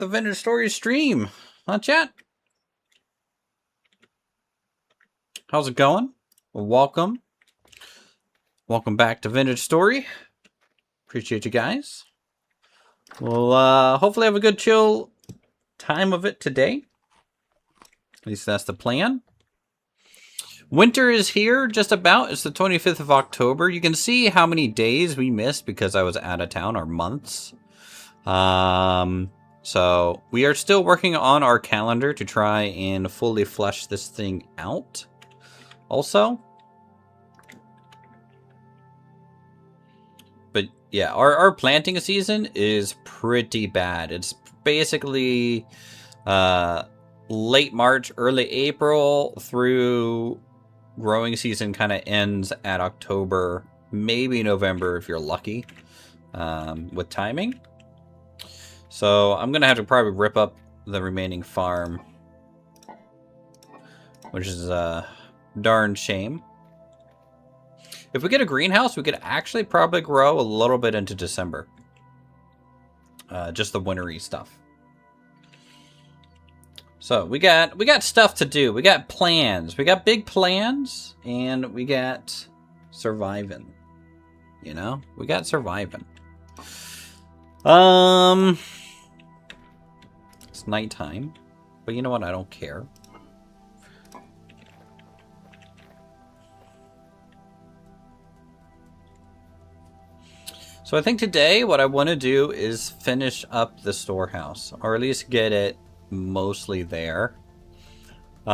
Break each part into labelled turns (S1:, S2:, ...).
S1: the Vintage Story stream. Huh, chat? How's it going? Well, welcome. Welcome back to Vintage Story. Appreciate you guys. We'll hopefully have a good chill time of it today. At least that's the plan. Winter is here, just about. It's the 25th of October. You can see how many days we missed because I was out of town, or months. So we are still working on our calendar to try and fully flesh this thing out. Also, but yeah, our planting season is pretty bad. It's basically late March, early April through growing season kind of ends at October, maybe November if you're lucky with timing. So I'm going to have to probably rip up the remaining farm, which is a darn shame. If we get a greenhouse, we could actually probably grow a little bit into December. Just the wintry stuff. So we got stuff to do. We got plans. We got big plans, and we got surviving. You know, we got surviving. It's nighttime, but you know what? I don't care. So I think today what I want to do is finish up the storehouse, or at least get it mostly there. We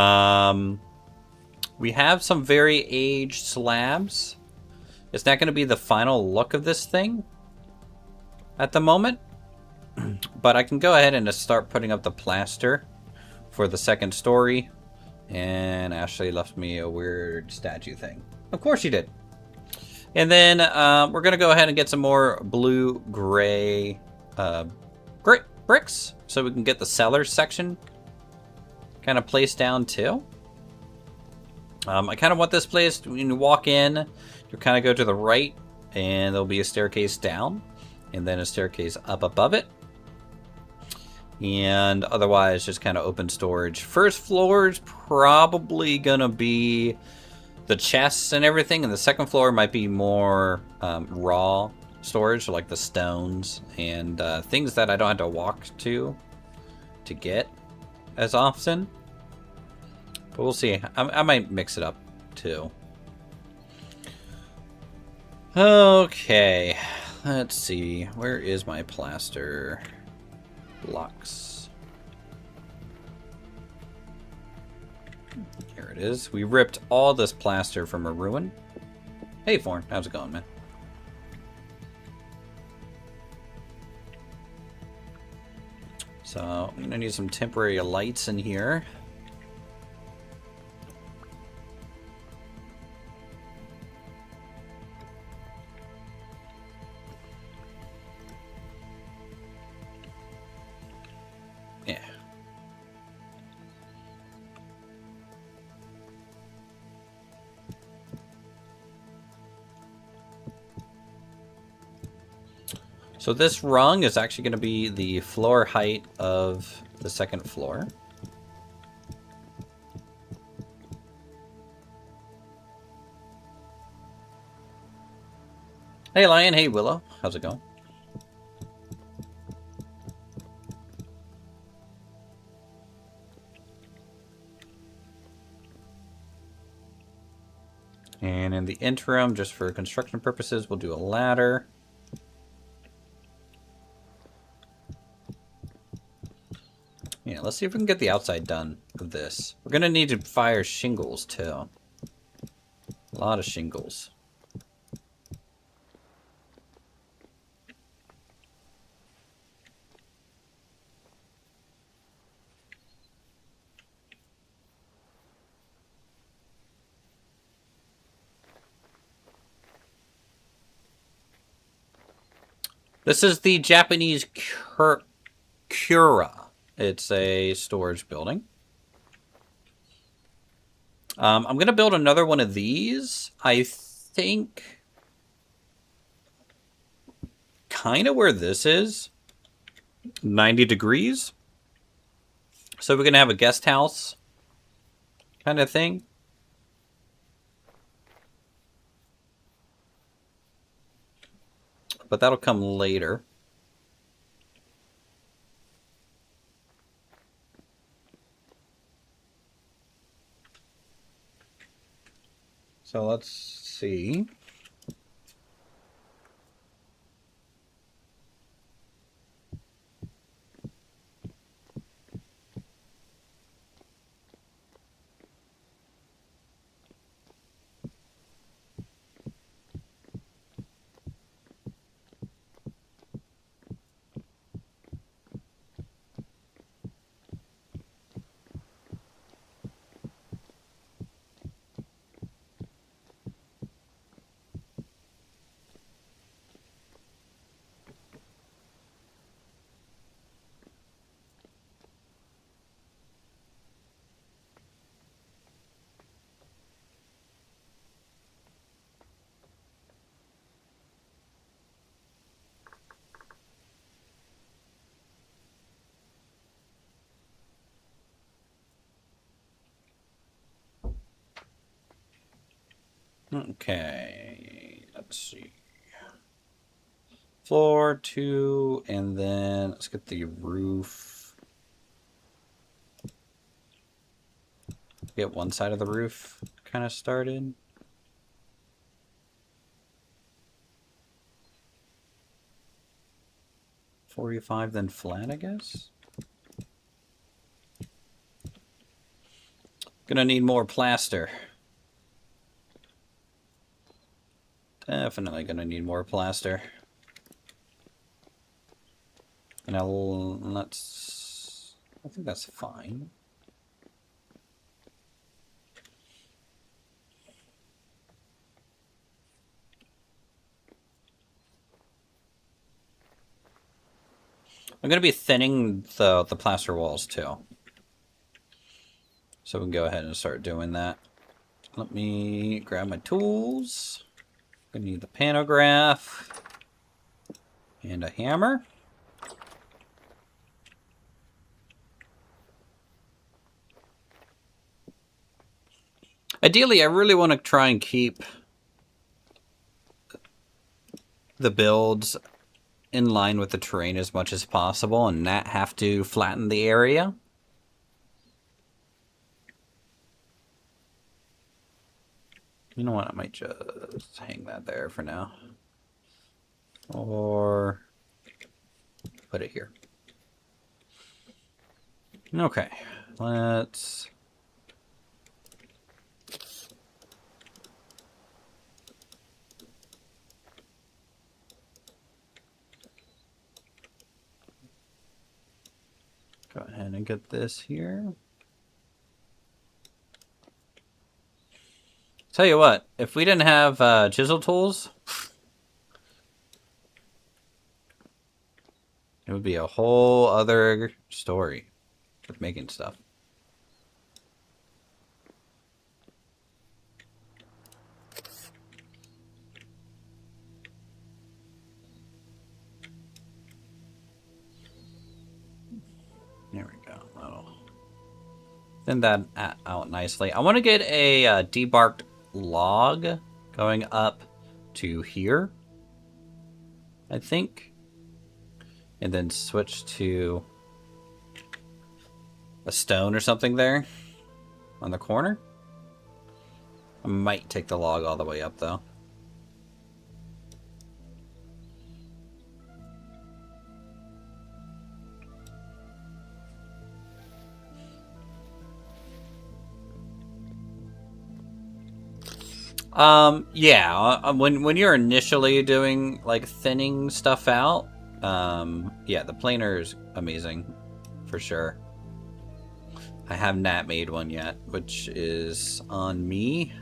S1: have some very aged slabs. It's not going to be the final look of this thing at the moment, but I can go ahead and just start putting up the plaster for the second story. And Ashley left me a weird statue thing. Of course she did. And then we're going to go ahead and get some more blue-gray bricks so we can get the cellar section kind of placed down too. I kind of want this place, when you walk in, you kind of go to the right, and there'll be a staircase down, and then a staircase up above it. And otherwise, just kind of open storage. First floor is probably going to be the chests and everything, and the second floor might be more raw storage, so like the stones and things that I don't have to walk to get as often. But we'll see. I might mix it up too. Okay, let's see. Where is my plaster blocks? Here it is. We ripped all this plaster from a ruin. Hey, Forn. How's it going, man? So, I'm going to need some temporary lights in here. Yeah. So this rung is actually going to be the floor height of the second floor. Hey Lion, hey Willow, how's it going? And in the interim, just for construction purposes, we'll do a ladder. Yeah, let's see if we can get the outside done of this. We're going to need to fire shingles, too. A lot of shingles. This is the Japanese Kura. It's a storage building. I'm going to build another one of these. I think kind of where this is. 90 degrees. So we're going to have a guest house kind of thing. But that'll come later. So let's see. Okay, let's see. Floor 2, and then let's get the roof. Get one side of the roof kind of started. $45, then flat, I guess. Gonna need more plaster. Definitely gonna need more plaster. Now let's... I think that's fine. I'm gonna be thinning the plaster walls too. So we can go ahead and start doing that. Let me grab my tools. Gonna need the pantograph and a hammer. Ideally, I really want to try and keep the builds in line with the terrain as much as possible and not have to flatten the area. You know what? I might just hang that there for now. Or put it here. Okay. Let's... go ahead and get this here. Tell you what, if we didn't have chisel tools, it would be a whole other story with making stuff. There we go. That'll thin that out nicely. I want to get a debarked log going up to here, I think. And then switch to a stone or something there on the corner. I might take the log all the way up, though. Yeah, when you're initially doing, like, thinning stuff out, yeah, the planer is amazing, for sure. I have not made one yet, which is on me.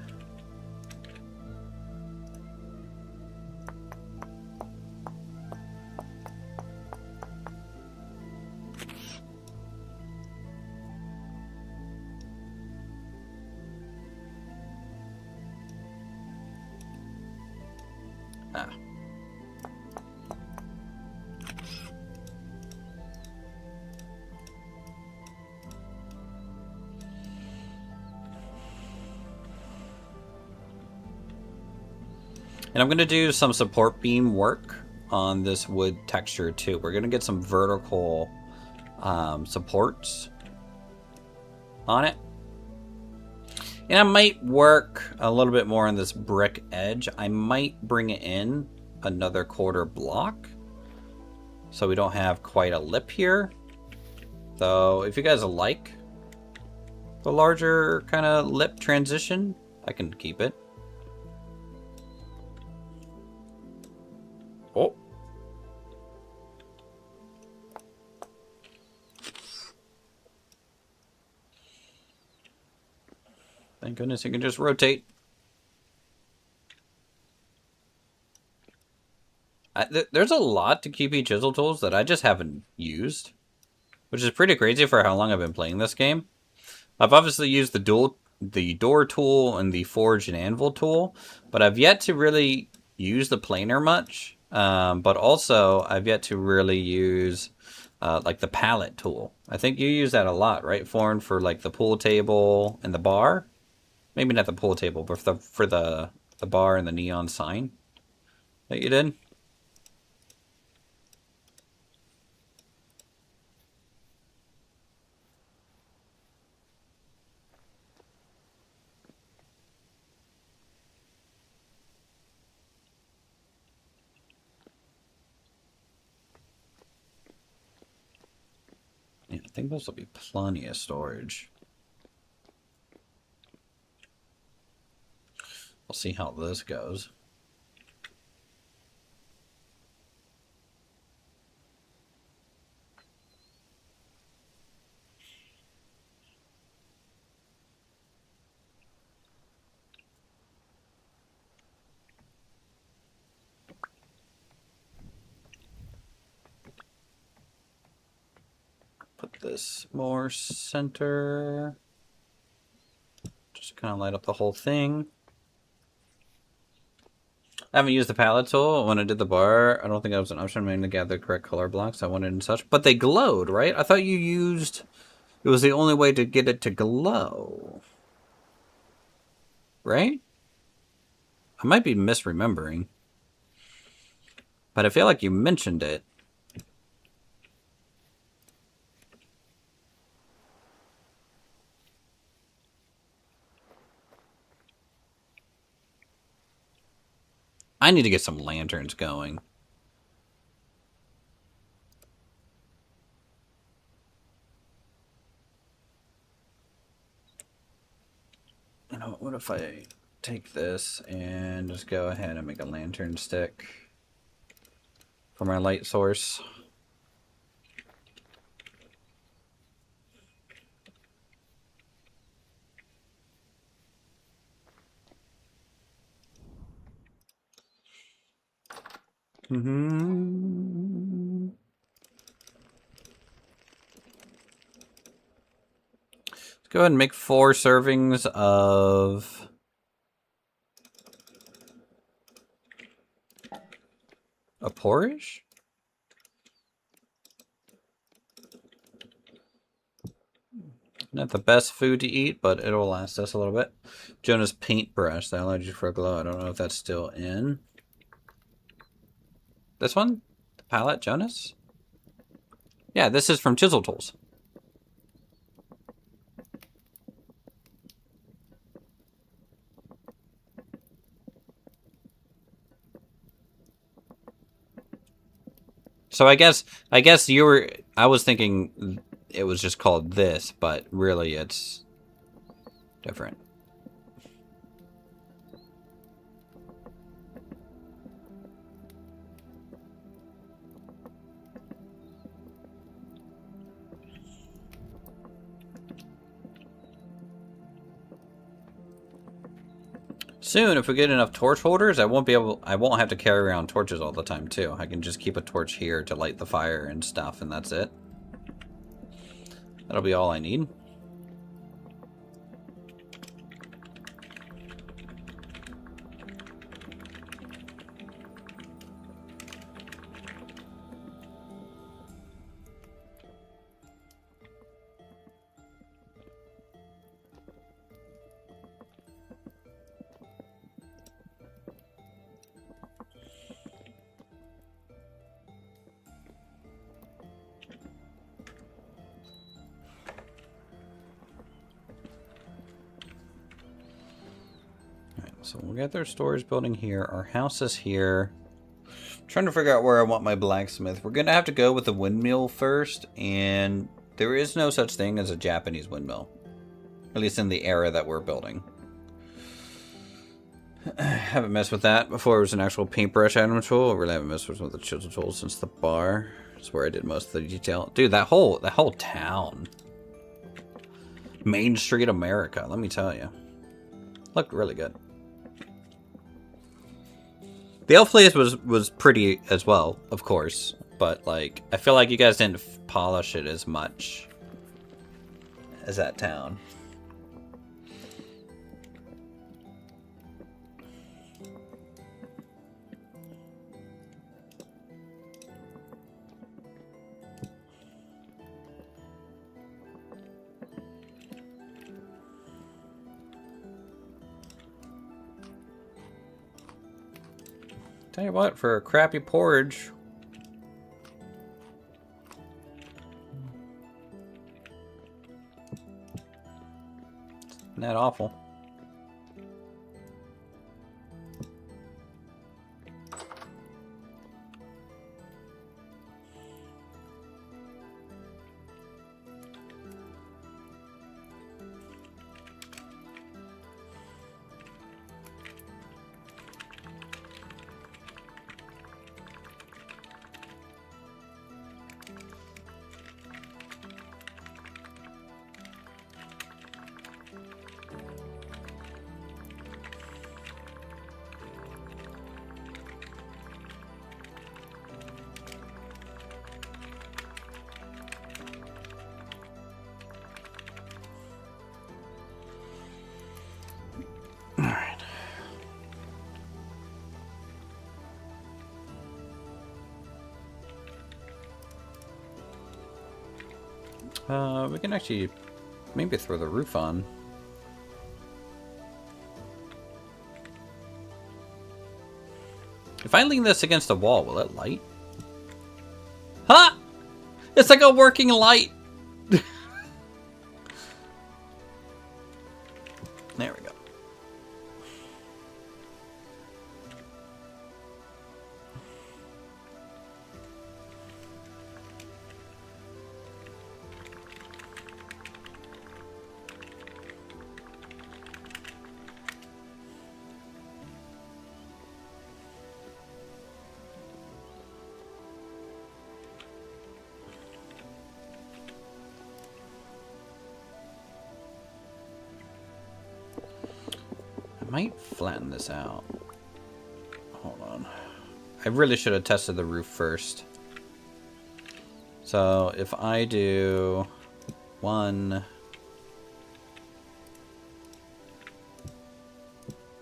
S1: And I'm going to do some support beam work on this wood texture too. We're going to get some vertical supports on it. And I might work a little bit more on this brick edge. I might bring it in another quarter block so we don't have quite a lip here. Though, if you guys like the larger kind of lip transition, I can keep it. Oh. Thank goodness you can just rotate. There's a lot to QP chisel tools that I just haven't used, which is pretty crazy for how long I've been playing this game. I've obviously used the door tool and the forge and anvil tool, but I've yet to really use the planer much. But also, I've yet to really use like the pallet tool. I think you use that a lot, right, Forn, for like the pool table and the bar? Maybe not the pool table, but for the bar and the neon sign that you did. Yeah, I think this will be plenty of storage. We'll see how this goes. Put this more center. Just kind of light up the whole thing. I haven't used the palette tool when I did the bar. I don't think that was an option. I mean, to gather the correct color blocks I wanted and such. But they glowed, right? I thought you used... It was the only way to get it to glow. Right? I might be misremembering. But I feel like you mentioned it. I need to get some lanterns going. You know, what if I take this and just go ahead and make a lantern stick for my light source? Mm-hmm. Let's go ahead and make 4 servings of a porridge. Not the best food to eat, but it'll last us a little bit. Jonah's paintbrush, the allergy for a glow. I don't know if that's still in. This one? The palette, Jonas? Yeah, this is from Chisel Tools. So I guess I was thinking it was just called this, but really it's different. Soon, if we get enough torch holders, I won't have to carry around torches all the time too. I can just keep a torch here to light the fire and stuff, and that's it. That'll be all I need. So we'll get their storage building here. Our house is here. I'm trying to figure out where I want my blacksmith. We're going to have to go with the windmill first, and there is no such thing as a Japanese windmill. At least in the era that we're building. I haven't messed with that before. It was an actual paintbrush item tool. I really haven't messed with the chisel tool since the bar. That's where I did most of the detail. Dude, that whole town. Main Street America, let me tell you. Looked really good. The elf place was pretty as well, of course. But, like, I feel like you guys didn't polish it as much as that town. Tell you what, for a crappy porridge. Isn't that awful? We can actually maybe throw the roof on. If I lean this against a wall, will it light? Huh? It's like a working light. There we go. I might flatten this out. Hold on. I really should have tested the roof first. So if I do 1,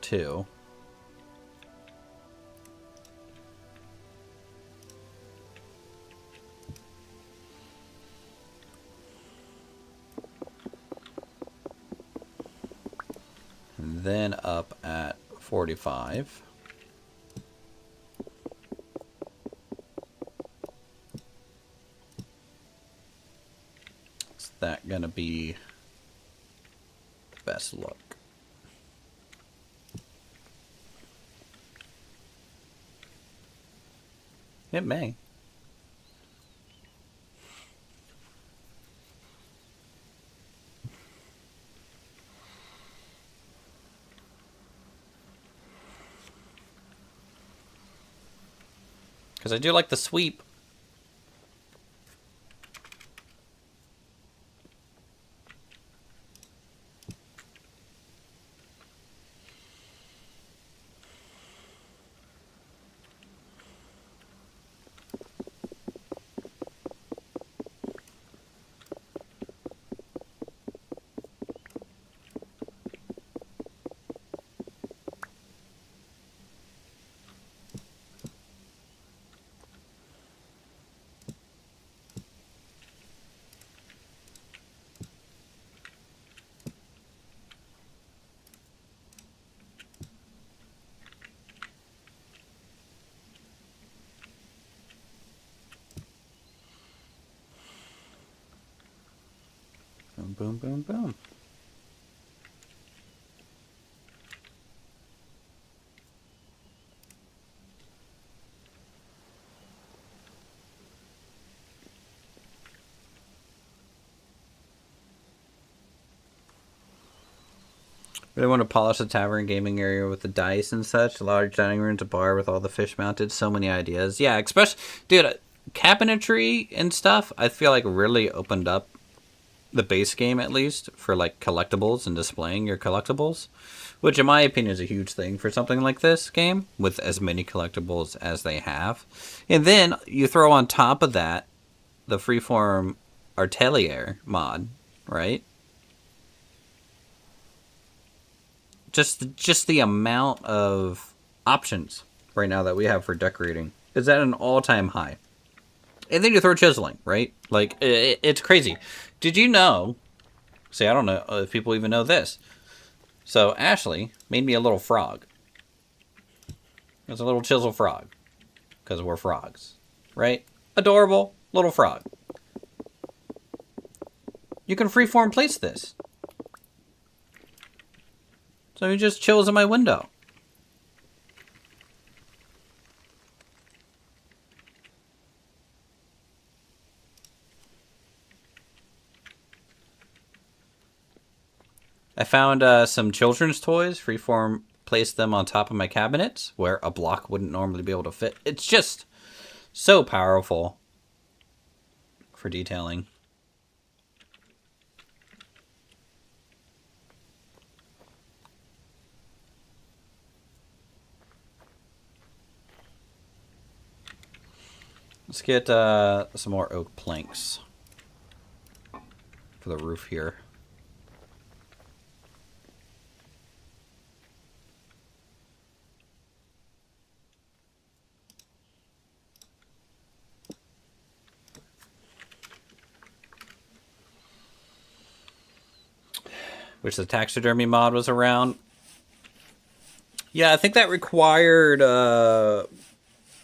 S1: 2. Then up at 45. Is that gonna be the best look? It may. Because I do like the sweep. Boom, boom, boom, boom. Really want to polish the tavern gaming area with the dice and such. Large dining room to bar with all the fish mounted. So many ideas. Yeah, especially, dude, cabinetry and stuff, I feel like really opened up the base game, at least, for like collectibles and displaying your collectibles. Which, in my opinion, is a huge thing for something like this game, with as many collectibles as they have. And then you throw on top of that the freeform Artelier mod, right? Just the amount of options right now that we have for decorating is at an all-time high. And then you throw chiseling, right? Like, it's crazy. Did you know? See, I don't know if people even know this. So Ashley made me a little frog. It's a little chisel frog. Because we're frogs, right? Adorable little frog. You can freeform place this. So he just chills in my window. I found some children's toys, freeform placed them on top of my cabinets where a block wouldn't normally be able to fit. It's just so powerful for detailing. Let's get some more oak planks for the roof here. Which the taxidermy mod was around. Yeah, I think that required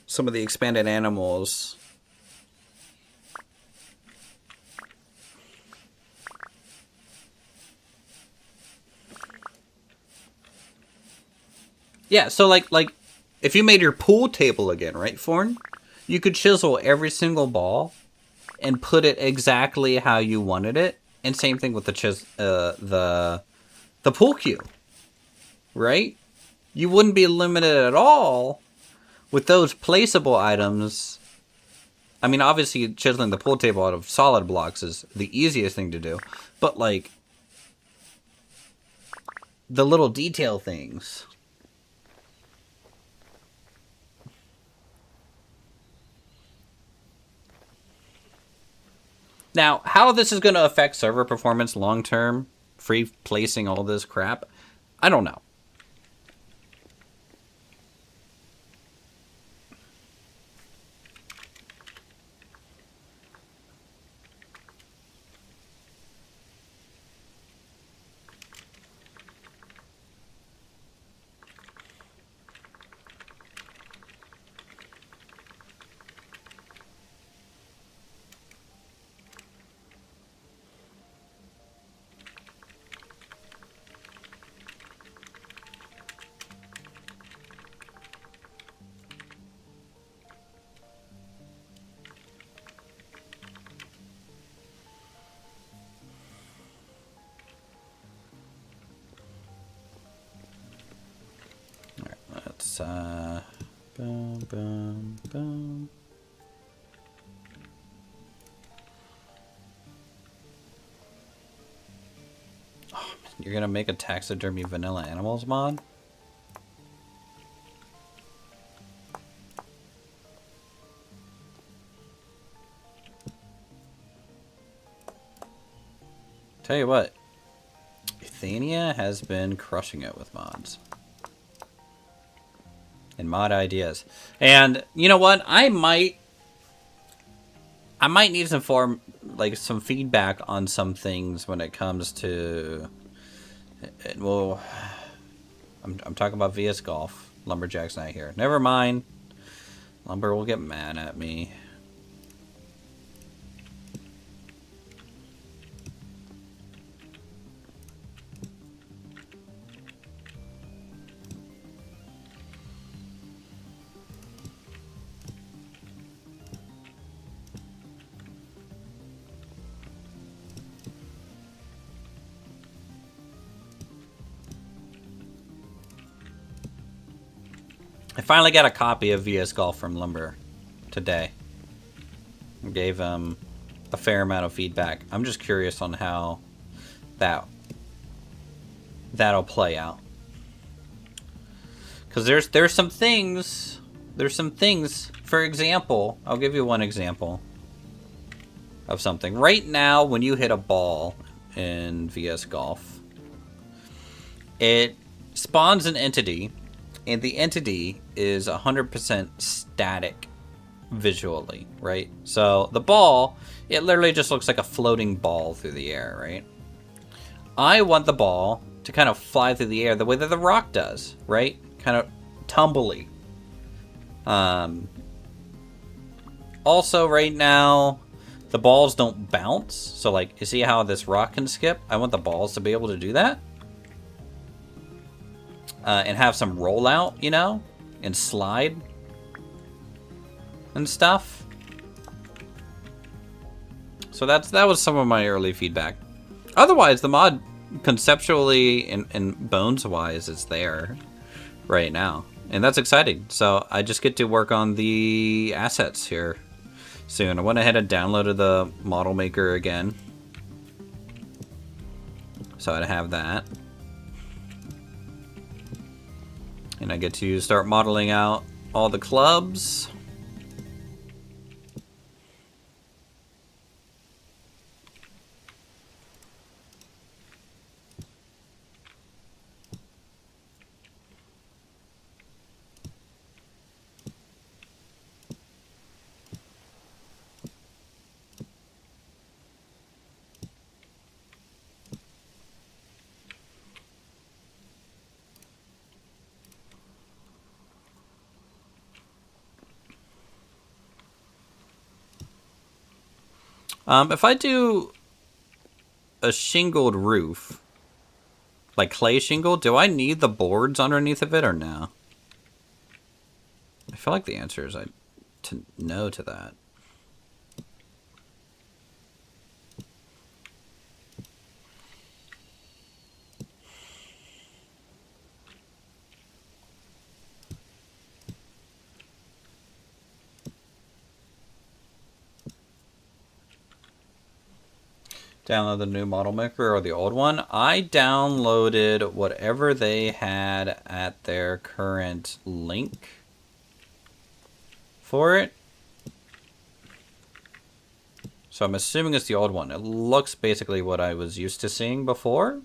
S1: some of the expanded animals. Yeah, so like if you made your pool table again, right, Forn? You could chisel every single ball and put it exactly how you wanted it. And same thing with the pool cue, right? You wouldn't be limited at all with those placeable items. I mean, obviously, chiseling the pool table out of solid blocks is the easiest thing to do. But, like, the little detail things. Now, how this is going to affect server performance long term, free placing all this crap, I don't know. Let's boom, boom, boom. Oh, you're gonna make a taxidermy vanilla animals mod? Tell you what, Euthania has been crushing it with mods. And mod ideas. And you know what? I might need some feedback on some things when it comes to well, I'm talking about VS Golf. Lumberjack's not here. Never mind. Lumber will get mad at me. I finally got a copy of VS Golf from Lumber today. I gave him a fair amount of feedback. I'm just curious on how that'll play out. Because there's some things. There's some things. For example, I'll give you one example of something. Right now, when you hit a ball in VS Golf, it spawns an entity, and the entity is 100% static visually, right? So the ball, it literally just looks like a floating ball through the air, right? I want the ball to kind of fly through the air the way that the rock does, right? Kind of tumbly. Also, right now, the balls don't bounce. So, like, you see how this rock can skip? I want the balls to be able to do that. And have some rollout, you know? And slide. And stuff. So that was some of my early feedback. Otherwise, the mod, conceptually and bones-wise, is there right now. And that's exciting. So I just get to work on the assets here soon. I went ahead and downloaded the model maker again. So I'd have that. And I get to start modeling out all the clubs. If I do a shingled roof, like clay shingle, do I need the boards underneath of it or no? I feel like the answer is no to that. Download the new model maker or the old one. I downloaded whatever they had at their current link for it. So I'm assuming it's the old one. It looks basically what I was used to seeing before.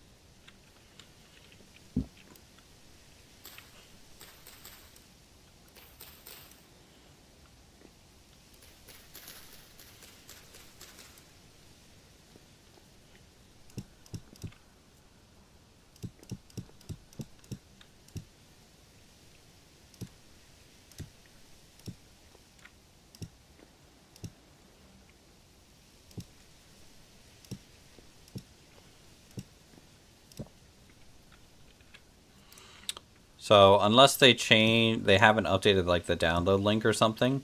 S1: So unless they haven't updated like the download link or something,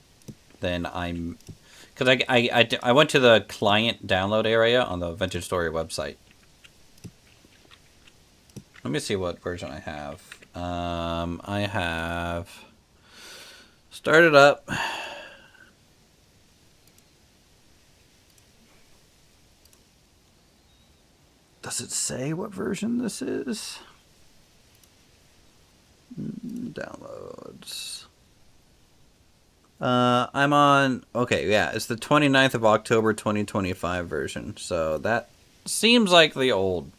S1: then because I went to the client download area on the Vintage Story website. Let me see what version I have. I have started up. Does it say what version this is? Downloads. I'm on... Okay, yeah, it's the 29th of October 2025 version. So that seems like the old.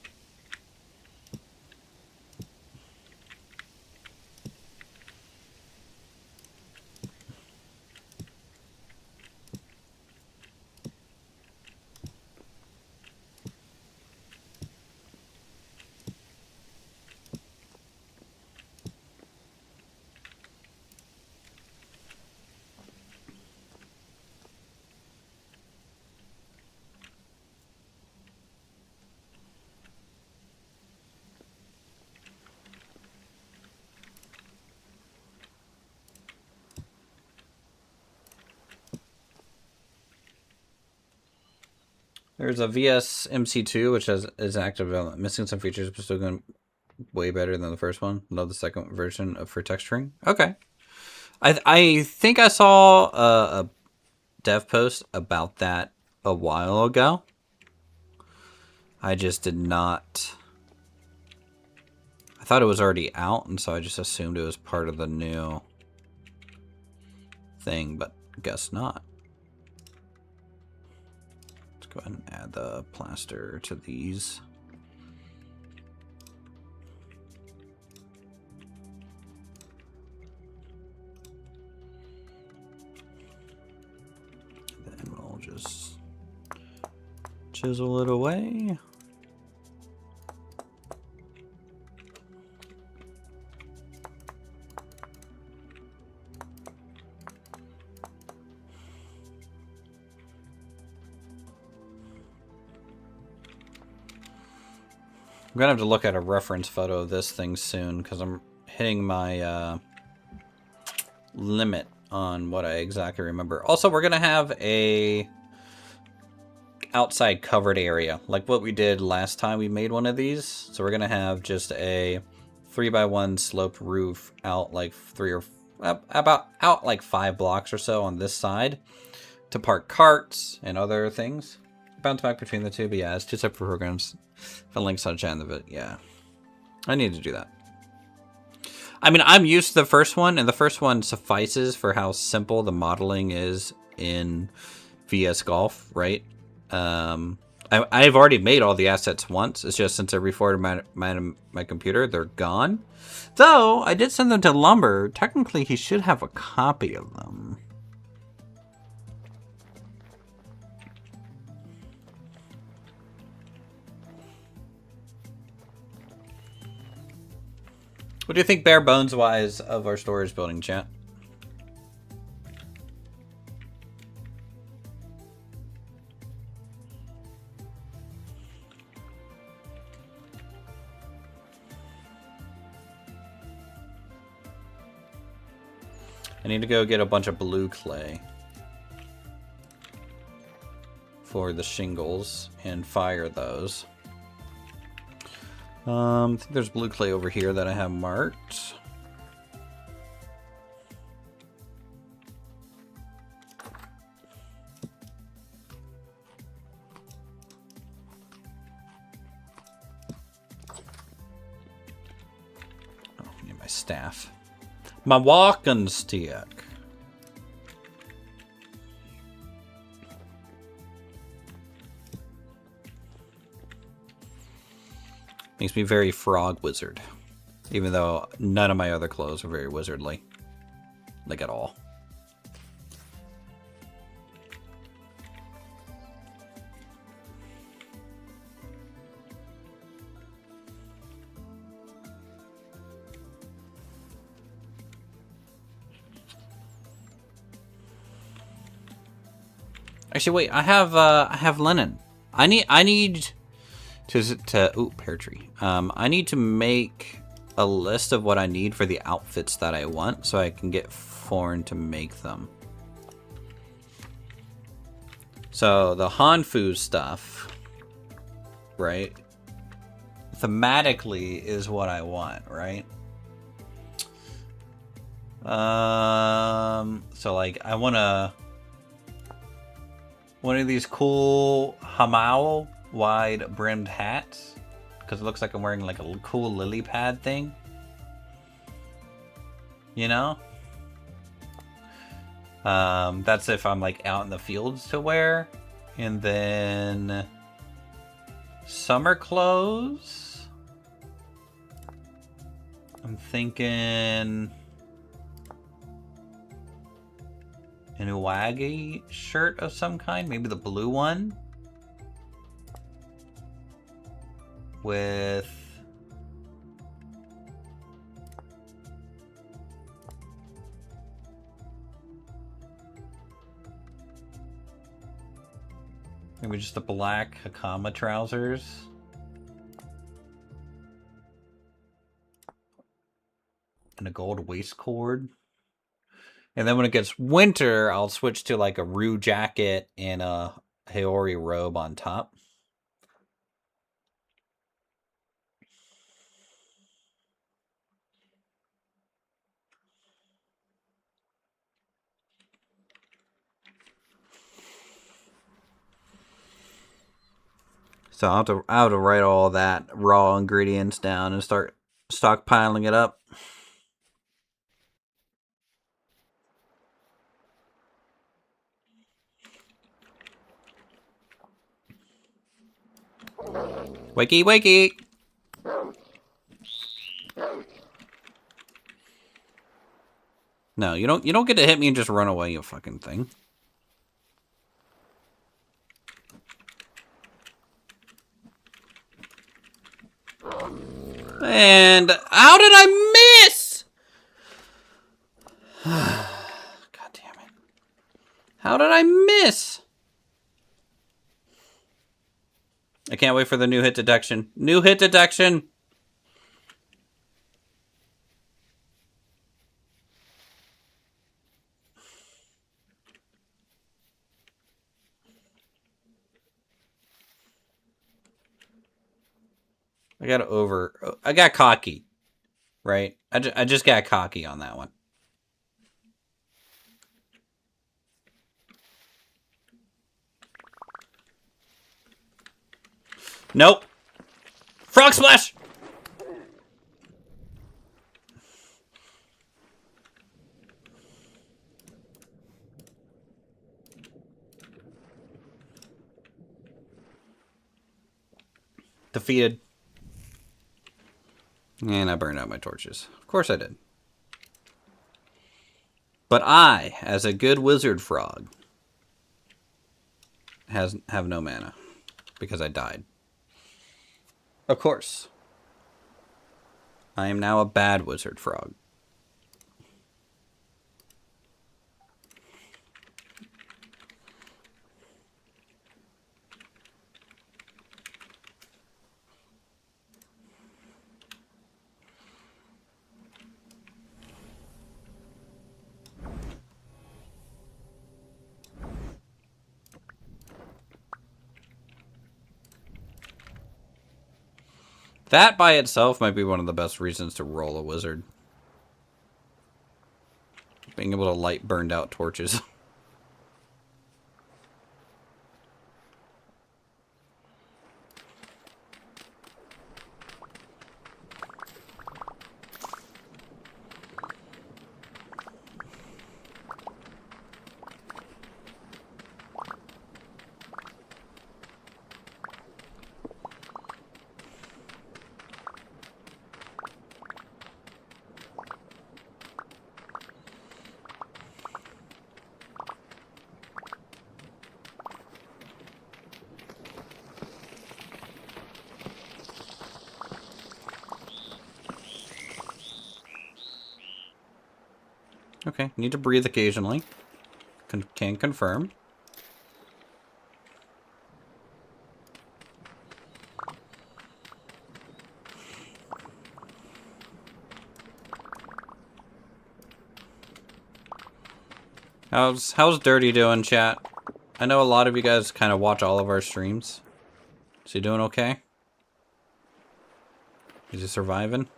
S1: There's a VS MC2, which is active development. Missing some features, but still going way better than the first one. Love the second version for texturing. Okay. I think I saw a dev post about that a while ago. I just did not. I thought it was already out, and so I just assumed it was part of the new thing, but guess not. Let's go ahead and add the plaster to these. Then we'll just chisel it away. I'm gonna have to look at a reference photo of this thing soon because I'm hitting my limit on what I exactly remember. Also, we're gonna have a outside covered area like what we did last time we made one of these. So we're gonna have just a 3x1 sloped roof out like out like 5 blocks or so on this side to park carts and other things. Bounce back between the two, but yeah, it's 2 separate programs. The links on the end of it, yeah. I need to do that. I mean, I'm used to the first one, and the first one suffices for how simple the modeling is in VS Golf, right? I've already made all the assets once. It's just since I reformatted my computer, they're gone. Though, I did send them to Lumber. Technically, he should have a copy of them. What do you think bare bones wise of our storage building, chat? I need to go get a bunch of blue clay for the shingles and fire those. I think there's blue clay over here that I have marked. Oh, I need my staff. My walking stick. Makes me very frog wizard. Even though none of my other clothes are very wizardly. Like at all. Actually, wait. I have linen. I need to ooh, pear tree. I need to make a list of what I need for the outfits that I want, so I can get Forn to make them. So the Hanfu stuff, right? Thematically is what I want, right? So like I want one of these cool Hamao wide brimmed hats, because it looks like I'm wearing like a cool lily pad thing, you know. That's if I'm like out in the fields to wear. And then summer clothes, I'm thinking an Uwagi shirt of some kind, maybe the blue one with maybe just the black Hakama trousers. And a gold waistcord. And then when it gets winter, I'll switch to like a Rue jacket and a Haori robe on top. So I'll have to write all that raw ingredients down and start stockpiling it up. Wakey, wakey! No, you don't get to hit me and just run away, you fucking thing. And how did I miss? God damn it. How did I miss? I can't wait for the new hit detection. New hit detection! I got cocky. Right? I just got cocky on that one. Nope. Frog splash! Defeated. And I burned out my torches. Of course I did. But I, as a good wizard frog, have no mana. Because I died. Of course. I am now a bad wizard frog. That by itself might be one of the best reasons to roll a wizard. Being able to light burned out torches. Okay, need to breathe occasionally. Can confirm. How's Dirty doing, chat? I know a lot of you guys kind of watch all of our streams. Is he doing okay? Is he surviving?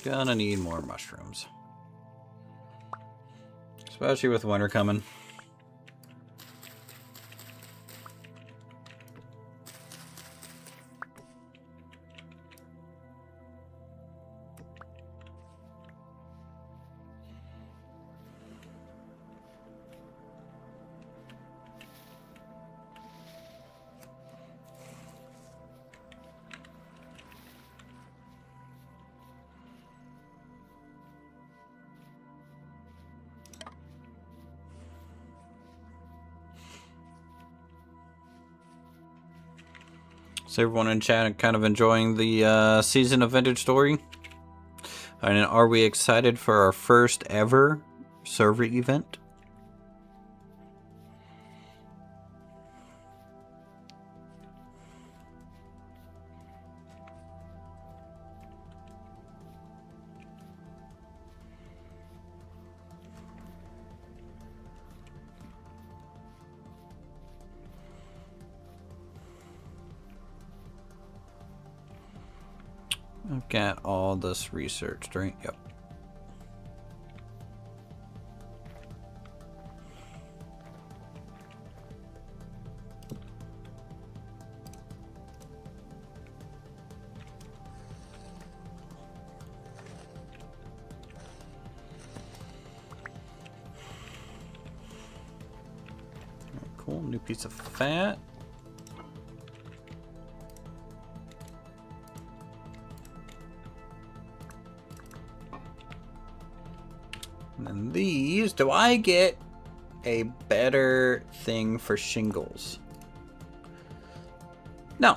S1: Gonna need more mushrooms. Especially with winter coming. Is everyone in chat kind of enjoying the season of Vintage Story? And are we excited for our first ever server event? I've got all this researched, right? Yep. Cool, new piece of fat. And then these, do I get a better thing for shingles? No.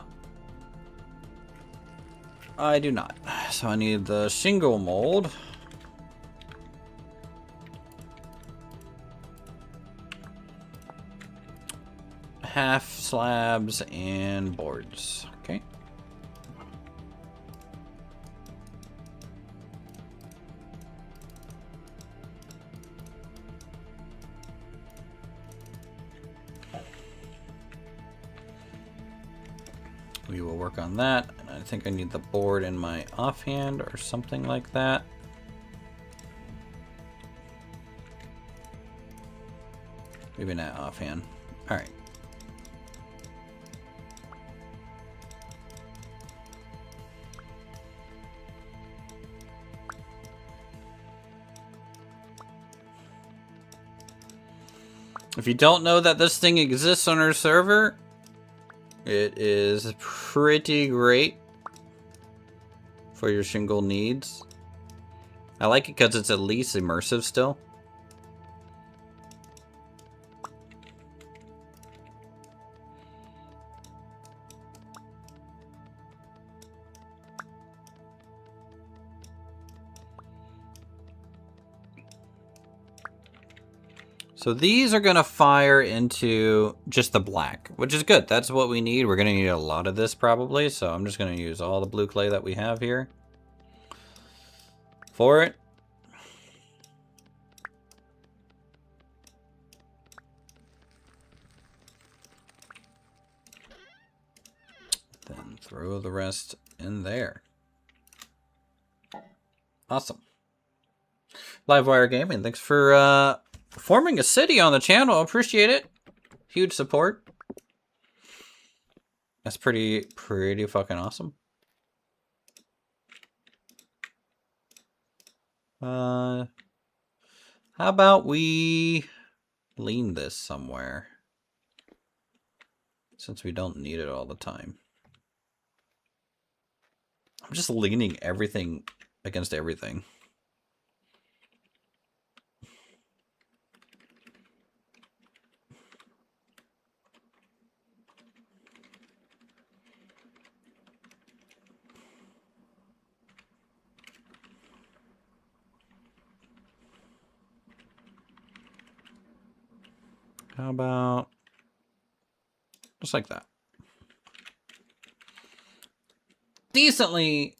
S1: I do not. So I need the shingle mold. Half slabs and boards. Okay. We will work on that. And I think I need the board in my offhand or something like that. Maybe not offhand. All right. If you don't know that this thing exists on our server, it is pretty great for your shingle needs. I like it because it's at least immersive still. So these are going to fire into just the black, which is good. That's what we need. We're going to need a lot of this probably. So I'm just going to use all the blue clay that we have here for it. Then throw the rest in there. Awesome. Livewire Gaming, thanks for forming a city on the channel. Appreciate it. Huge support. That's pretty fucking awesome. How about we lean this somewhere? Since we don't need it all the time. I'm just leaning everything against everything. How about just like that? Decently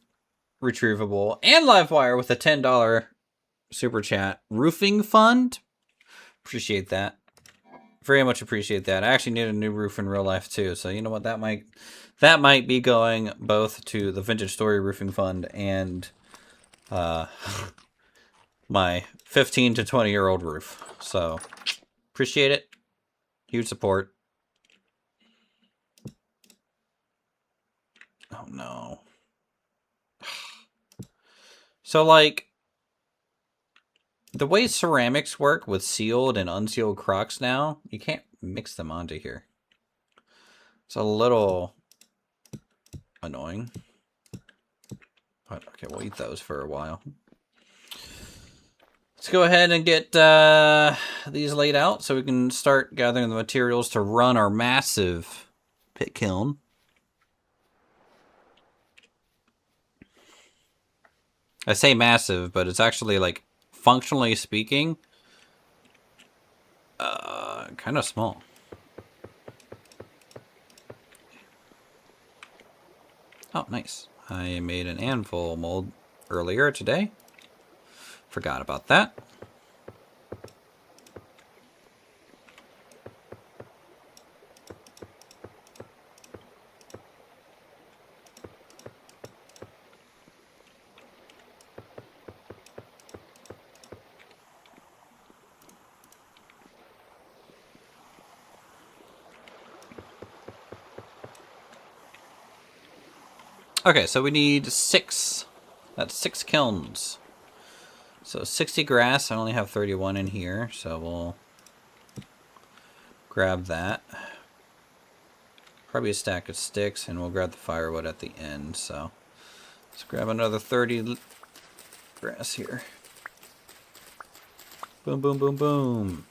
S1: retrievable. And Livewire with a $10 super chat. Roofing fund. Appreciate that. Very much appreciate that. I actually need a new roof in real life too. So you know what, that might be going both to the Vintage Story Roofing Fund and my 15 to 20-year-old roof. So appreciate it. Huge support. Oh no. So like the way ceramics work with sealed and unsealed crocks now, you can't mix them onto here. It's a little annoying. But okay, we'll eat those for a while. Let's go ahead and get these laid out so we can start gathering the materials to run our massive pit kiln. I say massive, but it's actually, like, functionally speaking, kind of small. Oh, nice. I made an anvil mold earlier today. Forgot about that. Okay, so we need 6. That's 6 kilns. So 60 grass. I only have 31 in here, so we'll grab that. Probably a stack of sticks, and we'll grab the firewood at the end. So let's grab another 30 grass here. Boom, boom, boom, boom.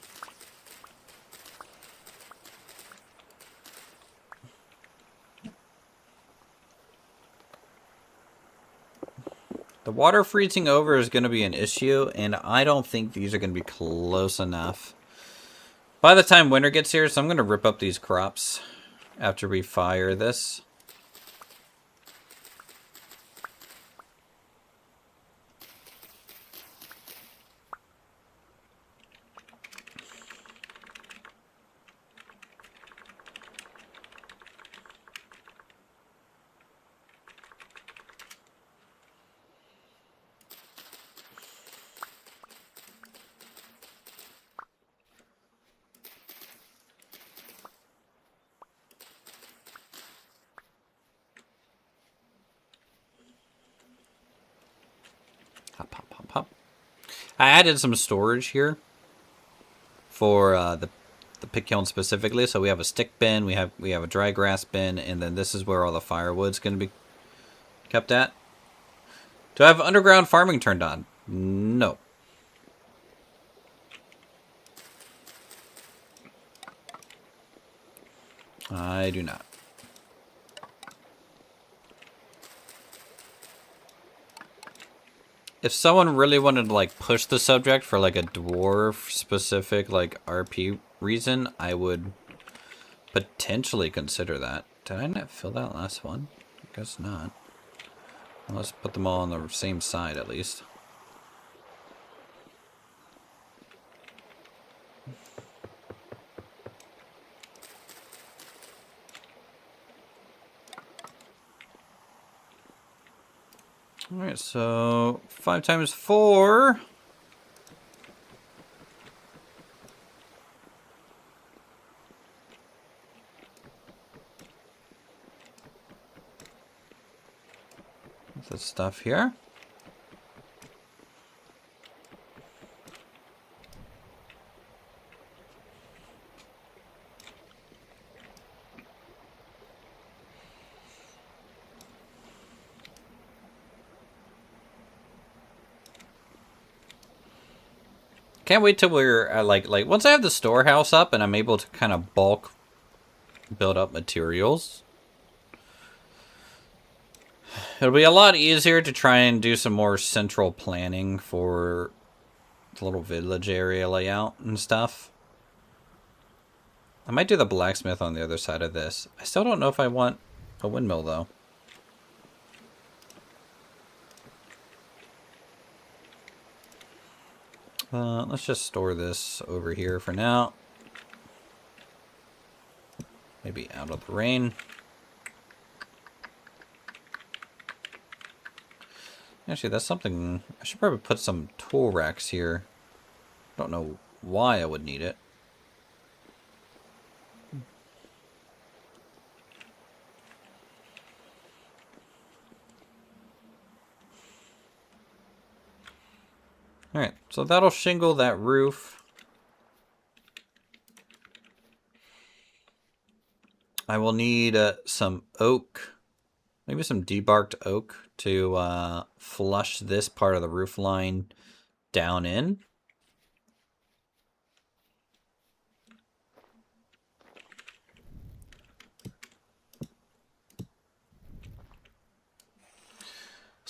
S1: The water freezing over is going to be an issue, and I don't think these are going to be close enough by the time winter gets here, so I'm going to rip up these crops after we fire this. Hop, hop, hop, hop. I added some storage here for the pit kiln specifically. So we have a stick bin, we have a dry grass bin, and then this is where all the firewood's going to be kept at. Do I have underground farming turned on? No. I do not. If someone really wanted to, like, push the subject for, like, a dwarf-specific, like, RP reason, I would potentially consider that. Did I not fill that last one? I guess not. Well, let's put them all on the same side, at least. Alright, so 5 times 4... This stuff here. Can't wait till we're like once I have the storehouse up and I'm able to kind of bulk build up materials. It'll be a lot easier to try and do some more central planning for the little village area layout and stuff. I might do the blacksmith on the other side of this. I still don't know if I want a windmill, though. Let's just store this over here for now. Maybe out of the rain. Actually, that's something... I should probably put some tool racks here. Don't know why I would need it. Alright, so that'll shingle that roof. I will need some oak, maybe some debarked oak to flush this part of the roof line down in.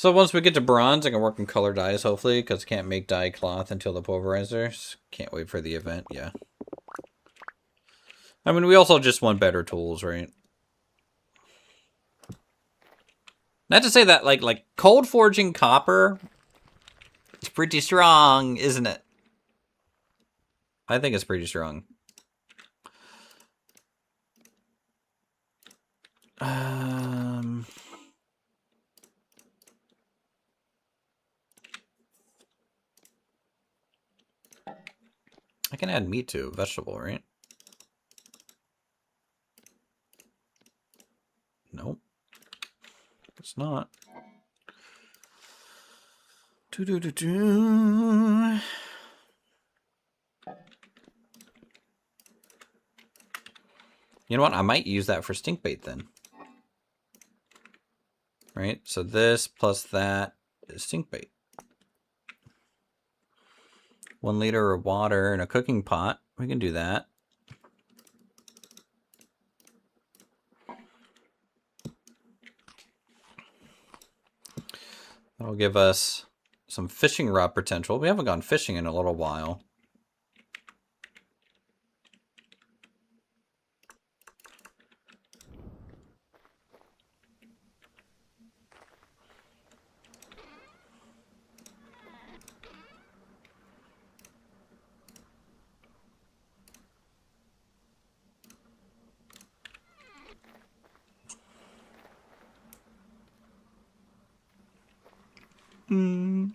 S1: So once we get to bronze, I can work in color dyes, hopefully, because I can't make dye cloth until the pulverizers. Can't wait for the event, yeah. I mean, we also just want better tools, right? Not to say that, like cold forging copper, it's pretty strong, isn't it? I think it's pretty strong. I can add meat to a vegetable, right? Nope. It's not. Do-do-do-do. You know what? I might use that for stink bait then. Right? So this plus that is stink bait. 1 liter of water in a cooking pot. We can do that. That'll give us some fishing rod potential. We haven't gone fishing in a little while.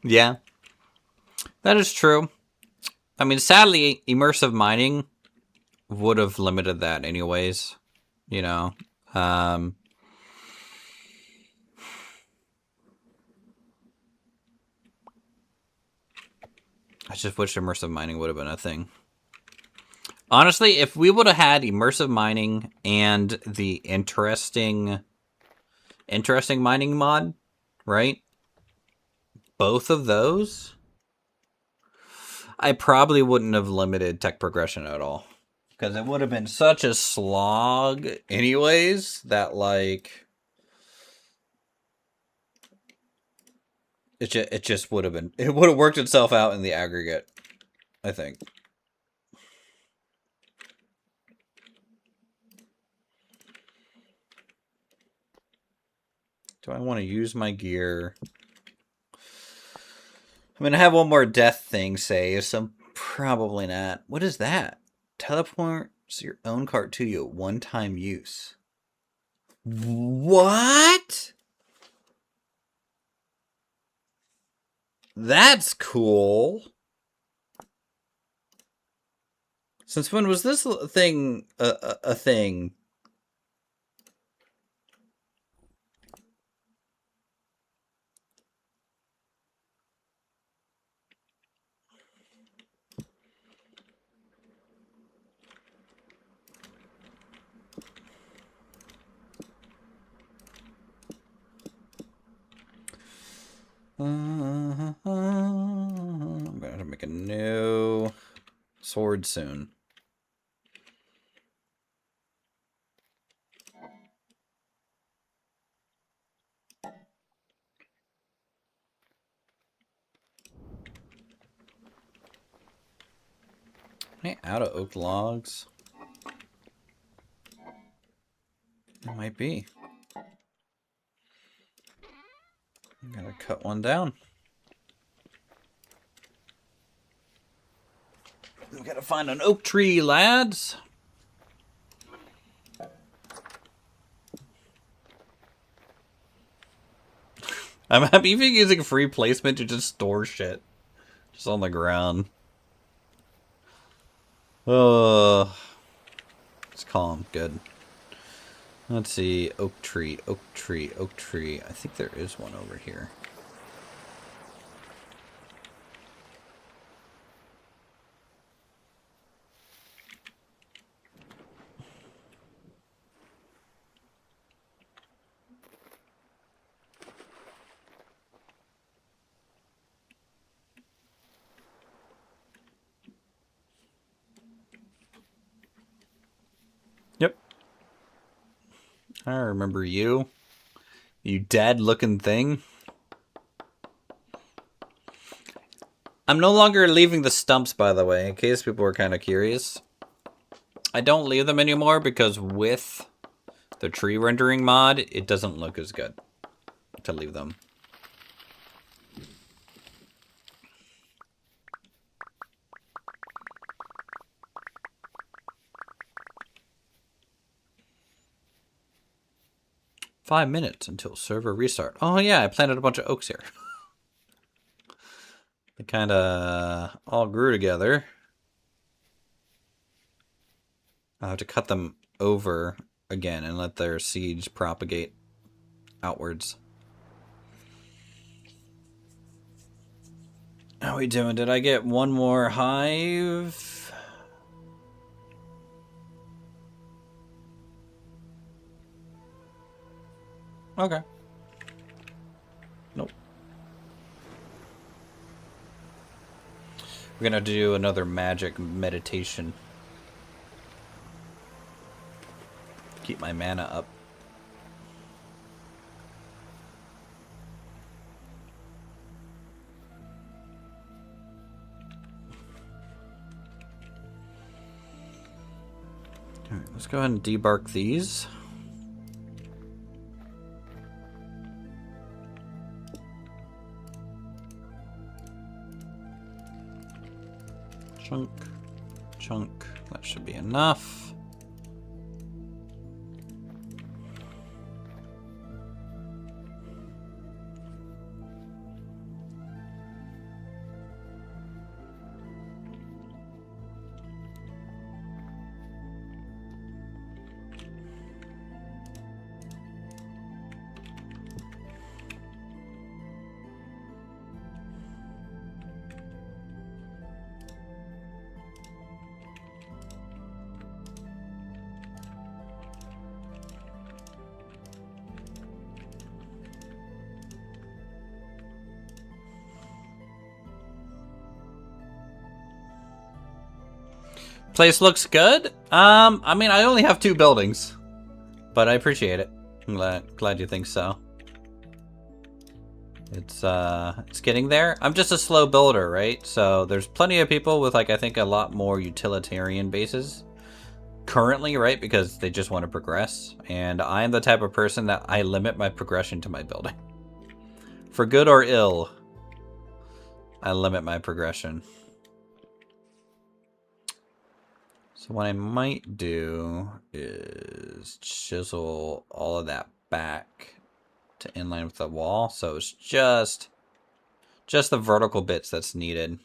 S1: Yeah, that is true. I mean, sadly, immersive mining would have limited that anyways, you know. I just wish immersive mining would have been a thing. Honestly, if we would have had immersive mining and the interesting mining mod, right? Both of those, I probably wouldn't have limited tech progression at all. Because it would have been such a slog anyways that, like, it just would have been, it would have worked itself out in the aggregate, I think. Do I want to use my gear? I'm going to have one more death thing saved, so probably not. What is that? Teleports your own cart to you at one-time use. What? That's cool. Since when was this thing a thing? I'm gonna have to make a new sword soon. Am I out of oak logs? It might be. I gotta cut one down. We gotta find an oak tree, lads. I'm even using free placement to just store shit. Just on the ground. Oh, it's calm. Good. Let's see. Oak tree, oak tree, oak tree. I think there is one over here. Yep. I remember you. You dead looking thing. I'm no longer leaving the stumps, by the way, in case people were kind of curious. I don't leave them anymore because with the tree rendering mod, it doesn't look as good to leave them. "5 minutes until server restart." Oh yeah, I planted a bunch of oaks here. They kind of all grew together. I'll have to cut them over again and let their seeds propagate outwards. How are we doing? Did I get one more hive? Okay. Nope. We're gonna do another magic meditation. Keep my mana up. Alright, let's go ahead and debark these. Chunk, chunk, that should be enough. Place looks good. I mean, I only have 2 buildings, but I appreciate it. I'm glad you think so. It's getting there. I'm just a slow builder, right? So there's plenty of people with, like, I think a lot more utilitarian bases currently, right? Because they just want to progress. And I'm the type of person that I limit my progression to my building. For good or ill, I limit my progression. So what I might do is chisel all of that back to inline with the wall. So it's just the vertical bits that's needed.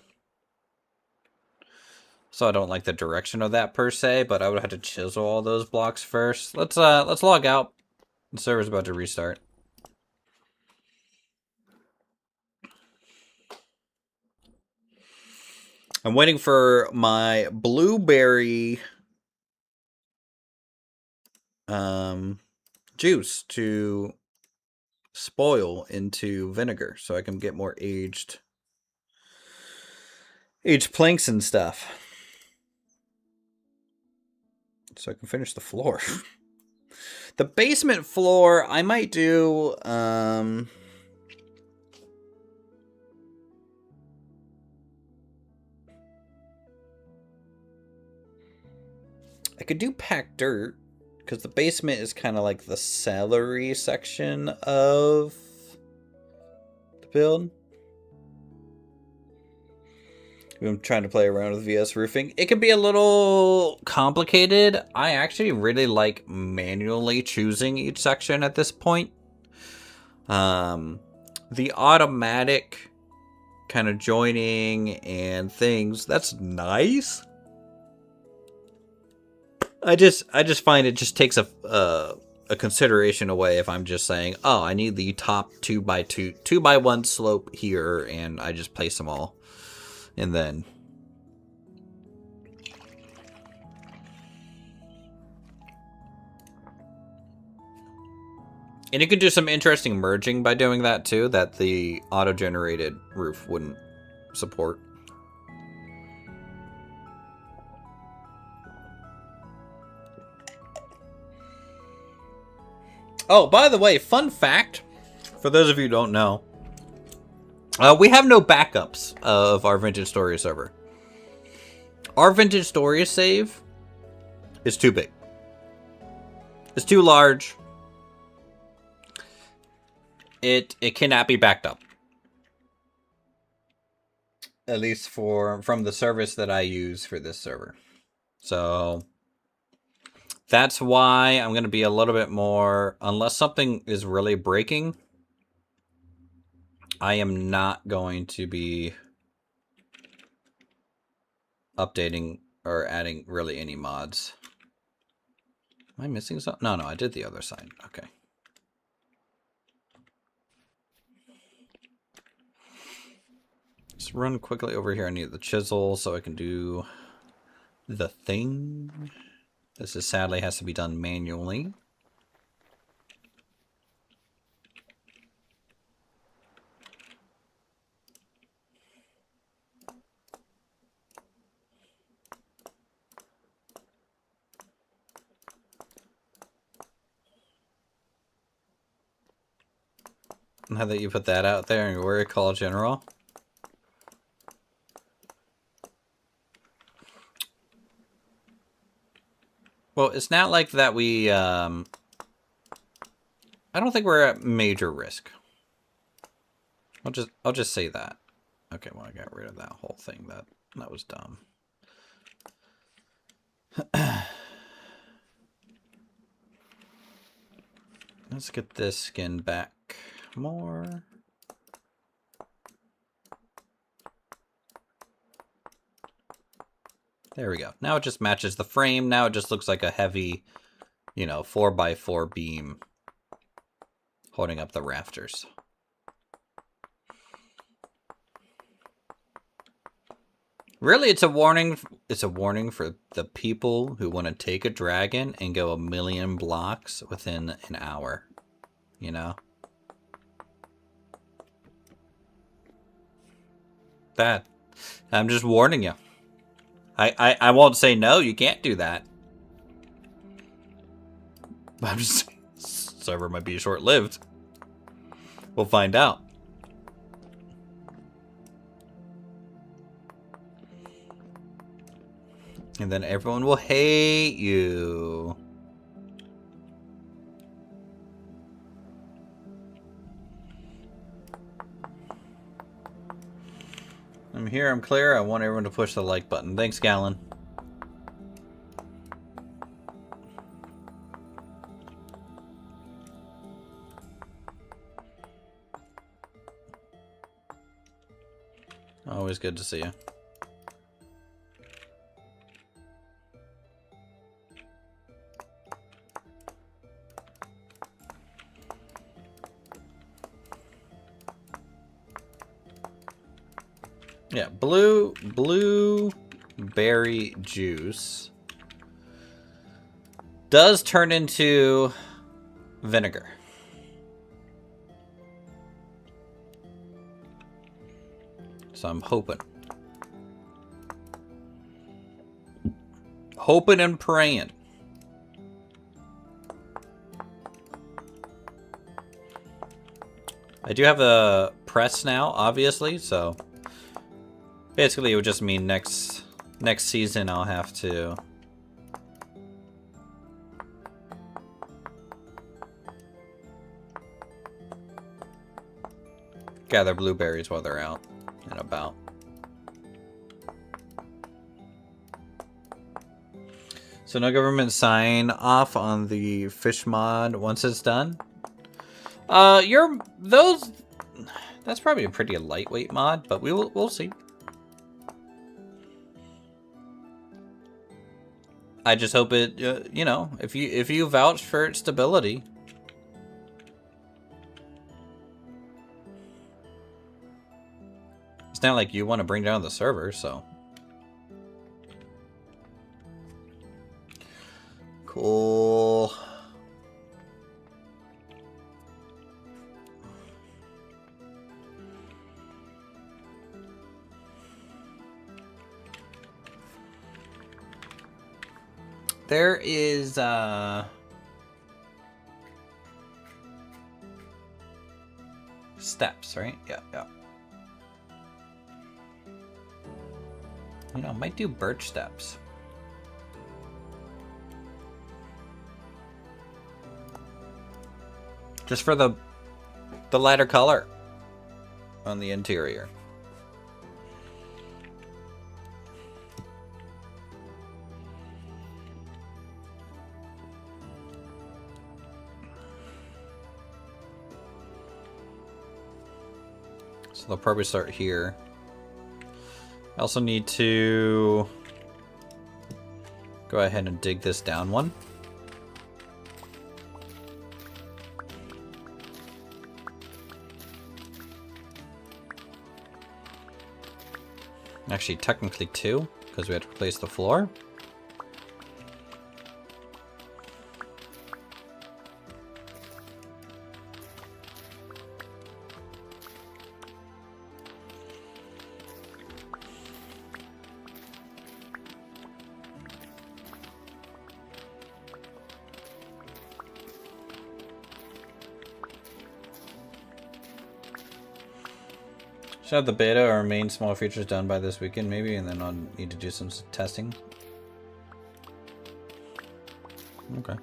S1: So I don't like the direction of that per se, but I would have to chisel all those blocks first. Let's log out. The server's about to restart. I'm waiting for my blueberry juice to spoil into vinegar so I can get more aged planks and stuff. So I can finish the floor. The basement floor, I might do I could do packed dirt, because the basement is kind of like the celery section of the build. I'm trying to play around with VS roofing. It can be a little complicated. I actually really like manually choosing each section at this point. The automatic kind of joining and things, that's nice. I just find it just takes a consideration away if I'm just saying, oh, I need the top 2x1 slope here, and I just place them all, and then and you could do some interesting merging by doing that too, that the auto-generated roof wouldn't support. Oh, by the way, fun fact, for those of you who don't know, We have no backups of our Vintage Story server. Our Vintage Story save is too big. It's too large. It cannot be backed up. At least from the service that I use for this server. So that's why I'm going to be a little bit more, unless something is really breaking, I am not going to be updating or adding really any mods. Am I missing something? No, I did the other side. Okay. Let's run quickly over here. I need the chisel so I can do the thing. This is sadly has to be done manually. Now that you put that out there and we're a call general. Well, it's not like that we, I don't think we're at major risk. I'll just say that. Okay, well, I got rid of that whole thing. That was dumb. Let's get this skin back more. There we go. Now it just matches the frame. Now it just looks like a heavy, 4x4 beam holding up the rafters. Really, it's a warning. It's a warning for the people who want to take a dragon and go 1,000,000 blocks within an hour. That. I'm just warning you. I won't say no, you can't do that. I'm just saying, server might be short-lived. We'll find out. And then everyone will hate you. I'm here, I'm clear. I want everyone to push the like button. Thanks, Gallon. Always good to see you. Yeah, blueberry juice does turn into vinegar. So I'm hoping and praying. I do have a press now, obviously, so basically it would just mean next season I'll have to gather blueberries while they're out and about. So no government sign off on the fish mod once it's done. That's probably a pretty lightweight mod, but we'll see. I just hope it, if you vouch for its stability. It's not like you want to bring down the server, so. Cool. There is, steps, right? Yeah. You know, I might do birch steps. Just for the lighter color on the interior. So they'll probably start here. I also need to go ahead and dig this down one. Actually, technically two, because we had to replace the floor. Should have the beta or main small features done by this weekend, maybe, and then I'll need to do some testing. Okay.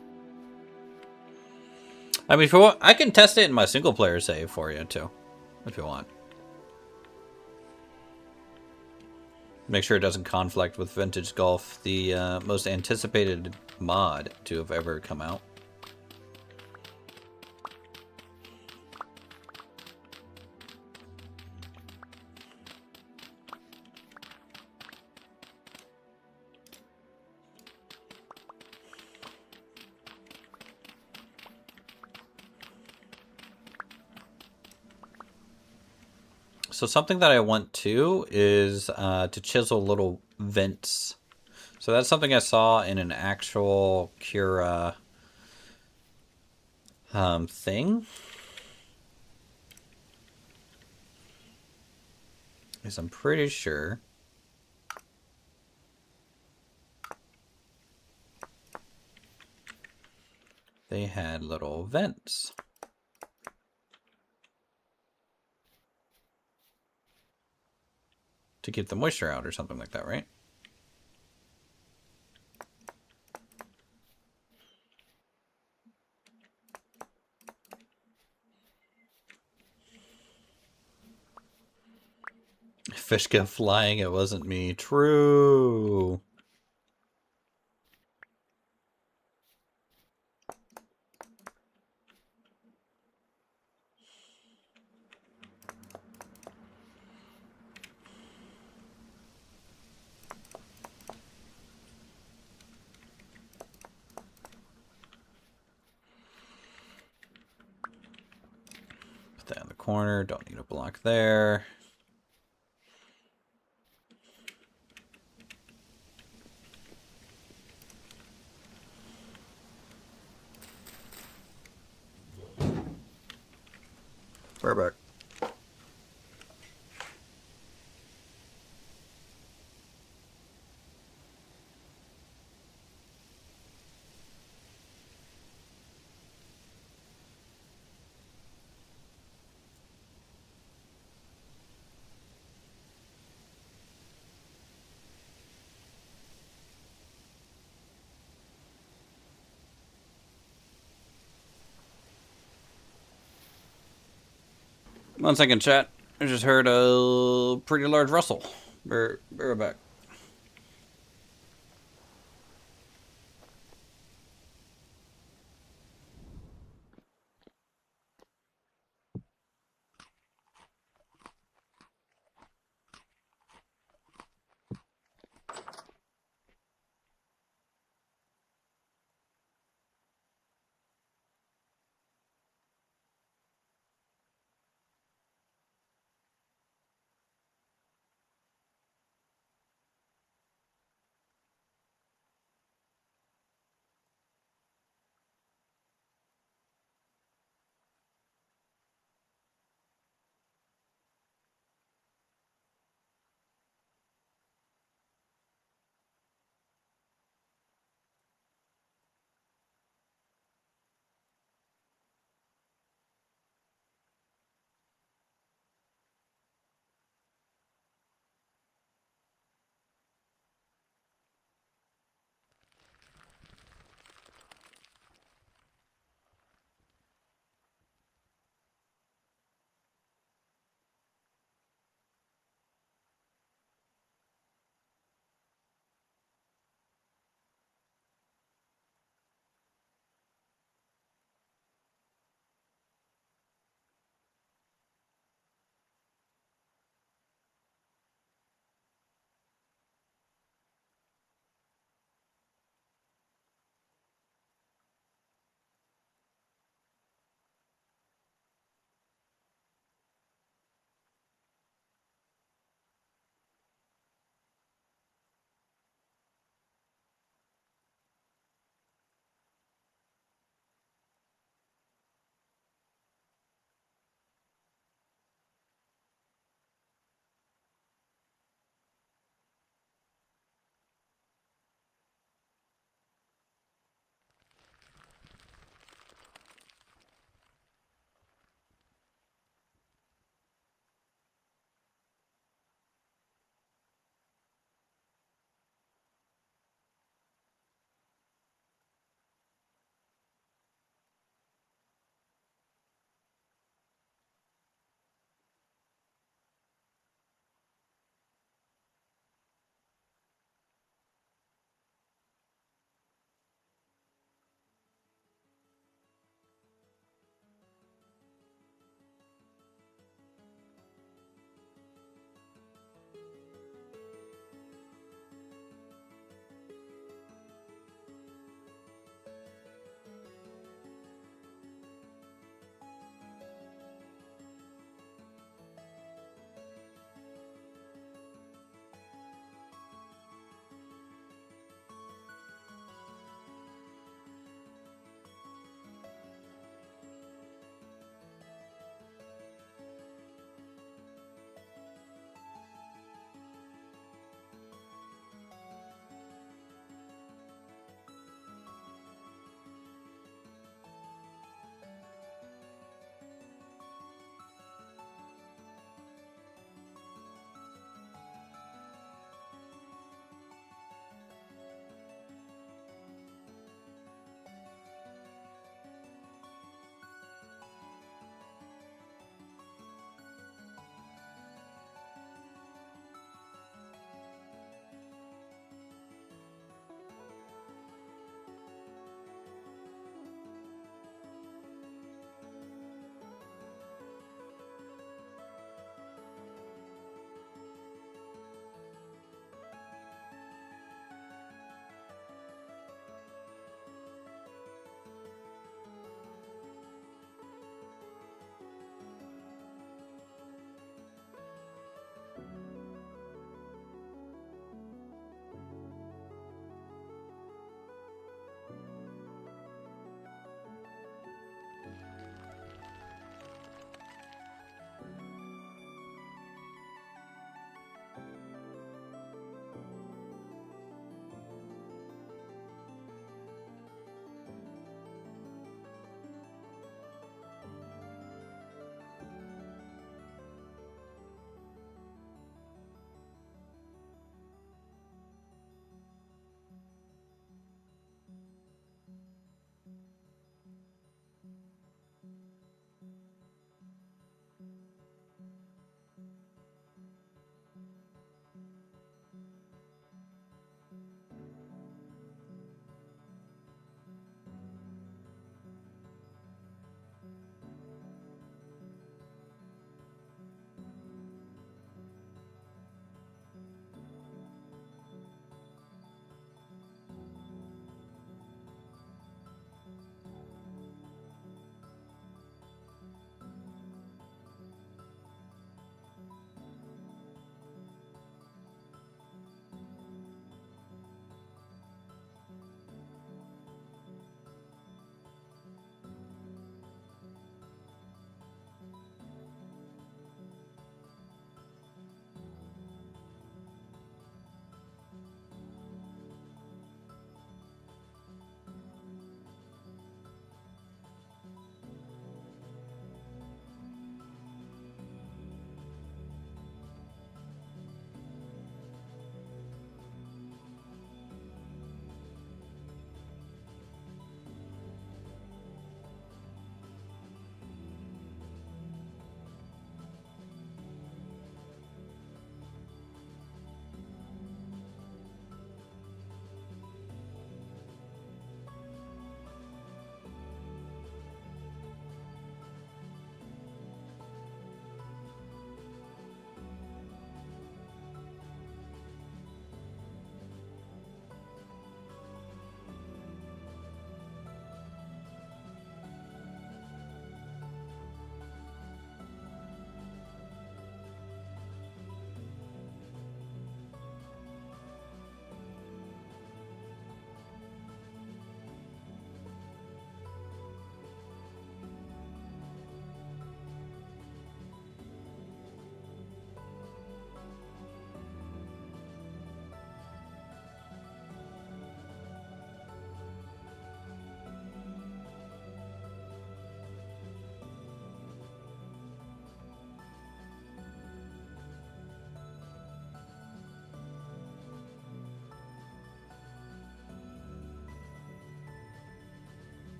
S1: I mean, if you want, I can test it in my single player save for you too, if you want. Make sure it doesn't conflict with Vintage Golf, the most anticipated mod to have ever come out. So something that I want to is to chisel little vents. So that's something I saw in an actual Cura thing. Because I'm pretty sure they had little vents. To keep the moisture out or something like that, right? Fish kept flying, it wasn't me. True. Put that in the corner, don't need a block there. We're back. One second, chat. I just heard a pretty large rustle. We're back.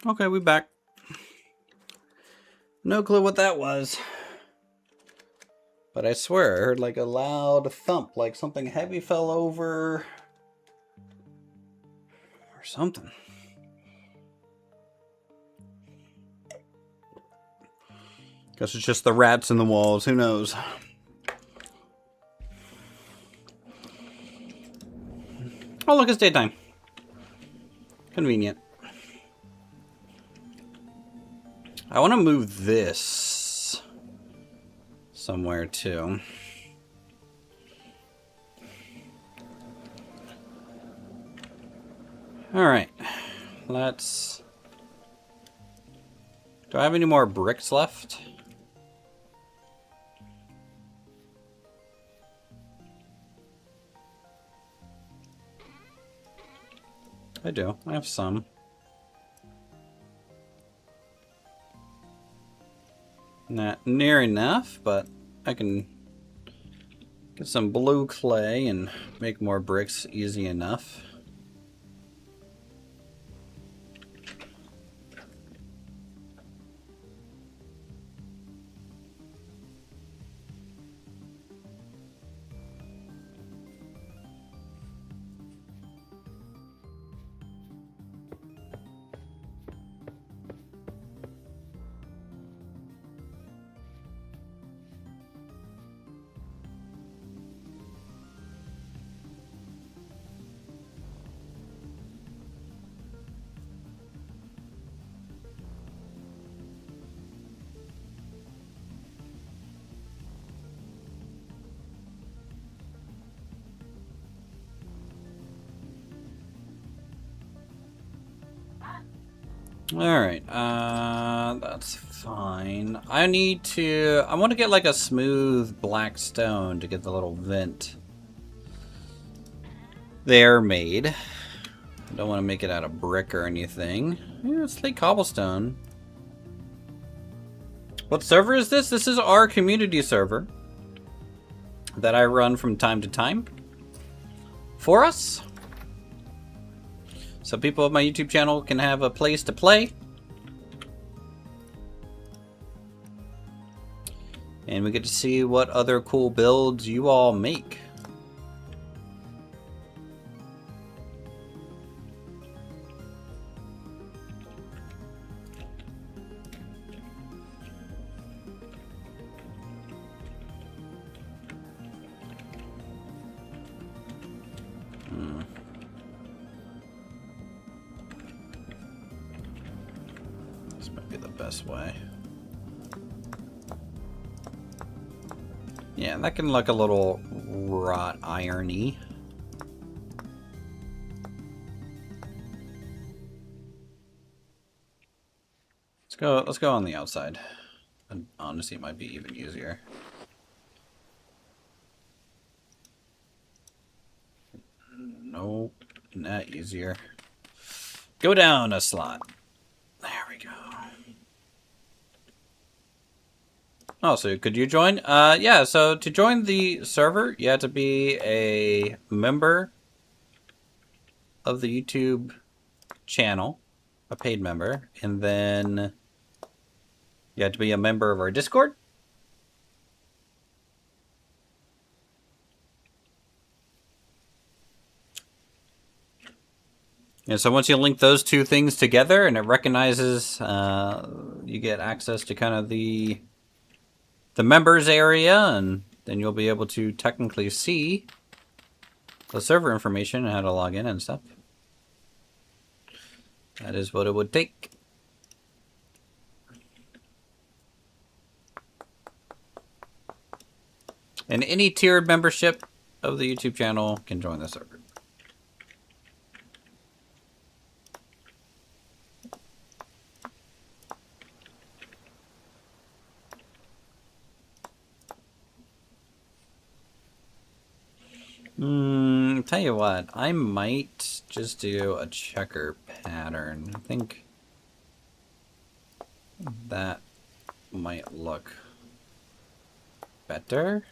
S1: Okay, we back. No clue what that was. But I swear, I heard like a loud thump, like something heavy fell over. Or something. Guess it's just the rats in the walls, who knows? Oh look, it's daytime. Convenient. I want to move this somewhere too. Alright. Let's... Do I have any more bricks left? I do. I have some. Not near enough, but I can get some blue clay and make more bricks easy enough. Alright, that's fine. I want to get like a smooth black stone to get the little vent there made. I don't want to make it out of brick or anything. Yeah, it's like cobblestone. What server is this? This is our community server that I run from time to time for us. So people of my YouTube channel can have a place to play. And we get to see what other cool builds you all make. This might be the best way. Yeah, that can look a little wrought irony. Let's go on the outside. And honestly, it might be even easier. Nope, not easier. Go down a slot. There we go. Oh, so could you join? Yeah, so to join the server, you have to be a member of the YouTube channel, a paid member, and then you have to be a member of our Discord. And so once you link those two things together and it recognizes, you get access to kind of the members area, and then you'll be able to technically see the server information and how to log in and stuff. That is what it would take. And any tiered membership of the YouTube channel can join the server. Tell you what, I might just do a checker pattern. I think that might look better.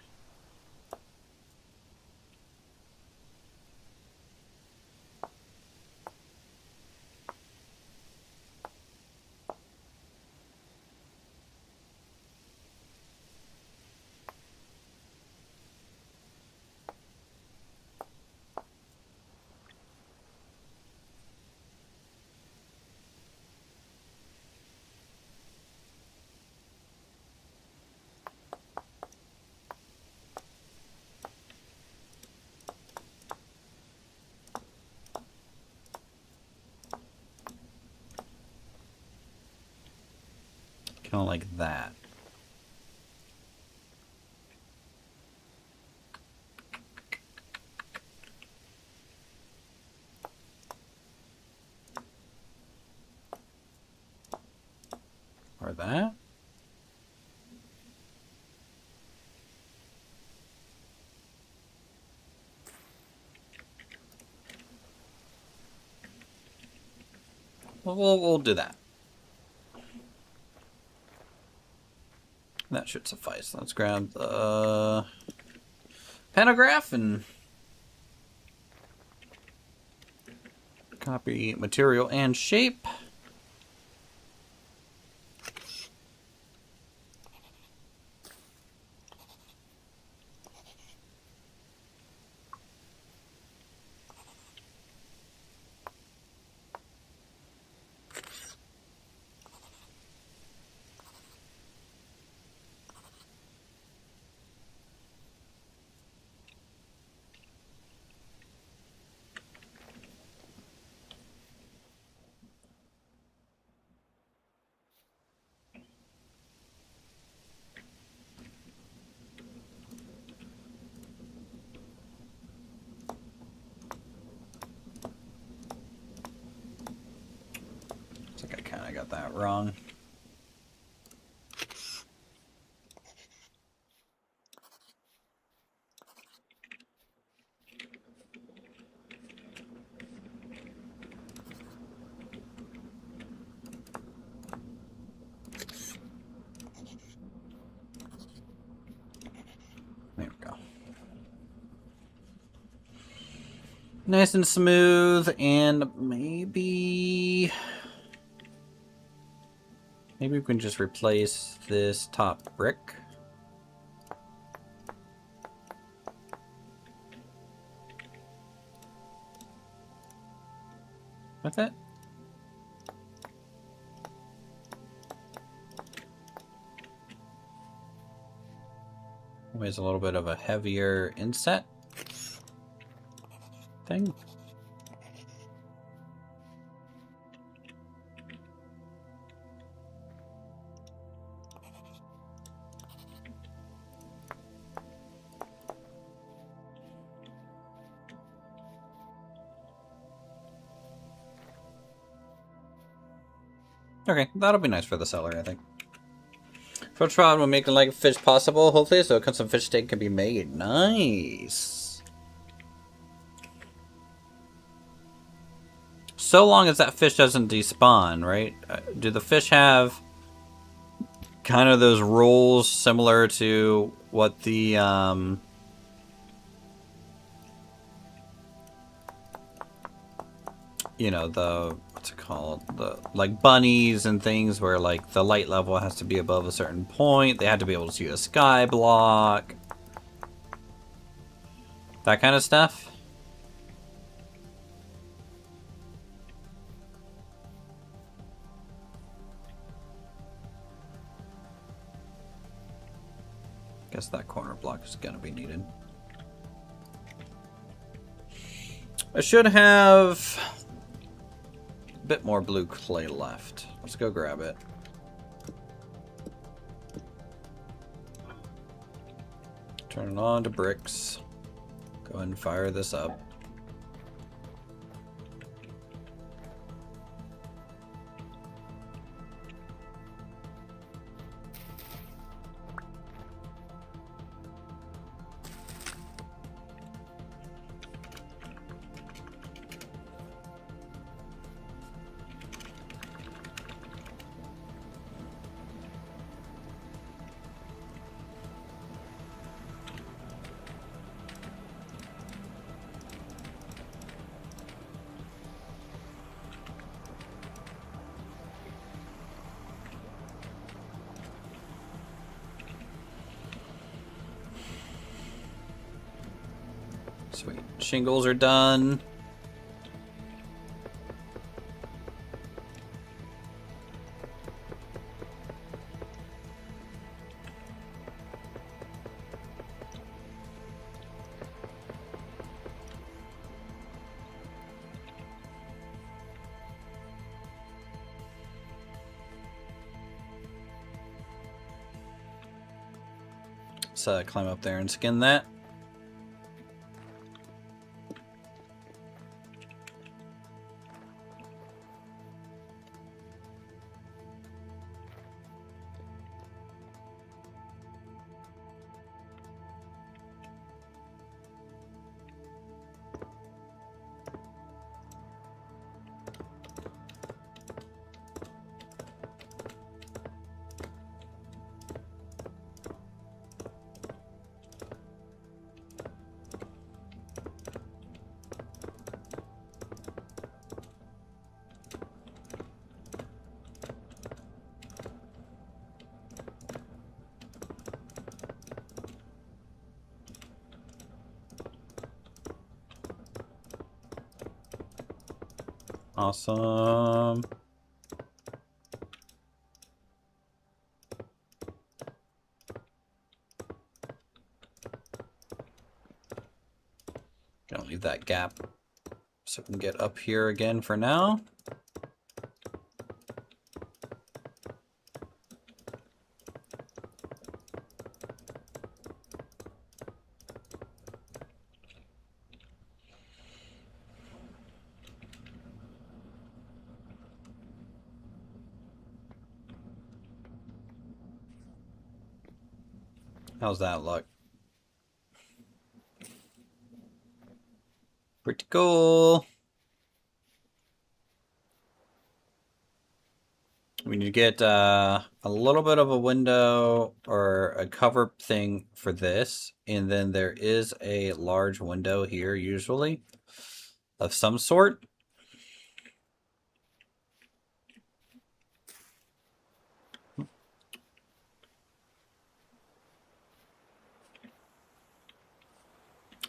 S1: Kind of like that. Or that. We'll do that. That should suffice. Let's grab the pantograph and copy material and shape. Looks like I kind of got that wrong. There we go. Nice and smooth, and maybe we can just replace this top brick with it. Always a little bit of a heavier inset thing. Okay, that'll be nice for the cellar, I think. First problem, we'll make it like fish possible, hopefully, so some fish steak can be made. Nice. So long as that fish doesn't despawn, right? Do the fish have kind of those rolls similar to what the you know, the what's it called, the like bunnies and things, where like the light level has to be above a certain point, they had to be able to see a sky block, that kind of stuff? Guess that corner block is gonna be needed. I should have a bit more blue clay left. Let's go grab it. Turn it on to bricks. Go ahead and fire this up. Sweet. Shingles are done. Let's climb up there and skin that. Awesome. Gonna leave that gap so we can get up here again for now. How's that look? Pretty cool. We need to get a little bit of a window or a cover thing for this. And then there is a large window here, usually, of some sort.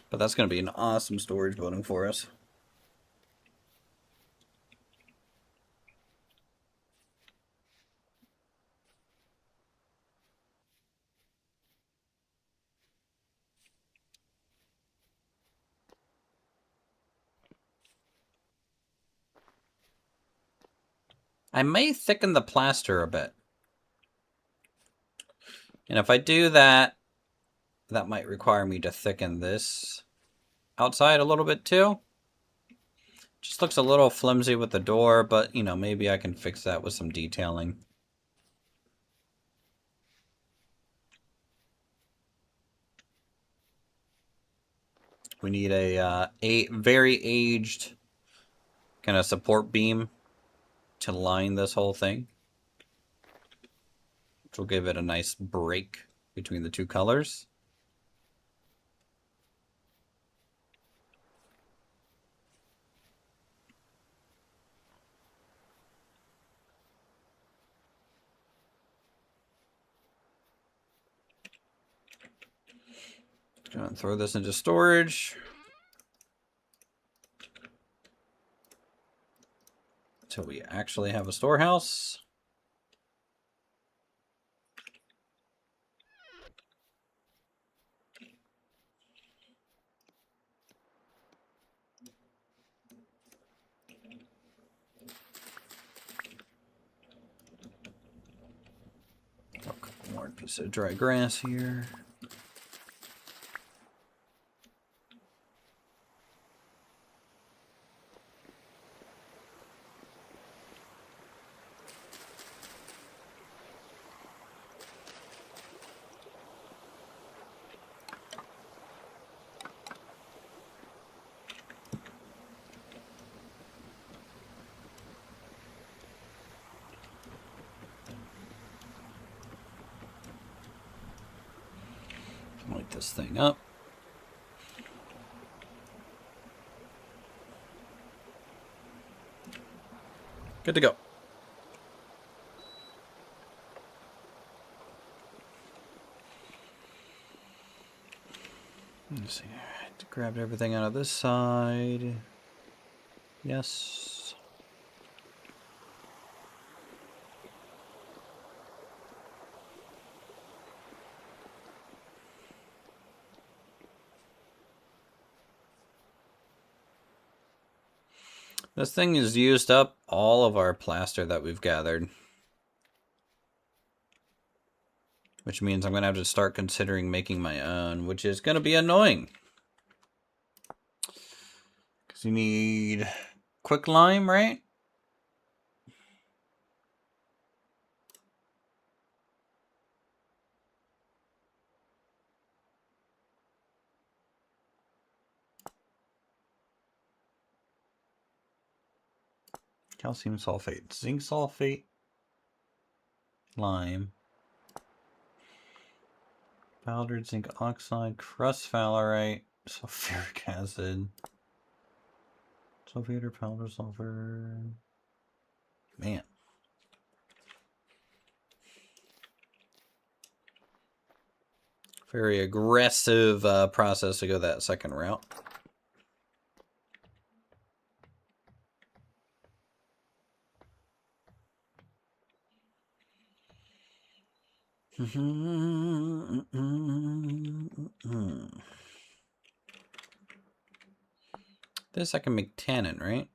S1: But that's going to be an awesome storage building for us. I may thicken the plaster a bit. And if I do that, that might require me to thicken this outside a little bit too. Just looks a little flimsy with the door, but, you know, maybe I can fix that with some detailing. We need a very aged kind of support beam to line this whole thing, which will give it a nice break between the two colors. Going to throw this into storage. Until we actually have a storehouse. A couple more pieces of dry grass here. Light this thing up. Good to go. Let's see. Grabbed everything out of this side. Yes. This thing has used up all of our plaster that we've gathered. Which means I'm going to have to start considering making my own, which is going to be annoying. Because you need quicklime, right? Calcium sulfate, zinc sulfate, lime, powdered zinc oxide, crust fluorite, sulfuric acid, sulfate or powder sulfur. Man. Very aggressive process to go that second route. This I can make tannin, right?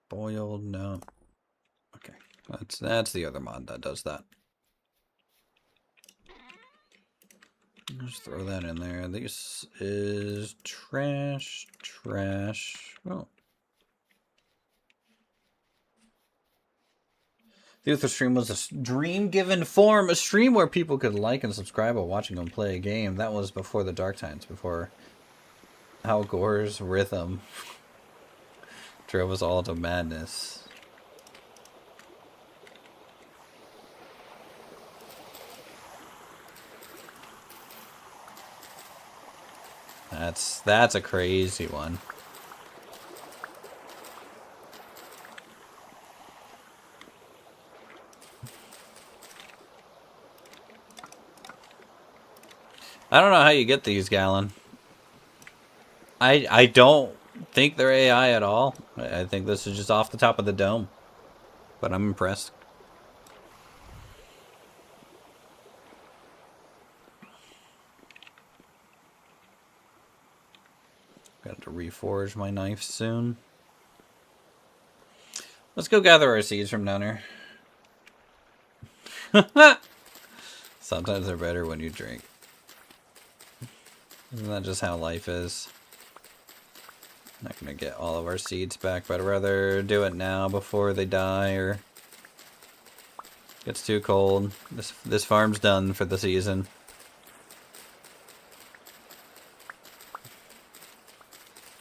S1: Boiled, no. Okay, that's the other mod that does that. Just throw that in there. This is trash. Oh. The Uthris stream was a dream given form, a stream where people could like and subscribe while watching them play a game. That was before the dark times, before Al Gore's rhythm drove us all to madness. That's a crazy one. I don't know how you get these, Gallon. I don't think they're AI at all. I think this is just off the top of the dome. But I'm impressed. Got to reforge my knife soon. Let's go gather our seeds from down here. Sometimes they're better when you drink. Isn't that just how life is? Not gonna get all of our seeds back, but I'd rather do it now before they die or gets too cold. This farm's done for the season.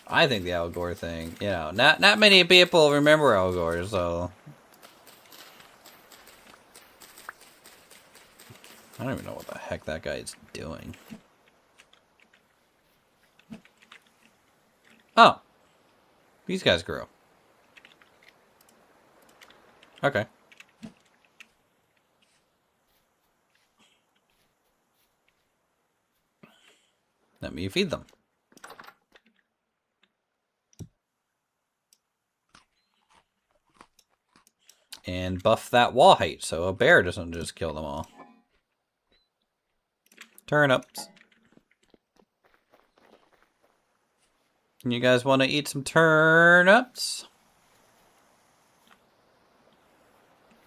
S1: I think the Al Gore thing, you know, not many people remember Al Gore, so I don't even know what the heck that guy's doing. Oh, these guys grow. Okay. Let me feed them. And buff that wall height so a bear doesn't just kill them all. Turnips. You guys want to eat some turnips?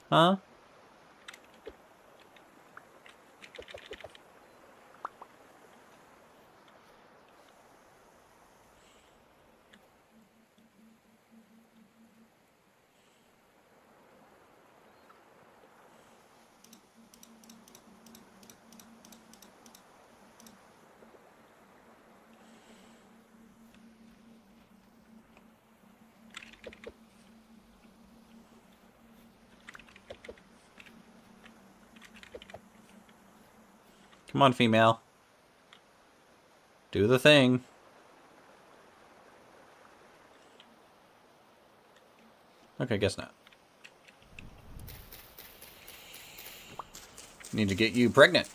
S1: Huh? Come on, female. Do the thing. Okay, guess not. Need to get you pregnant.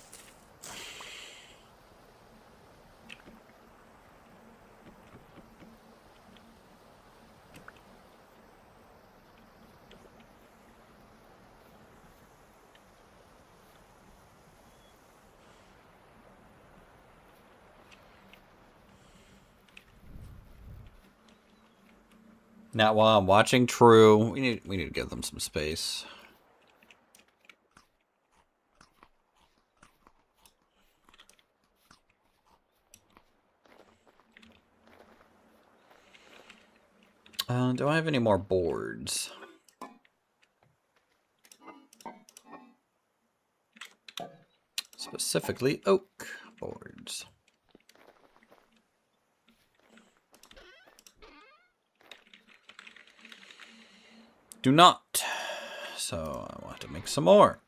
S1: Not while I'm watching True. We need to give them some space. Do I have any more boards? Specifically oak boards. Do not. So I want to make some more.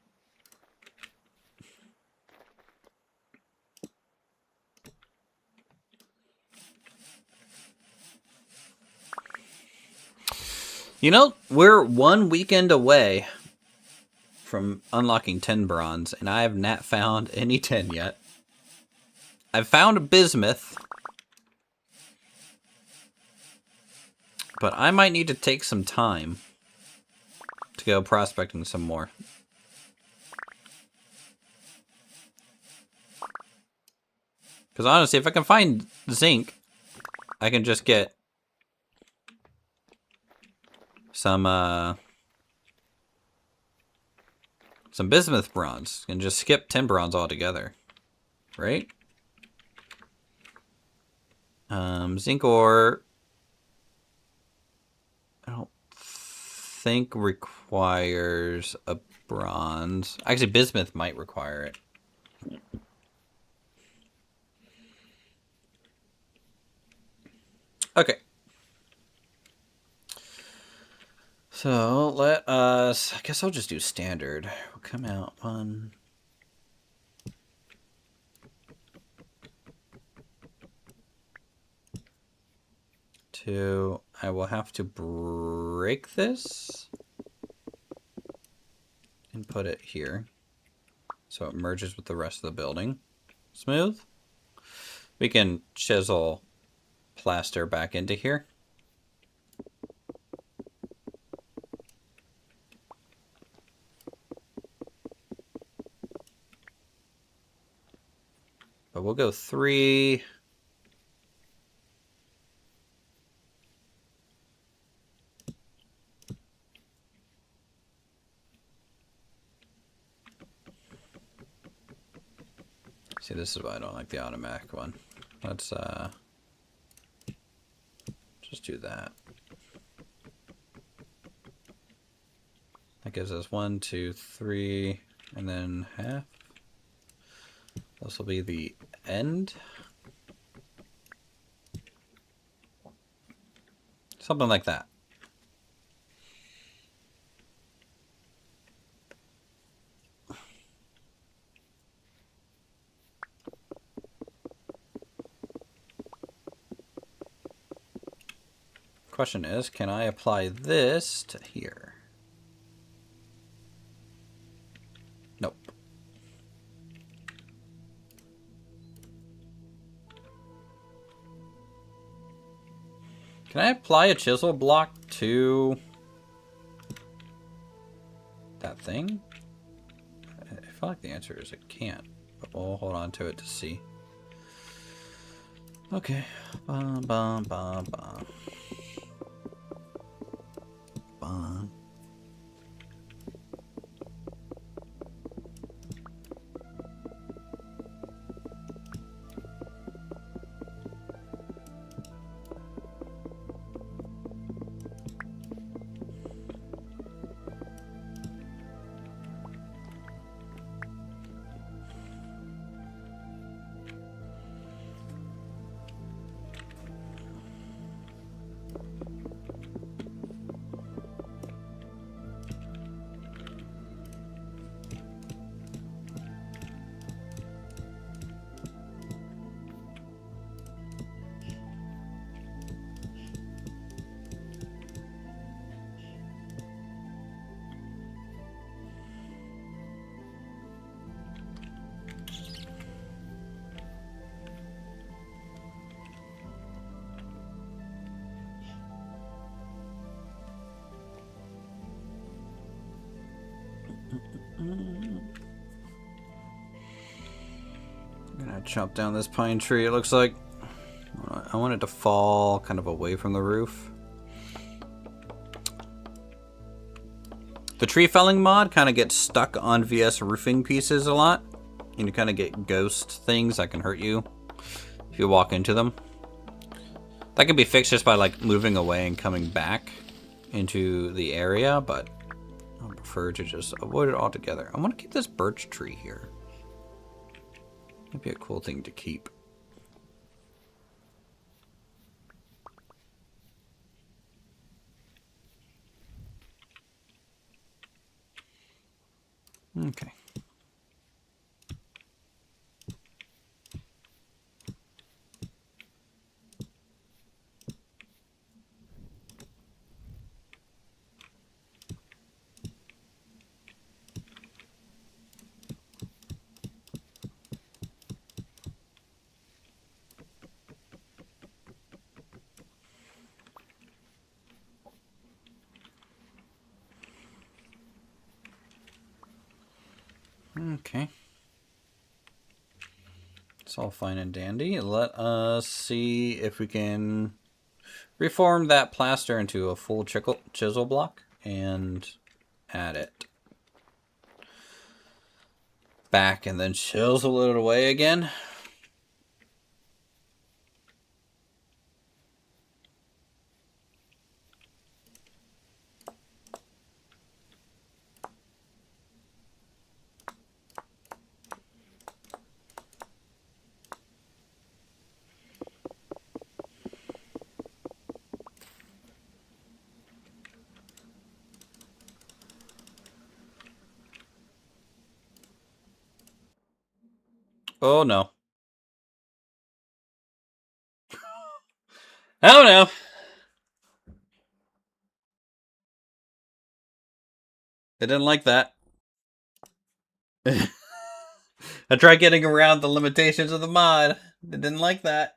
S1: You know, we're 1 weekend away from unlocking 10 bronze, and I have not found any 10 yet. I've found a bismuth, but I might need to take some time to go prospecting some more. Because honestly, if I can find zinc, I can just get some bismuth bronze and just skip 10 bronze altogether, right? Zinc ore, I don't think requires a bronze. Actually, bismuth might require it. Okay. So let us, I guess I'll just do standard. We'll come out 1, 2. I will have to break this and put it here so it merges with the rest of the building. Smooth. We can chisel plaster back into here. But we'll go 3. See, this is why I don't like the automatic one. Let's just do that. That gives us 1, 2, 3, and then half. This will be the end. Something like that. Question is, can I apply this to here? Nope. Can I apply a chisel block to that thing? I feel like the answer is it can't, but we'll hold on to it to see. Okay. Bum, bum, bum, bum. Bum. I'm gonna chop down this pine tree, it looks like. I want it to fall kind of away from the roof. The tree felling mod kind of gets stuck on VS roofing pieces a lot. And you kind of get ghost things that can hurt you if you walk into them. That can be fixed just by like moving away and coming back into the area, but I prefer to just avoid it altogether. I want to keep this birch tree here. That'd be a cool thing to keep. Okay. Okay. It's all fine and dandy. Let us see if we can reform that plaster into a full chisel block and add it back and then chisel it away again. Oh no. Oh no. They didn't like that. I tried getting around the limitations of the mod. They didn't like that.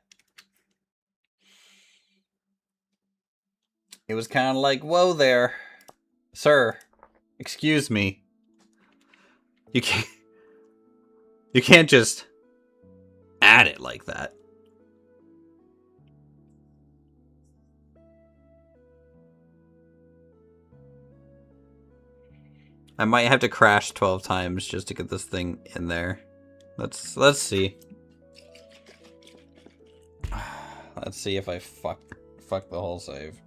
S1: It was kind of like, whoa there, sir. Excuse me. You can't just add it like that. I might have to crash 12 times just to get this thing in there. Let's see. Let's see if I fuck the whole save.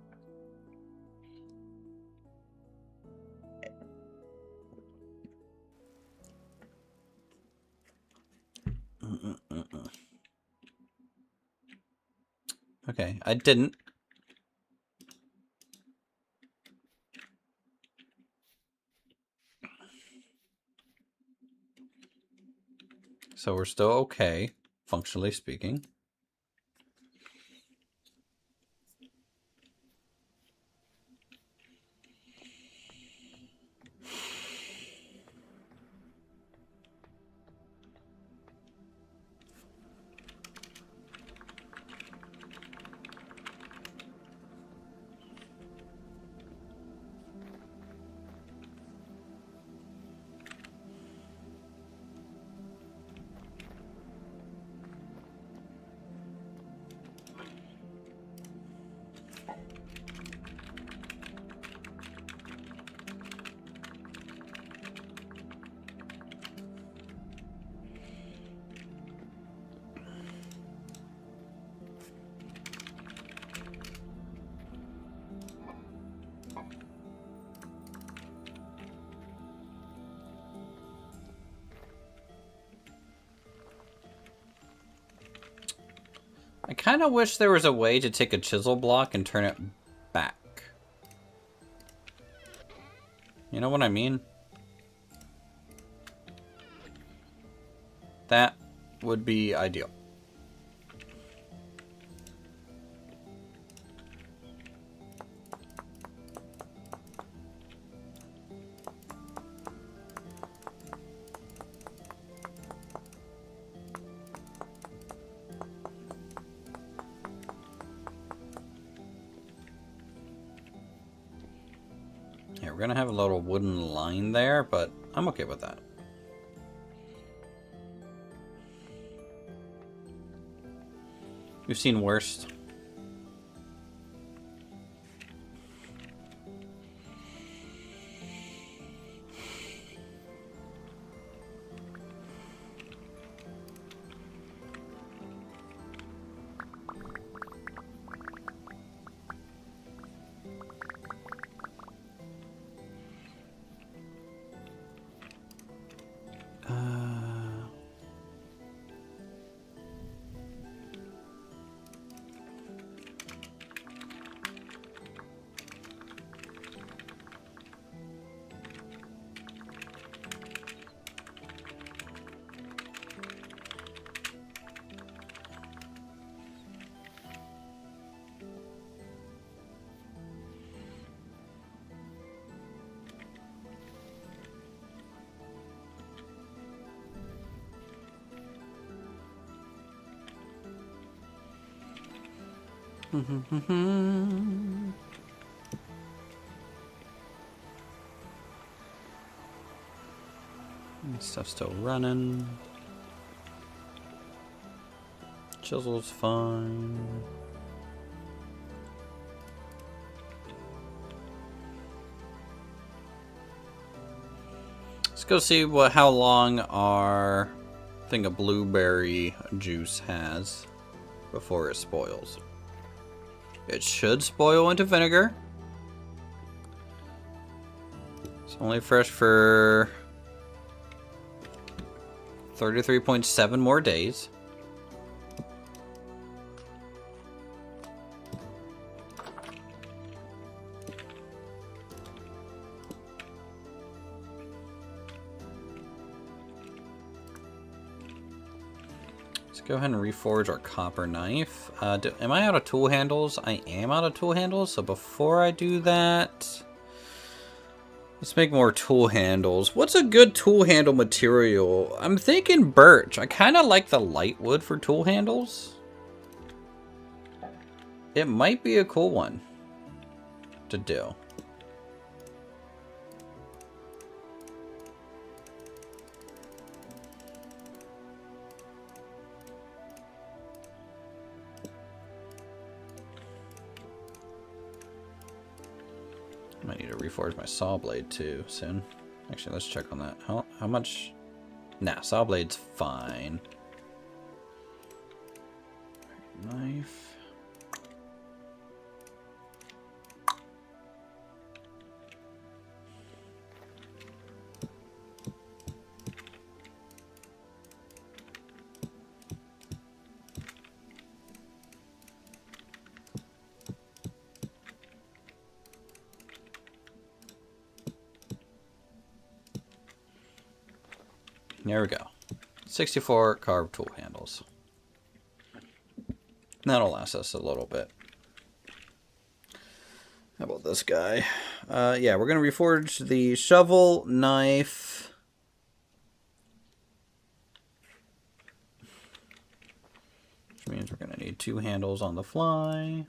S1: Okay, I didn't. So we're still okay, functionally speaking. I kind of wish there was a way to take a chisel block and turn it back. You know what I mean? That would be ideal. Yeah, we're gonna have a little wooden line there, but I'm okay with that. We've seen worse. Stuff's still running. Chisel's fine. Let's go see how long our thing of blueberry juice has before it spoils. It should spoil into vinegar. It's only fresh for 33.7 more days. Go ahead and reforge our copper knife. Am I out of tool handles? I am out of tool handles, so before I do that, let's make more tool handles. What's a good tool handle material? I'm thinking birch. I kind of like the light wood for tool handles. It might be a cool one to do. Might need to reforge my saw blade too soon. Actually, let's check on that. How much? Nah, saw blade's fine. Knife. There we go. 64 carved tool handles. That'll last us a little bit. How about this guy? Yeah, we're going to reforge the shovel, knife. Which means we're going to need 2 handles on the fly.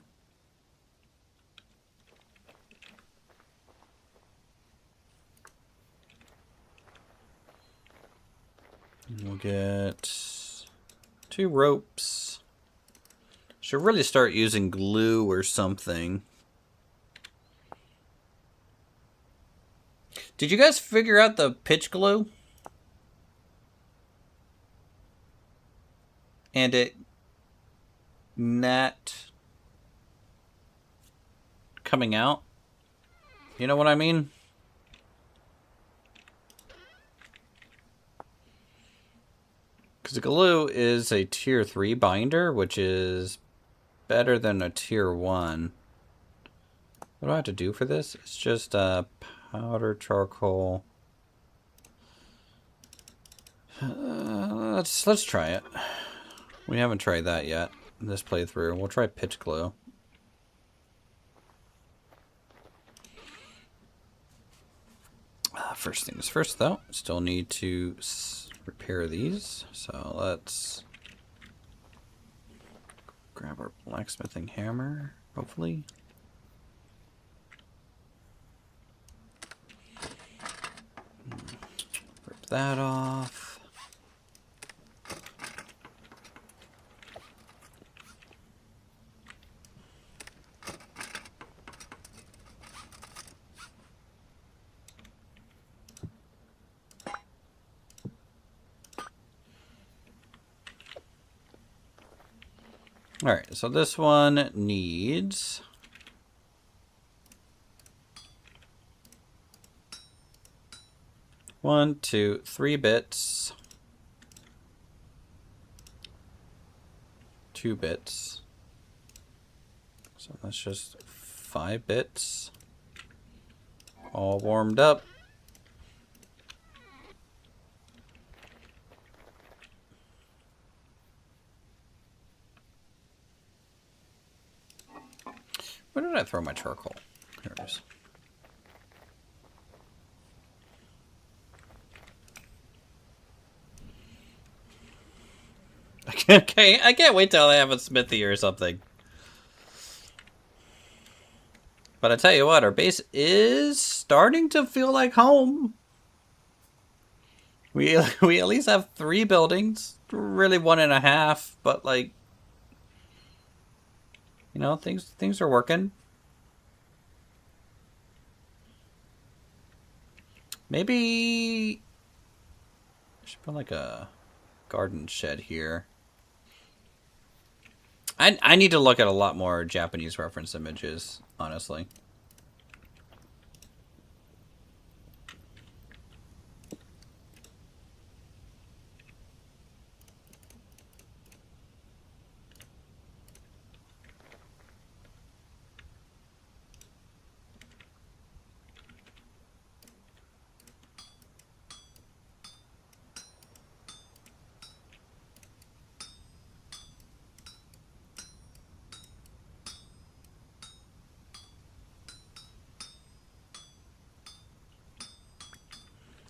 S1: We'll get 2 ropes. Should really start using glue or something. Did you guys figure out the pitch glue? And it not coming out? You know what I mean? Because the glue is a tier 3 binder, which is better than a tier 1. What do I have to do for this? It's just powder charcoal. Let's try it. We haven't tried that yet in this playthrough. We'll try pitch glue. First things first, though. Still need to repair these. So let's grab our blacksmithing hammer, hopefully. Rip that off. Alright, so this one needs 1, 2, 3 bits, 2 bits, so that's just 5 bits, all warmed up. Where did I throw my charcoal? Here it is. Okay, I can't wait till I have a smithy or something. But I tell you what, our base is starting to feel like home. We at least have 3 buildings. Really 1.5, but like, you know, things are working. Maybe I should put like a garden shed here. I need to look at a lot more Japanese reference images, honestly.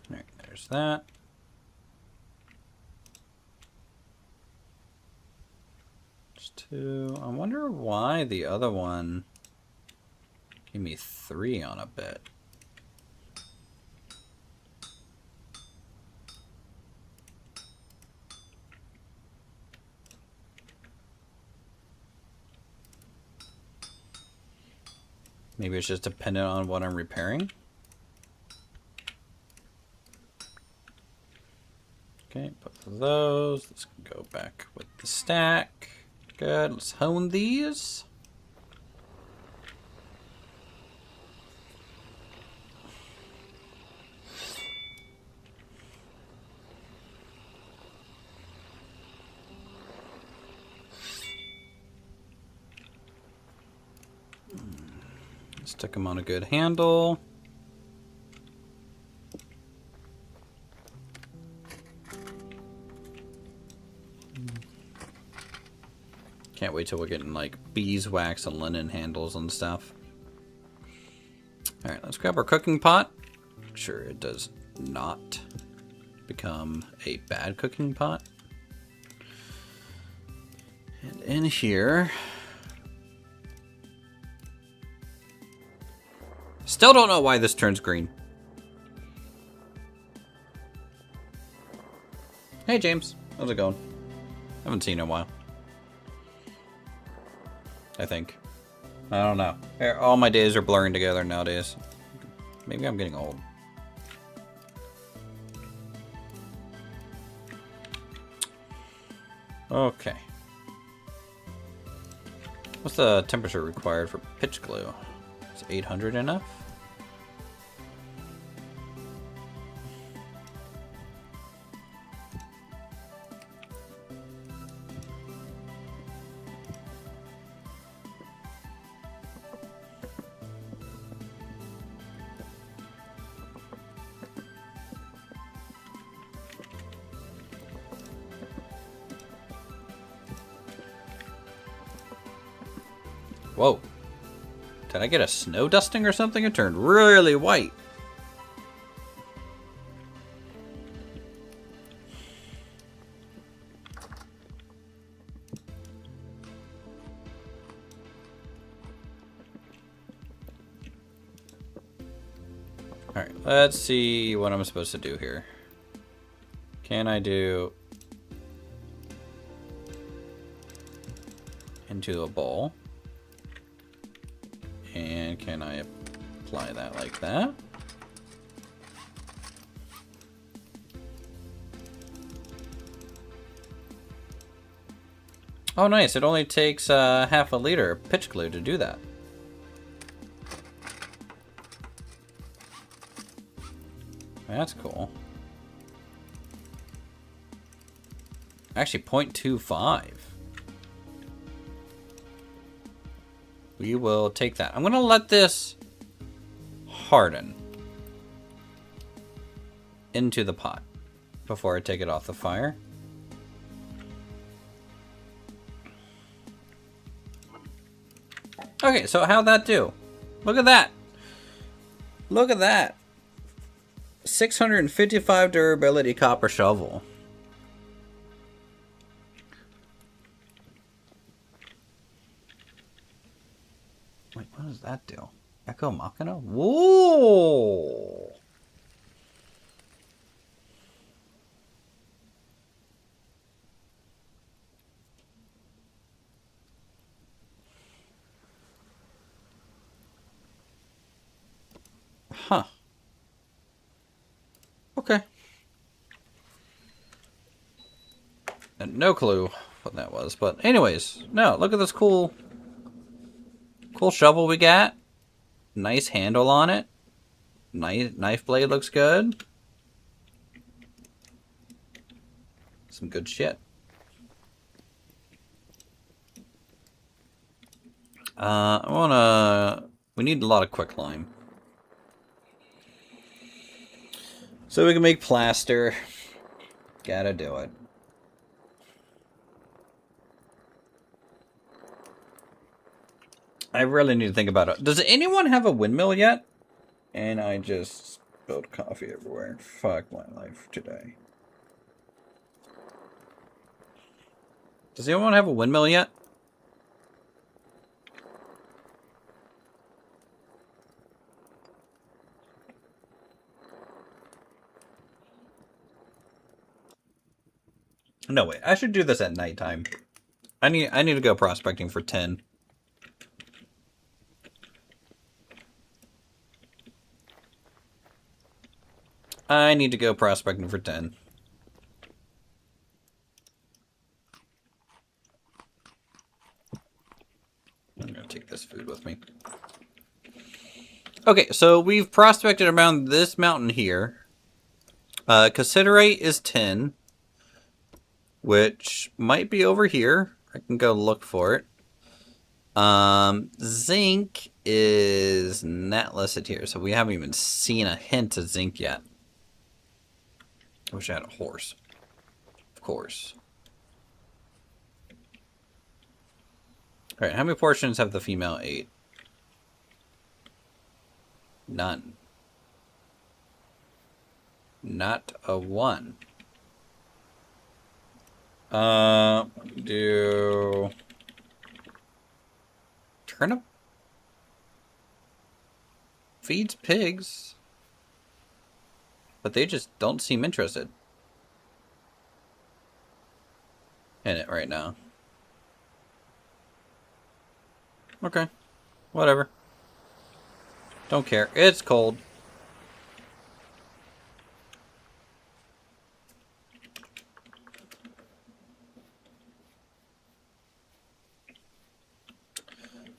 S1: All right, there's that. Just 2. I wonder why the other one gave me 3 on a bit. Maybe it's just dependent on what I'm repairing. Okay, both of those. Let's go back with the stack. Good. Let's hone these. Stick them on a good handle. Can't wait till we're getting like beeswax and linen handles and stuff. Alright, let's grab our cooking pot. Make sure it does not become a bad cooking pot. And in here... Still don't know why this turns green. Hey James, how's it going? Haven't seen you in a while. I think. I don't know. All my days are blurring together nowadays. Maybe I'm getting old. Okay. What's the temperature required for pitch glue? Is 800 enough? Whoa. Did I get a snow dusting or something? It turned really white. Alright, let's see what I'm supposed to do here. Can I do into a bowl? And can I apply that like that? Oh nice, it only takes half a liter of pitch glue to do that. That's cool. Actually 0.25. We will take that. I'm going to let this harden into the pot before I take it off the fire. Okay, so how'd that do? Look at that. Look at that. 655 durability copper shovel. Wait, what does that do? Echo Machina? Whoa! Huh. Okay. And no clue what that was. But anyways, no, look at this cool shovel we got. Nice handle on it. Knife blade looks good. Some good shit. We need a lot of quicklime. So we can make plaster. Gotta do it. I really need to think about it. Does anyone have a windmill yet? And I just spilled coffee everywhere. Fuck my life today. Does anyone have a windmill yet? No way. I should do this at nighttime. I need to go prospecting for 10. I need to go prospecting for 10. I'm gonna take this food with me. Okay, so we've prospected around this mountain here. Cassiterite is 10, which might be over here. I can go look for it. Zinc is not listed here, so we haven't even seen a hint of zinc yet. I wish I had a horse. Of course. Alright, how many portions have the female ate? None. Not a one. Do... Turnip? Feeds pigs. But they just don't seem interested in it right now. Okay. Whatever. Don't care. It's cold.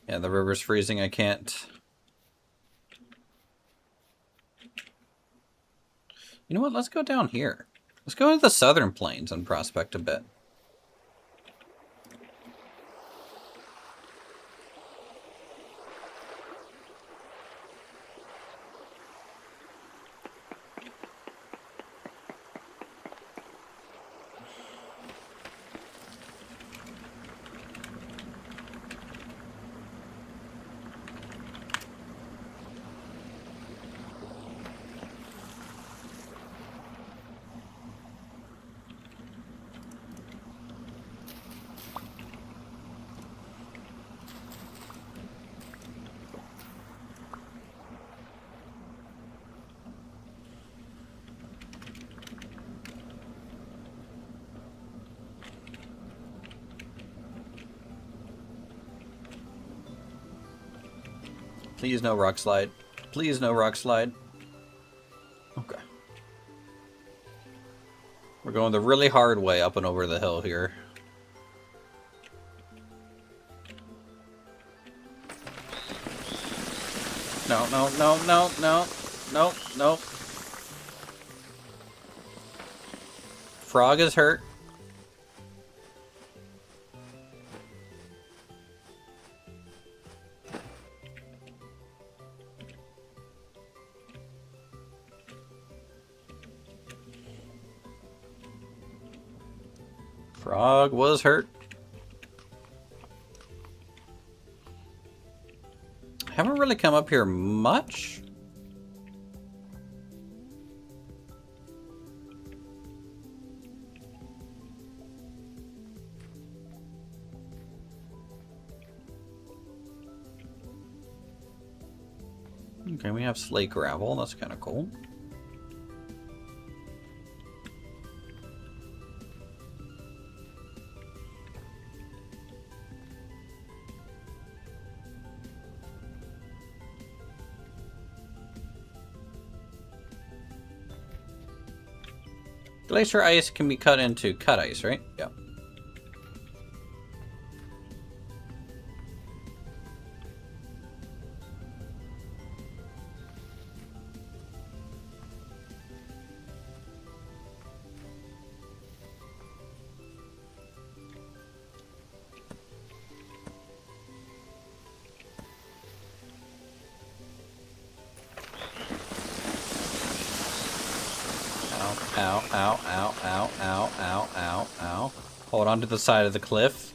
S1: Yeah, the river's freezing. I can't. You know what? Let's go down here. Let's go into the southern plains and prospect a bit. Please no rock slide. Please no rock slide. Okay. We're going the really hard way up and over the hill here. No, no, no, no, no. Nope, nope. Frog is hurt. Frog was hurt. Haven't really come up here much. Okay, we have slate gravel. That's kind of cool. Glacier ice can be cut into cut ice, right? Yeah. Ow, ow, ow, ow, ow, ow, ow, ow. Hold on to the side of the cliff.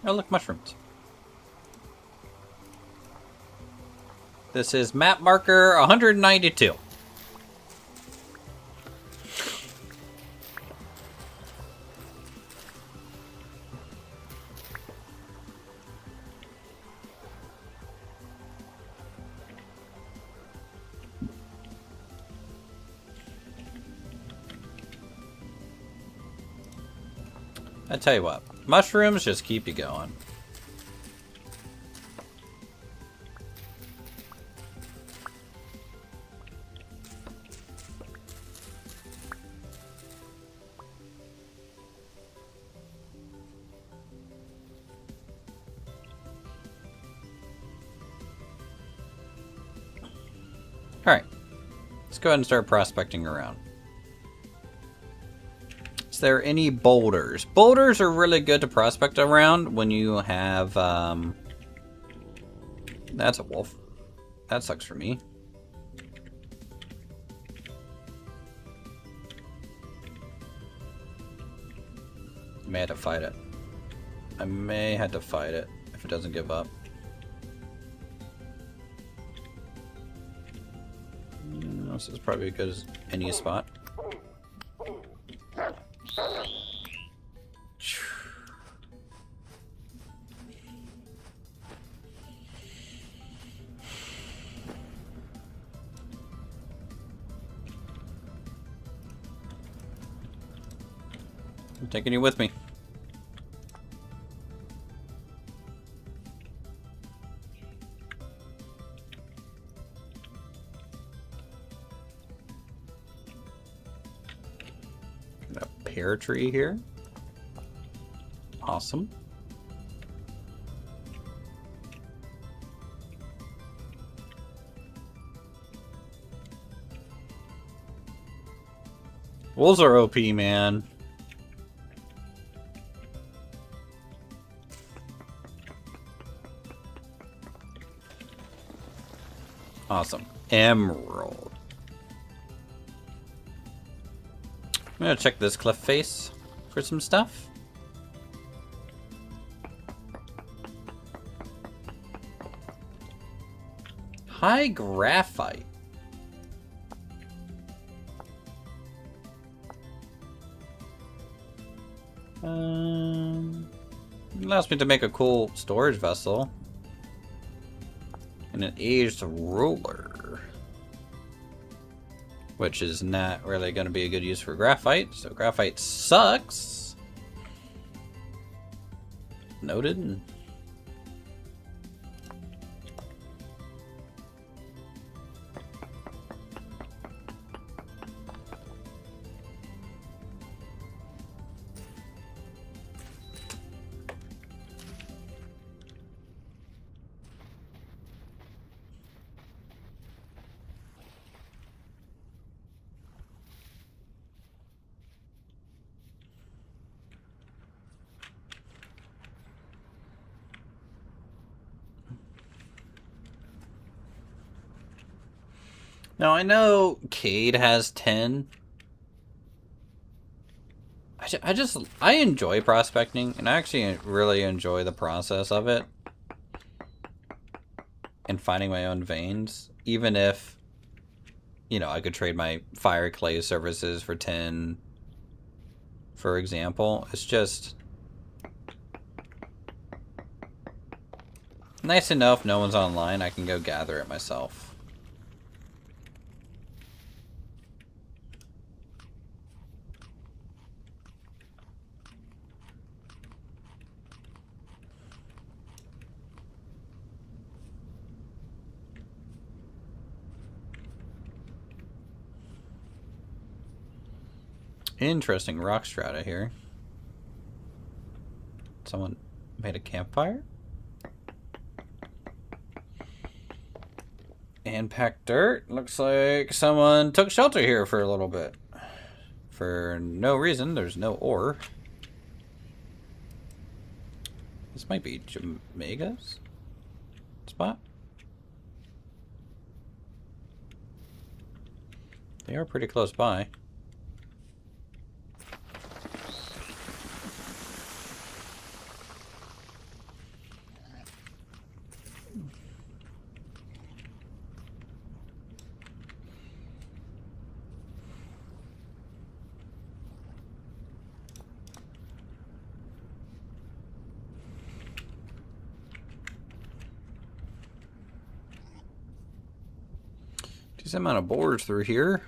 S1: Oh, look, mushrooms. This is map marker 192. I tell you what, mushrooms just keep you going. Alright, let's go ahead and start prospecting around. Is there any boulders? Boulders are really good to prospect around when you have, That's a wolf. That sucks for me. I may have to fight it. I may have to fight it if it doesn't give up. This is probably as good as any spot. I'm taking you with me. Got a pear tree here. Awesome. Wolves are OP, man. Awesome. Emerald. I'm gonna check this cliff face for some stuff. High graphite. Allows me to make a cool storage vessel. And an aged ruler. Which is not really going to be a good use for graphite. So graphite sucks. Noted. Now, I know Cade has 10. I enjoy prospecting, and I actually really enjoy the process of it. and finding my own veins, even if, you know, I could trade my fire clay services for 10, for example. It's just nice to know if no one's online, I can go gather it myself. Interesting rock strata here. Someone made a campfire? And packed dirt. Looks like someone took shelter here for a little bit. For no reason. There's no ore. This might be Jamaica's spot. They are pretty close by. Decent amount of boars through here.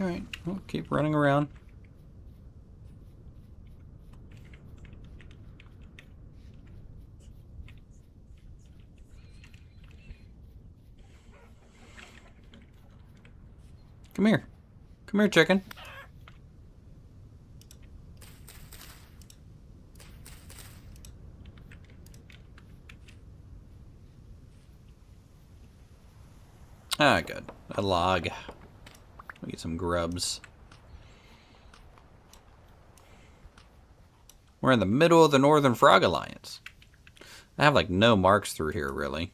S1: Alright, we'll keep running around. Come here. Come here, chicken. Ah, good. A log. We get some grubs. We're in the middle of the Northern Frog Alliance. I have like no marks through here, really.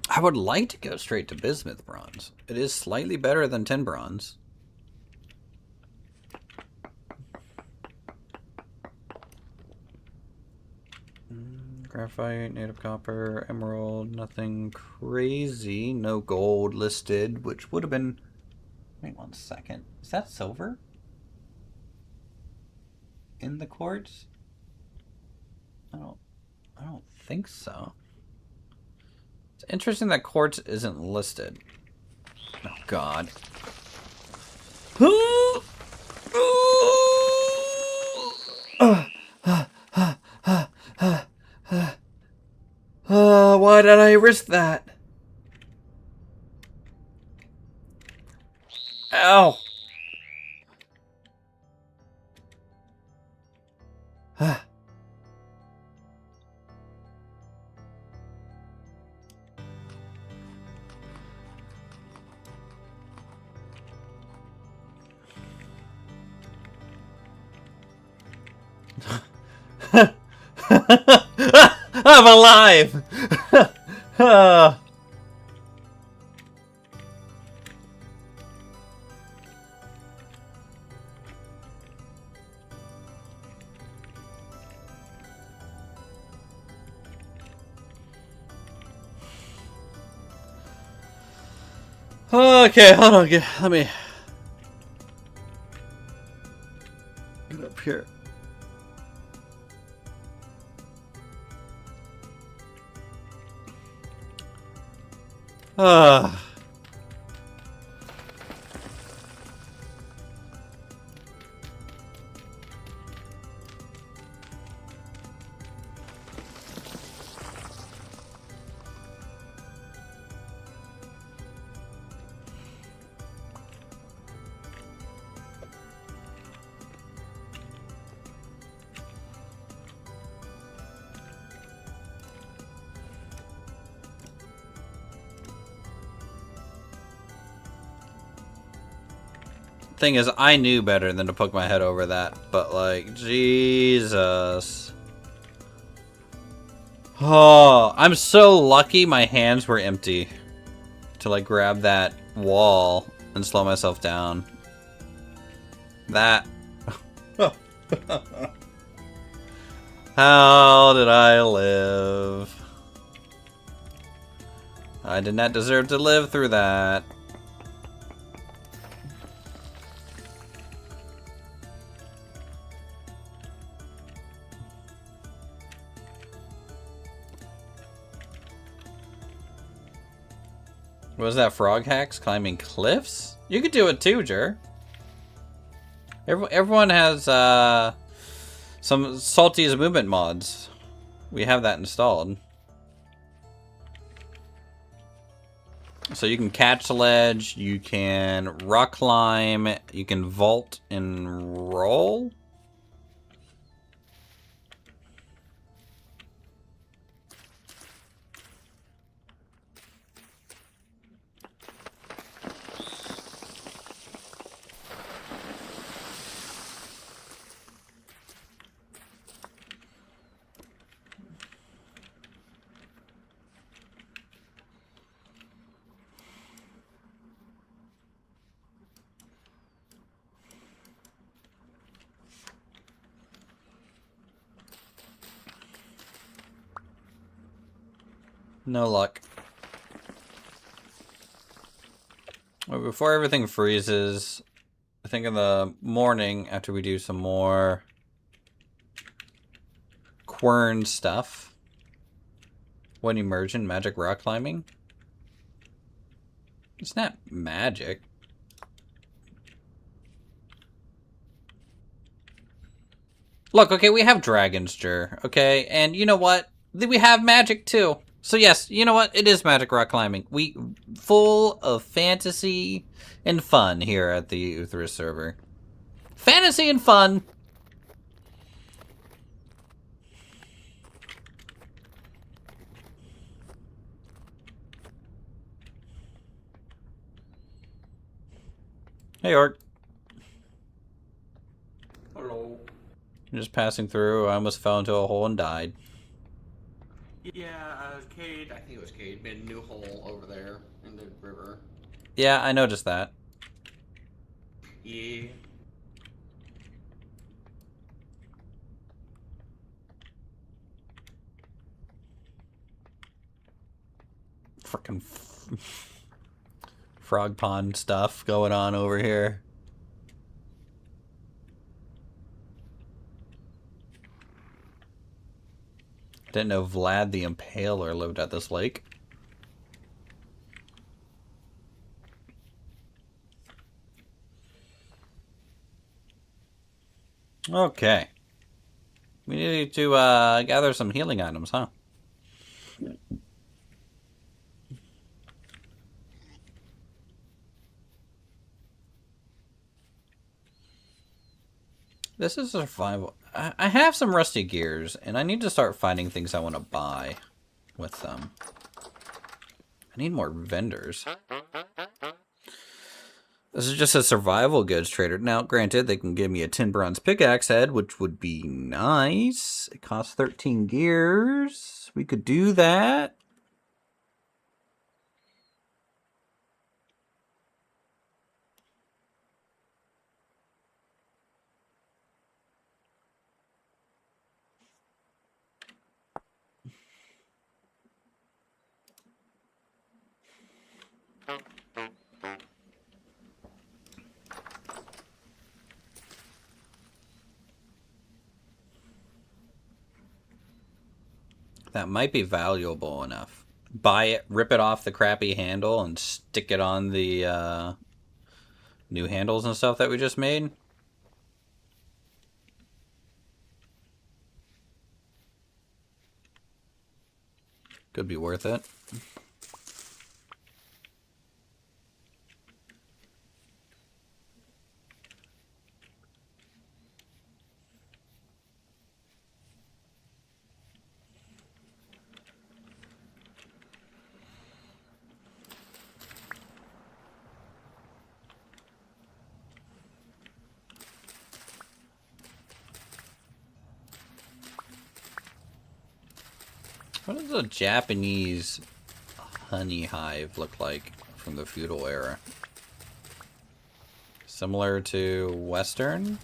S1: I would like to go straight to bismuth bronze. It is slightly better than tin bronze. Graphite, native copper, emerald, nothing crazy. No gold listed, which would have been... Wait 1 second. Is that silver? In the quartz? I don't think so. It's interesting that quartz isn't listed. Oh god. Why did I risk that? Ow. I'm alive! Okay, hold on. Let me get up here. Thing is, I knew better than to poke my head over that, but like, Jesus. Oh, I'm so lucky my hands were empty to like grab that wall and slow myself down. That. How did I live? I did not deserve to live through that. What was that, frog hacks? Climbing cliffs? You could do it too, Jer. Everyone has some Salty's movement mods. We have that installed. So you can catch the ledge, you can rock climb, you can vault and roll. No luck. Well, before everything freezes, I think in the morning, after we do some more quern stuff. What immersion? Magic rock climbing? It's not magic. Look, okay, we have dragons, Jer, okay? And you know what? We have magic too. So yes, you know what? It is magic rock climbing. We full of fantasy and fun here at the Uthris server. Fantasy and fun. Hey, Orc.
S2: Hello.
S1: I'm just passing through. I almost fell into a hole and died.
S2: Yeah, Cade, I think it was Cade, made a new hole over there in the river.
S1: Yeah, I noticed that.
S2: Yeah.
S1: Frickin' frog pond stuff going on over here. Didn't know Vlad the Impaler lived at this lake. Okay. We need to gather some healing items, huh? This is survival. I have some rusty gears, and I need to start finding things I want to buy with them. I need more vendors. This is just a survival goods trader. Now, granted, they can give me a 10 bronze pickaxe head, which would be nice. It costs 13 gears. We could do that. That might be valuable enough. Buy it, rip it off the crappy handle, and stick it on the new handles and stuff that we just made. Could be worth it. What does a Japanese honey hive look like from the feudal era? Similar to Western?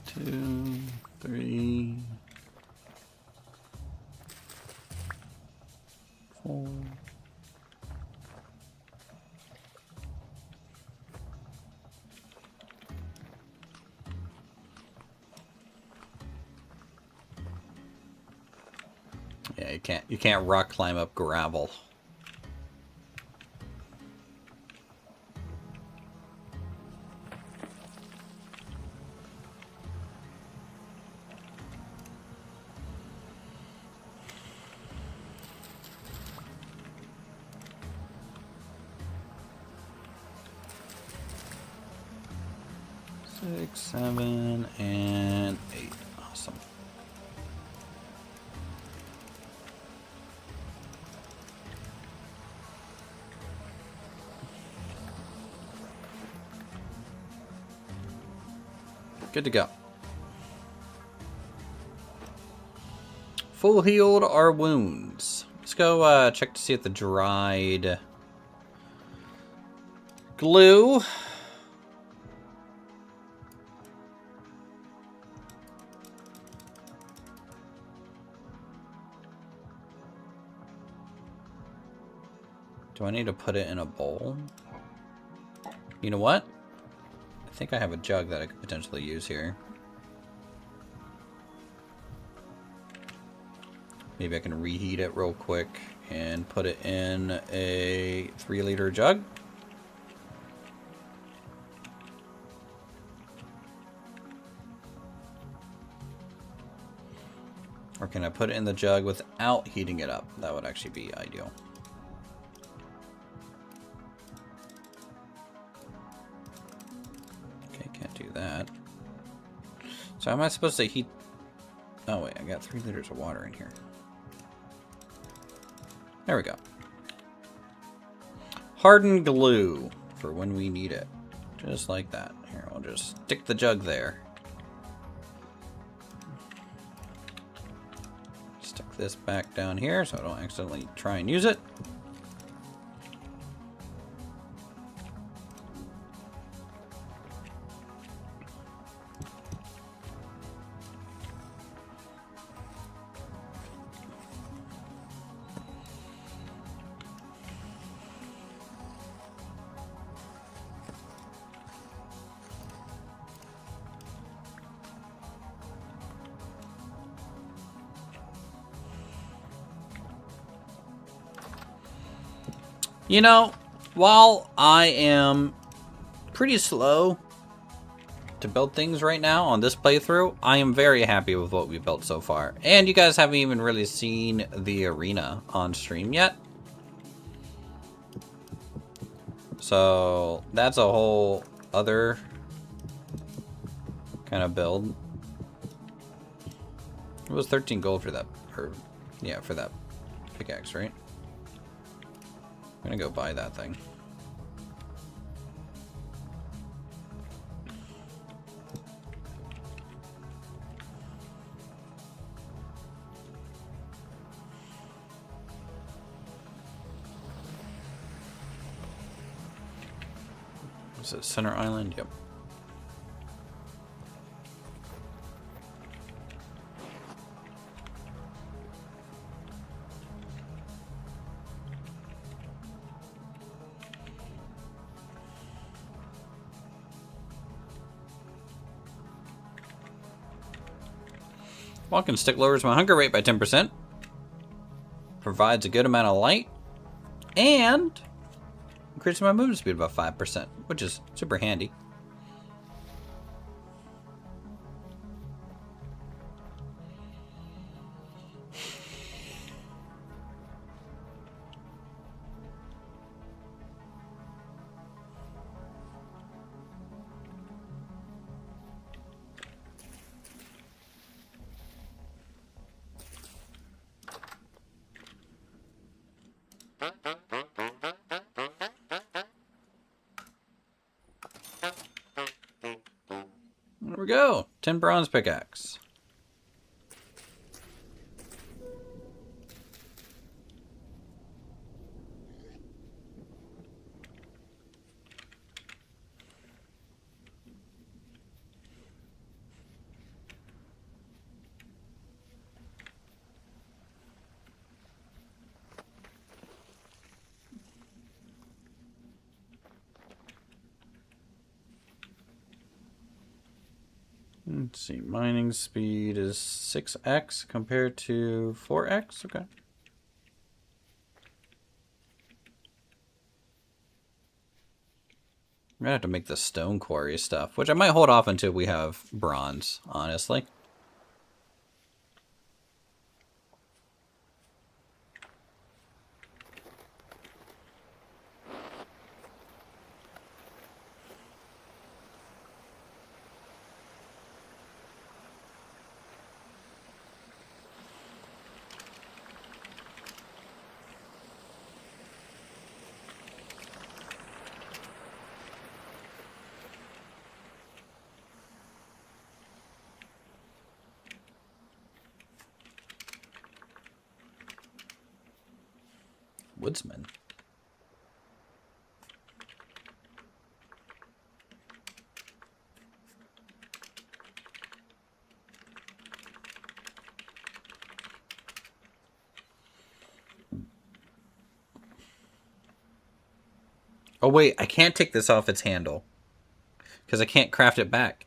S1: Two, three, four. Yeah, you can't rock climb up gravel. Six, 7, and 8. Awesome. Good to go. Full healed our wounds. Let's go check to see if the dried glue. Do I need to put it in a bowl? You know what? I think I have a jug that I could potentially use here. Maybe I can reheat it real quick and put it in a 3-liter jug. Or can I put it in the jug without heating it up? That would actually be ideal. Okay, can't do that. So how am I supposed to heat? Oh wait, I got 3 liters of water in here. There we go. Hardened glue for when we need it. Just like that. Here, I'll just stick the jug there. Stick this back down here so I don't accidentally try and use it. You know, while I am pretty slow to build things right now on this playthrough, I am very happy with what we built so far. And you guys haven't even really seen the arena on stream yet. So that's a whole other kind of build. It was 13 gold for that, or yeah, for that pickaxe, right? I'm gonna go buy that thing. Is it Center Island? Yep. Walking stick lowers my hunger rate by 10%. Provides a good amount of light. And increases my movement speed by 5%, which is super handy. There we go. 10 bronze pickaxe. Let's see, mining speed is 6x compared to 4x. Okay. I'm gonna have to make the stone quarry stuff, which I might hold off until we have bronze, honestly. Woodsman. Oh wait, I can't take this off its handle because I can't craft it back.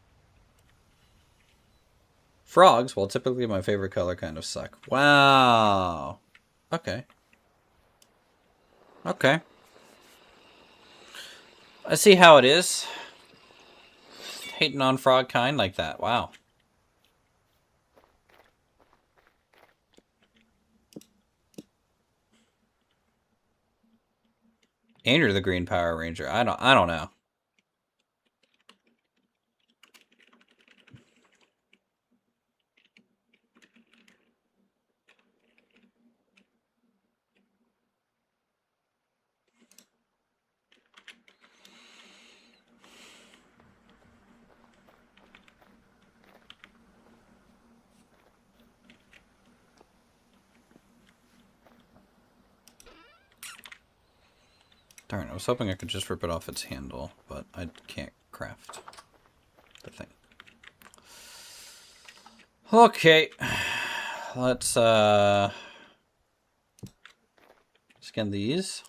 S1: Frogs, well, typically my favorite color, kind of suck. Wow. Okay. Okay. I see how it is. Hating on frog kind like that. Wow. And you're the Green Power Ranger. I don't know. Darn, I was hoping I could just rip it off its handle, but I can't craft the thing. Okay. Let's scan these.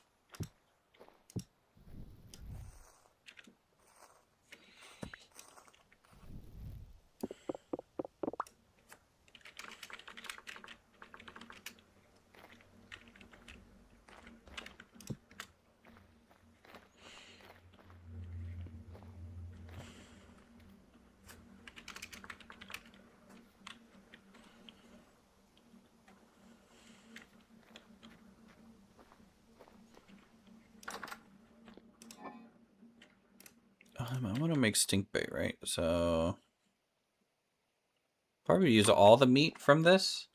S1: I want to make stink bait, right? So probably use all the meat from this.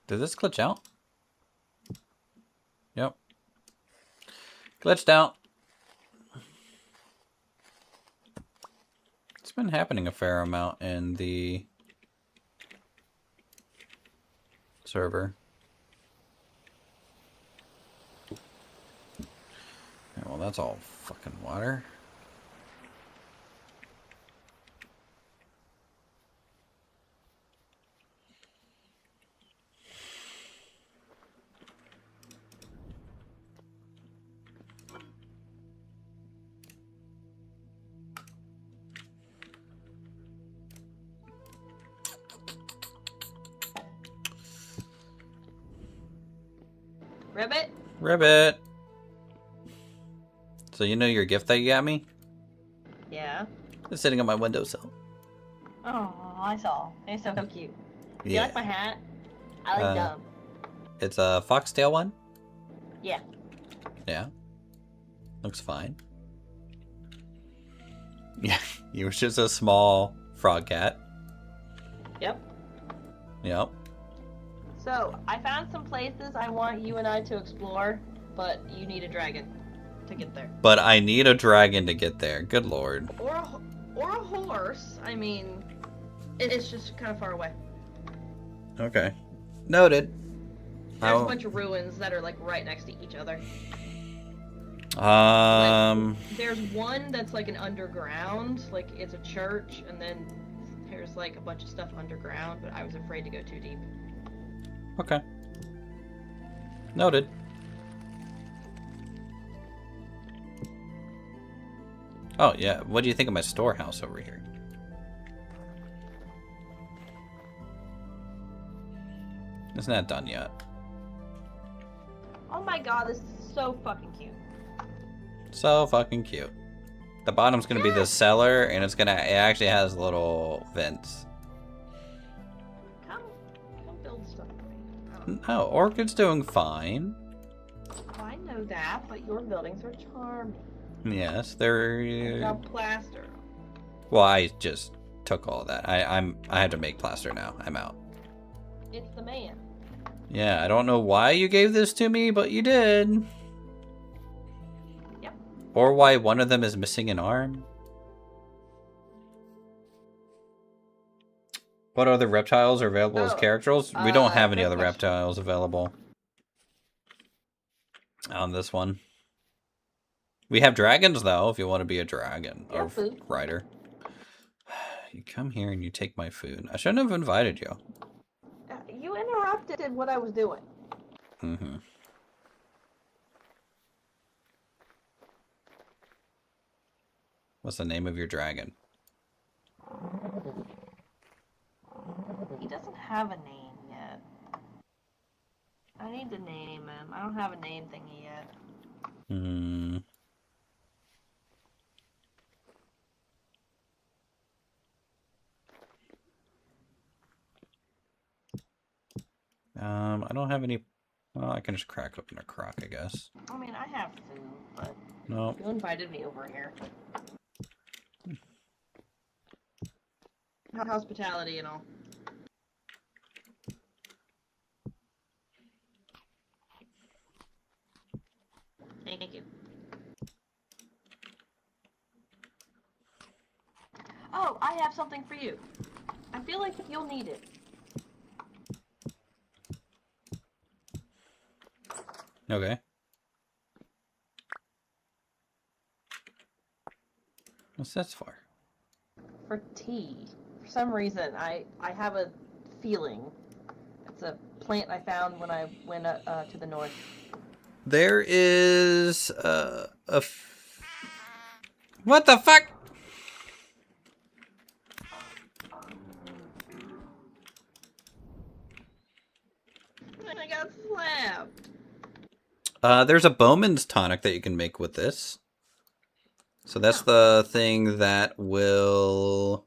S1: Did this glitch out? Yep. Glitched out. It's been happening a fair amount in the server. Yeah, well, that's all fucking water.
S3: Ribbit?
S1: Ribbit. So you know your gift that you got me?
S3: Yeah.
S1: It's sitting on my windowsill.
S3: Oh, I saw. It's so cute. Do you
S1: Yeah.
S3: like my hat? I like them.
S1: It's a foxtail one?
S3: Yeah.
S1: Yeah. Looks fine. Yeah, you were just a small frog cat.
S3: Yep.
S1: Yep.
S3: So, I found some places I want you and I to explore, but you need a dragon to get there.
S1: But I need a dragon to get there. Good lord.
S3: Or a horse. I mean, it's just kind of far away.
S1: Okay. Noted.
S3: There's a bunch of ruins that are like right next to each other.
S1: There's
S3: one that's like an underground, like it's a church, and then there's like a bunch of stuff underground, but I was afraid to go too deep.
S1: Okay. Noted. Oh, yeah. What do you think of my storehouse over here? It's not done yet.
S3: Oh my god, this is so fucking cute.
S1: So fucking cute. The bottom's gonna be the cellar, and it actually has little vents.
S3: Come build stuff for me.
S1: No, Orchid's doing fine.
S3: Oh, I know that, but your buildings are charming.
S1: Yes, they're.
S3: Got plaster.
S1: Well, I just took all that. I had to make plaster now. I'm out.
S3: It's the man.
S1: Yeah, I don't know why you gave this to me, but you did.
S3: Yep.
S1: Or why one of them is missing an arm. What other reptiles are available as characters? We don't have any other reptiles available on this one. We have dragons, though, if you want to be a dragon or rider. You come here and you take my food. I shouldn't have invited you.
S3: You interrupted what I was doing.
S1: Mm-hmm. What's the name of your dragon?
S3: He doesn't have a name yet. I need to name him. I don't have a name thingy yet.
S1: Hmm. I don't have any. Well, I can just crack open a crock, I guess.
S3: I mean, I have food, but
S1: no.
S3: You invited me over here. Hospitality and all. Thank you. Oh, I have something for you. I feel like you'll need it.
S1: Okay. What's that for?
S3: For tea. For some reason, I have a feeling. It's a plant I found when I went to the north.
S1: There is what the fuck?
S3: I got slapped.
S1: There's a Bowman's tonic that you can make with this. So that's the thing that will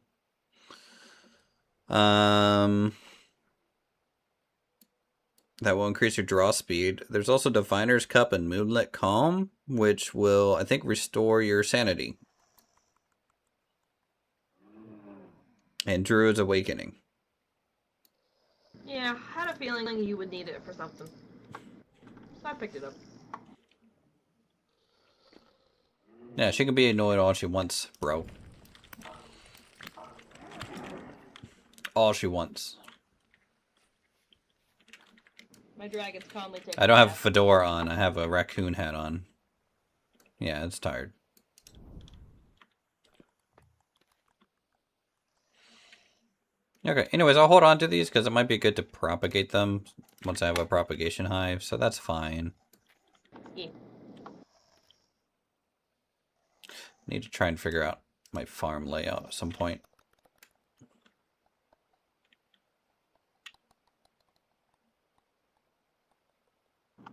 S1: increase your draw speed. There's also Diviner's Cup and Moonlit Calm, which will, I think, restore your sanity. And Druid's Awakening.
S3: Yeah, I had a feeling you would need it for something. So I picked it up.
S1: Yeah, she can be annoyed all she wants, bro. All she wants.
S3: My dragon's calmly taking
S1: I don't have a fedora on. I have a raccoon hat on. Yeah, it's tired. Okay, anyways, I'll hold on to these because it might be good to propagate them once I have a propagation hive, so that's fine.
S3: Yeah.
S1: Need to try and figure out my farm layout at some point.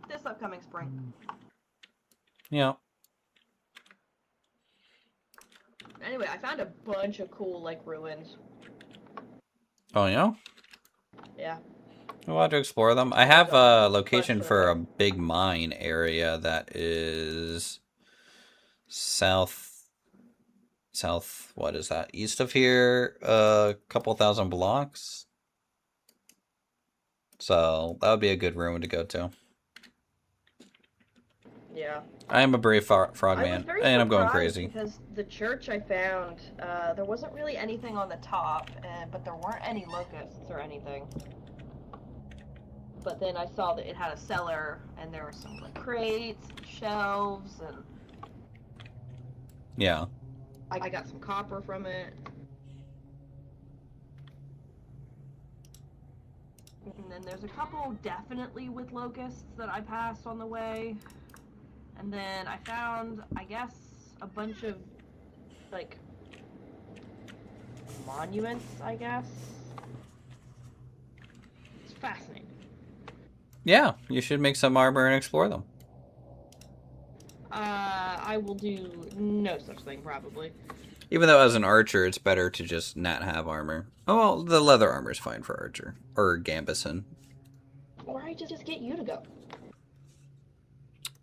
S3: this upcoming spring.
S1: Yeah.
S3: Anyway, I found a bunch of cool, like, ruins.
S1: Oh, yeah?
S3: Yeah.
S1: We'll have to explore them. I have
S3: There's
S1: a location
S3: bunch
S1: for a
S3: of
S1: big mine area that is south, what is that? East of here, a couple thousand blocks. So that would be a good ruin to go to.
S3: Yeah.
S1: I am a brave frog
S3: I was
S1: man,
S3: very
S1: and I'm going
S3: surprised
S1: crazy.
S3: because the church I found, there wasn't really anything on the top, but there weren't any locusts or anything. But then I saw that it had a cellar, and there were some like crates, and shelves, and
S1: Yeah.
S3: I got some copper from it. And then there's a couple definitely with locusts that I passed on the way. And then I found, I guess, a bunch of, like, monuments, I guess. It's fascinating.
S1: Yeah, you should make some armor and explore them.
S3: I will do no such thing, probably.
S1: Even though as an archer, it's better to just not have armor. Oh, well, the leather armor is fine for archer. Or Gambison.
S3: Or I just get you to go.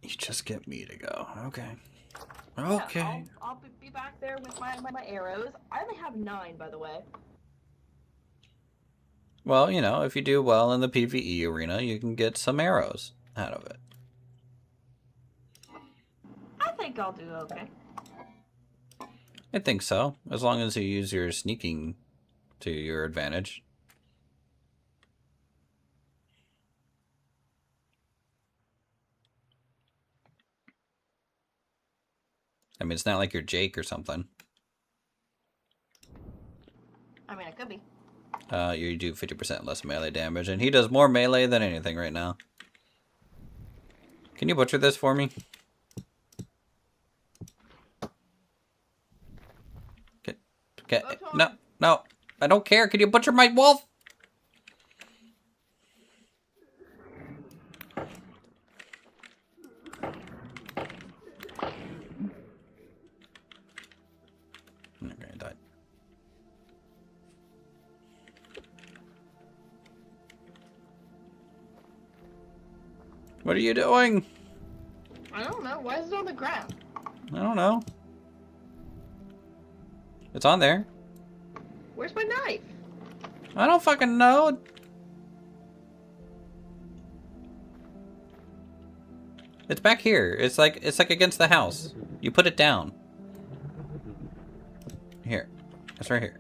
S1: You just get me to go. Okay. Okay.
S3: Yeah, I'll be back there with my arrows. I only have 9, by the way.
S1: Well, you know, if you do well in the PvE arena, you can get some arrows out of it.
S3: I think I'll do okay.
S1: I think so, as long as you use your sneaking to your advantage. I mean, it's not like you're Jake or something.
S3: I mean, it could be.
S1: You do 50% less melee damage, and he does more melee than anything right now. Can you butcher this for me? No, no, I don't care. Can you butcher my wolf? Okay, I died. What are you doing?
S3: I don't know. Why is it on the ground?
S1: I don't know. It's on there.
S3: Where's my knife?
S1: I don't fucking know. It's back here. It's like against the house. You put it down. Here. It's right here.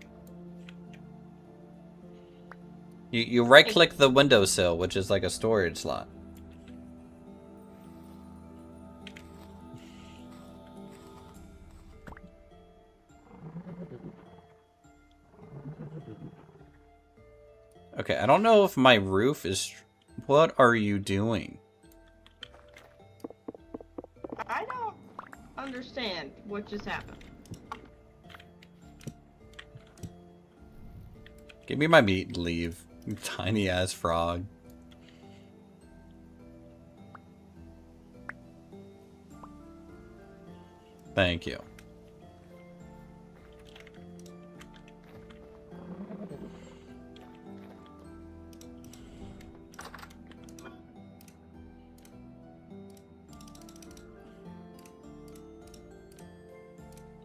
S1: You right click the windowsill, which is like a storage slot. Okay, I don't know if my roof is... What are you doing?
S3: I don't understand what just happened.
S1: Give me my meat and leave, you tiny ass frog. Thank you.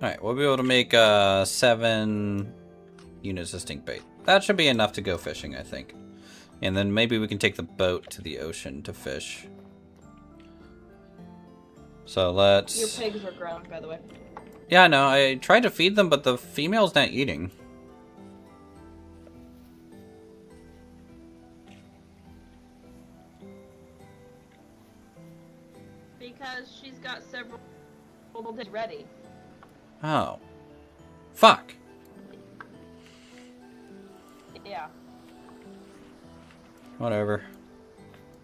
S1: Alright, we'll be able to make 7 units of stink bait. That should be enough to go fishing, I think. And then maybe we can take the boat to the ocean to fish. So let's...
S3: Your pigs are grown, by the way.
S1: Yeah, I know. I tried to feed them, but the female's not eating.
S3: Because she's got several days ready.
S1: Oh. Fuck.
S3: Yeah.
S1: Whatever.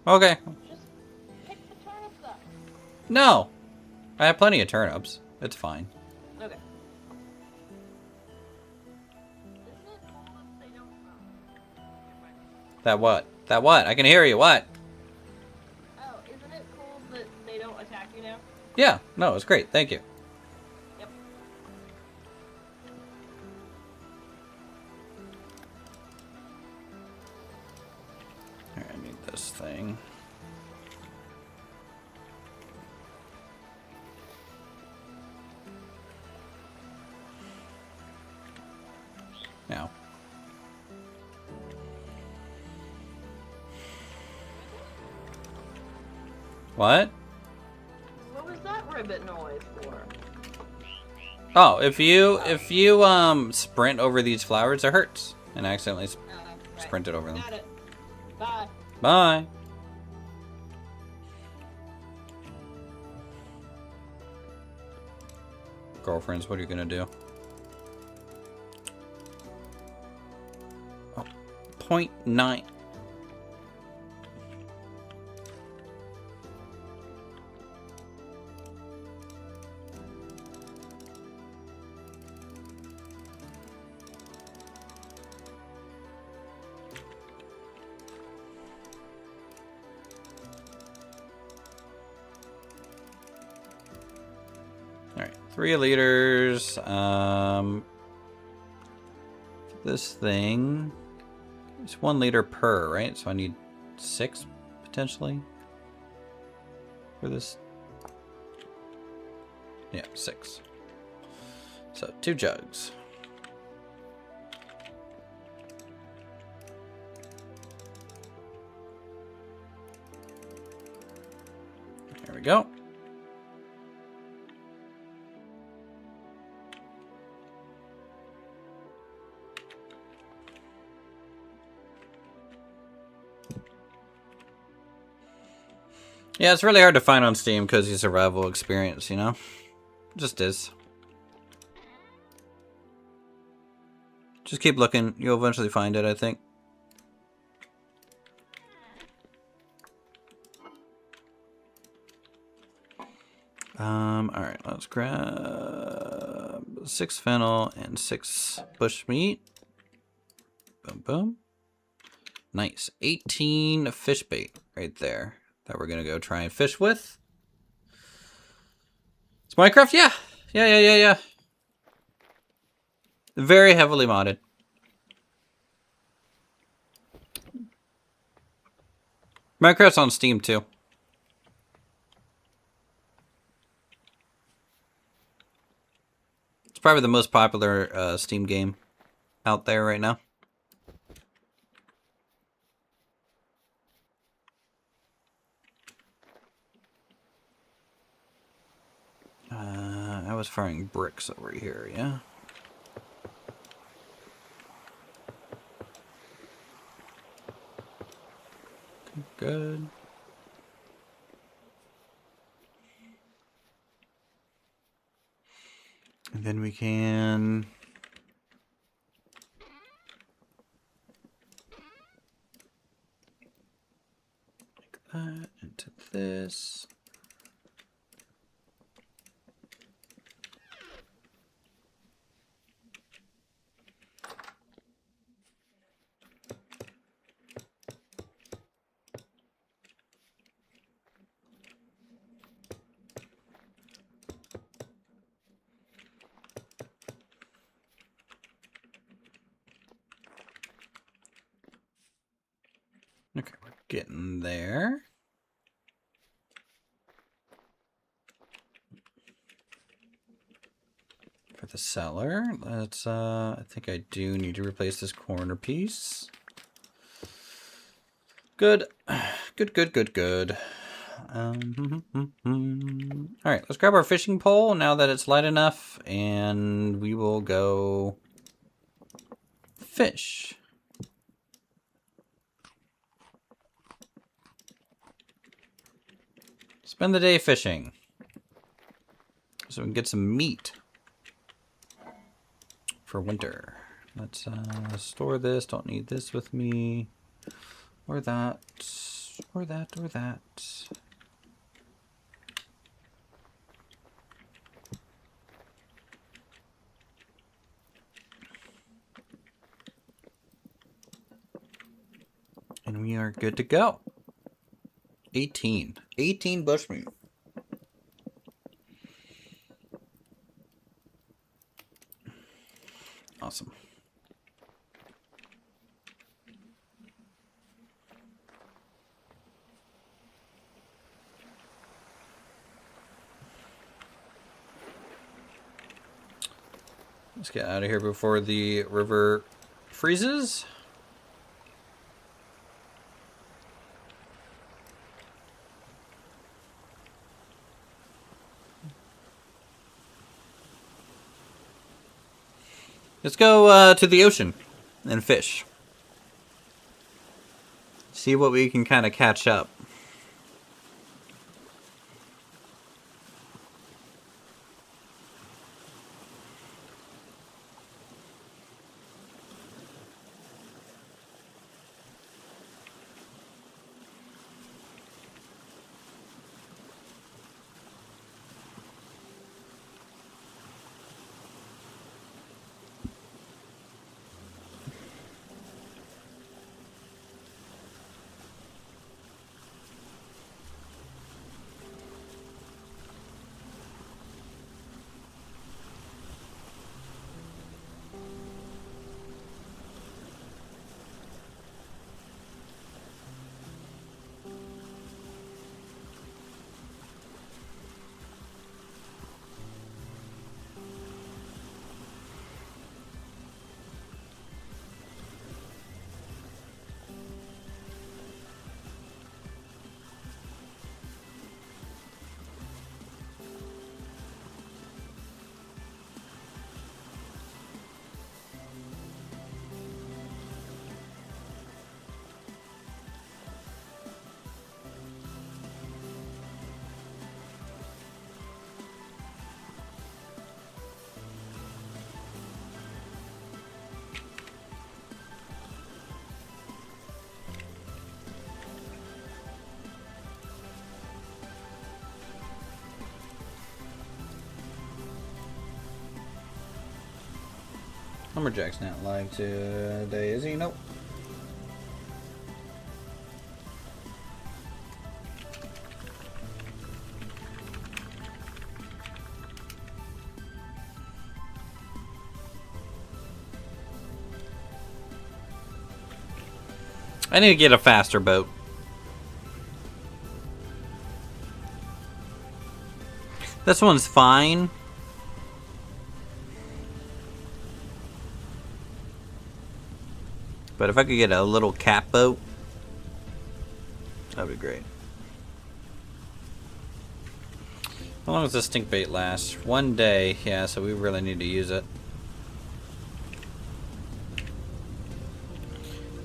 S1: Okay.
S3: Just pick the turnips up.
S1: No! I have plenty of turnips. It's fine.
S3: Okay. Isn't it almost they don't know?
S1: That what? That what? I can hear you. What?
S3: Oh, isn't it
S1: Yeah, no, it's great. Thank you.
S3: Yep.
S1: Here, I need this thing. Now. What?
S3: What was that ribbit noise for?
S1: Oh, if you sprint over these flowers, it hurts. And I accidentally
S3: Right.
S1: sprinted over them.
S3: Got it. Bye.
S1: Bye. Girlfriends, what are you gonna do? Oh, 0.9. Alright, 3 liters. This thing is 1 liter per, right? So I need 6 potentially for this. Yeah, 6. So 2 jugs. There we go. Yeah, it's really hard to find on Steam because the survival experience, you know? It just is. Just keep looking. You'll eventually find it, I think. Alright, let's grab 6 fennel and 6 bushmeat. Boom, boom. Nice. 18 fish bait right there that we're gonna go try and fish with. It's Minecraft? Yeah. Yeah. Very heavily modded. Minecraft's on Steam too. It's probably the most popular Steam game out there right now. I was firing bricks over here, yeah? Good. And then we can... like that into this. Okay, we're getting there. For the cellar, let's, I think I do need to replace this corner piece. Good. Good. Alright, let's grab our fishing pole now that it's light enough, and we will go fish. Spend the day fishing. So we can get some meat for winter. Let's store this. Don't need this with me. Or that. Or that. Or that. And we are good to go. 18 bushmeat. Awesome. Let's get out of here before the river freezes. Let's go to the ocean and fish. See what we can kind of catch up. Lumberjack's not live today, is he? Nope. I need to get a faster boat. This one's fine. But if I could get a little cat boat, that'd be great. How long does this stink bait last? 1 day, yeah, so we really need to use it.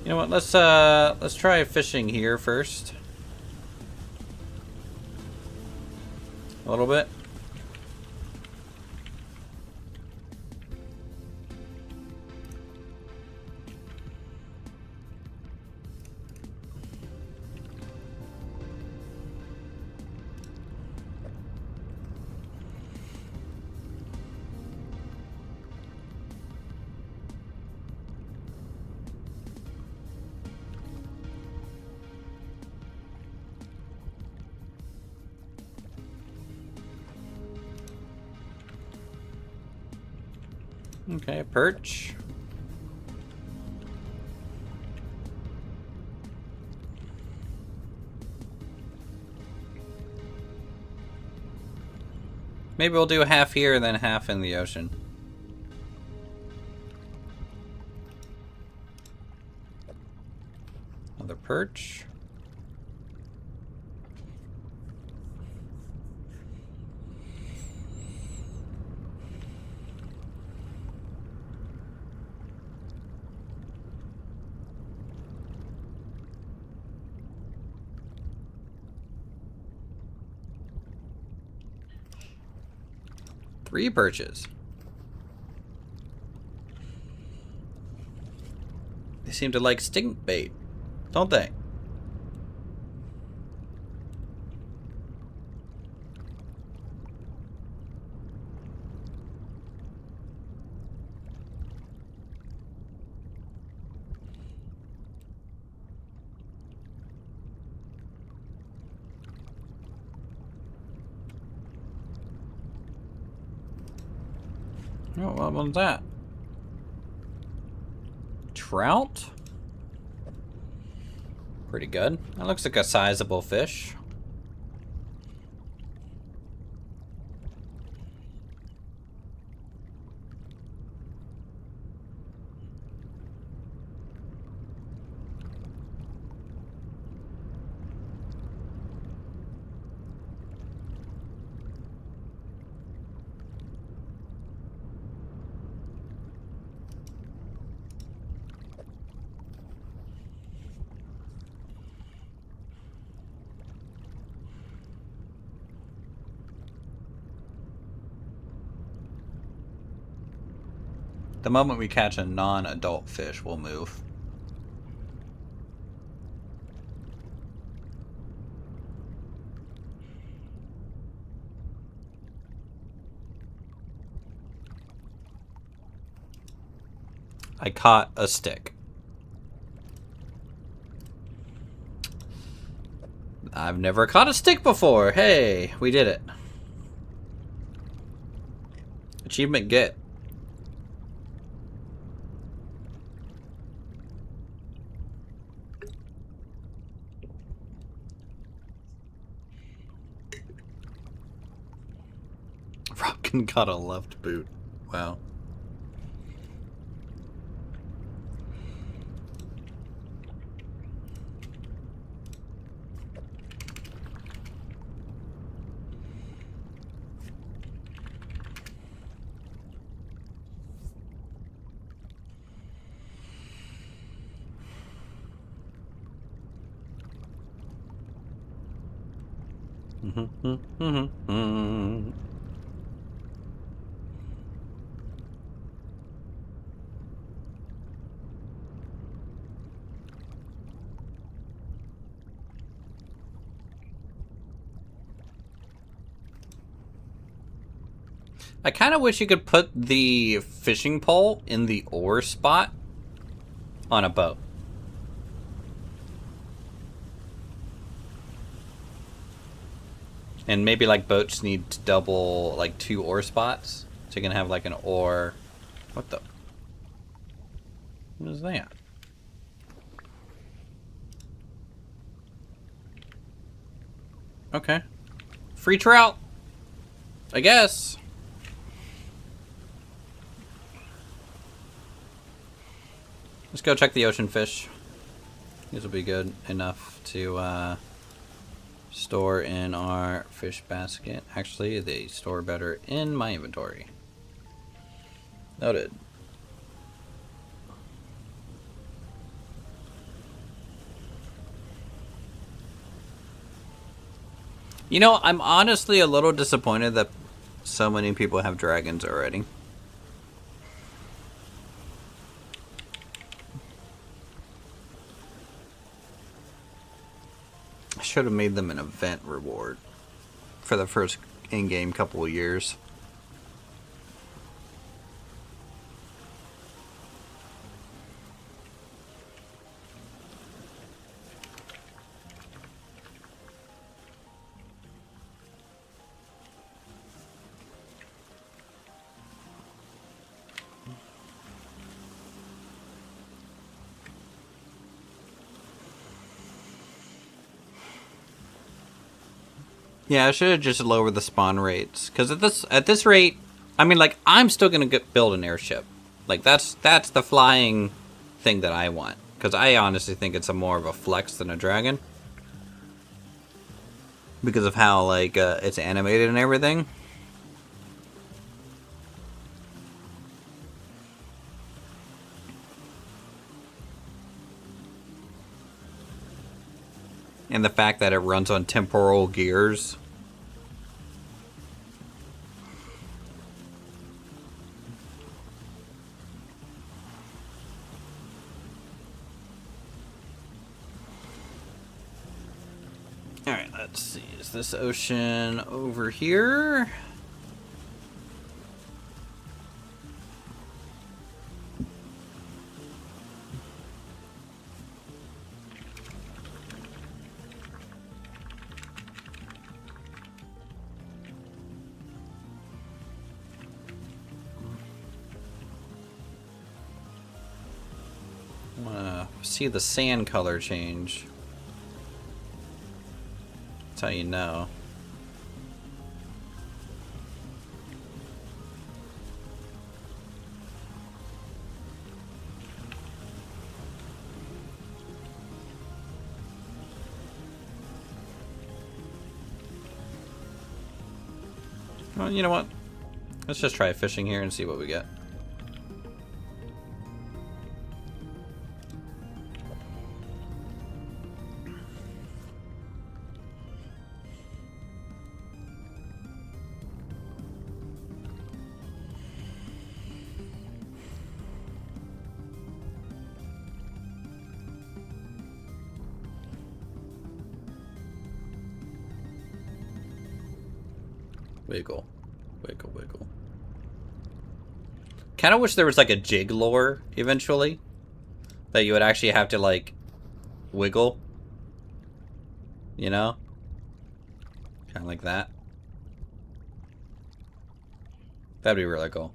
S1: You know what, let's try fishing here first. A little bit. Okay, perch. Maybe we'll do half here and then half in the ocean. Another perch. Three perches. They seem to like stink bait, don't they? Oh, what was that? trout. Pretty good. That looks like a sizable fish. The moment we catch a non-adult fish, we'll move. I caught a stick. I've never caught a stick before. Hey, we did it. Achievement get. Robkin got a left boot. Wow. I kind of wish you could put the fishing pole in the oar spot on a boat. And maybe like boats need double, like 2 oar spots. So you can have like an oar. What the? What is that? Okay. Free trout. I guess. Let's go check the ocean fish. These will be good enough to store in our fish basket. Actually, they store better in my inventory. Noted. You know, I'm honestly a little disappointed that so many people have dragons already. I should have made them an event reward for the first in-game couple of years. Yeah, I should have just lowered the spawn rates, because at this rate, I mean, like, I'm still gonna build an airship. Like, that's the flying thing that I want, because I honestly think it's more of a flex than a dragon, because of how like it's animated and everything. And the fact that it runs on temporal gears. Alright, let's see. Is this ocean over here? I wanna see the sand color change. That's how you know. Well, you know what? Let's just try fishing here and see what we get. Wiggle. Wiggle, wiggle. Kind of wish there was like a jig lure eventually. That you would actually have to like wiggle. You know? Kind of like that. That'd be really cool.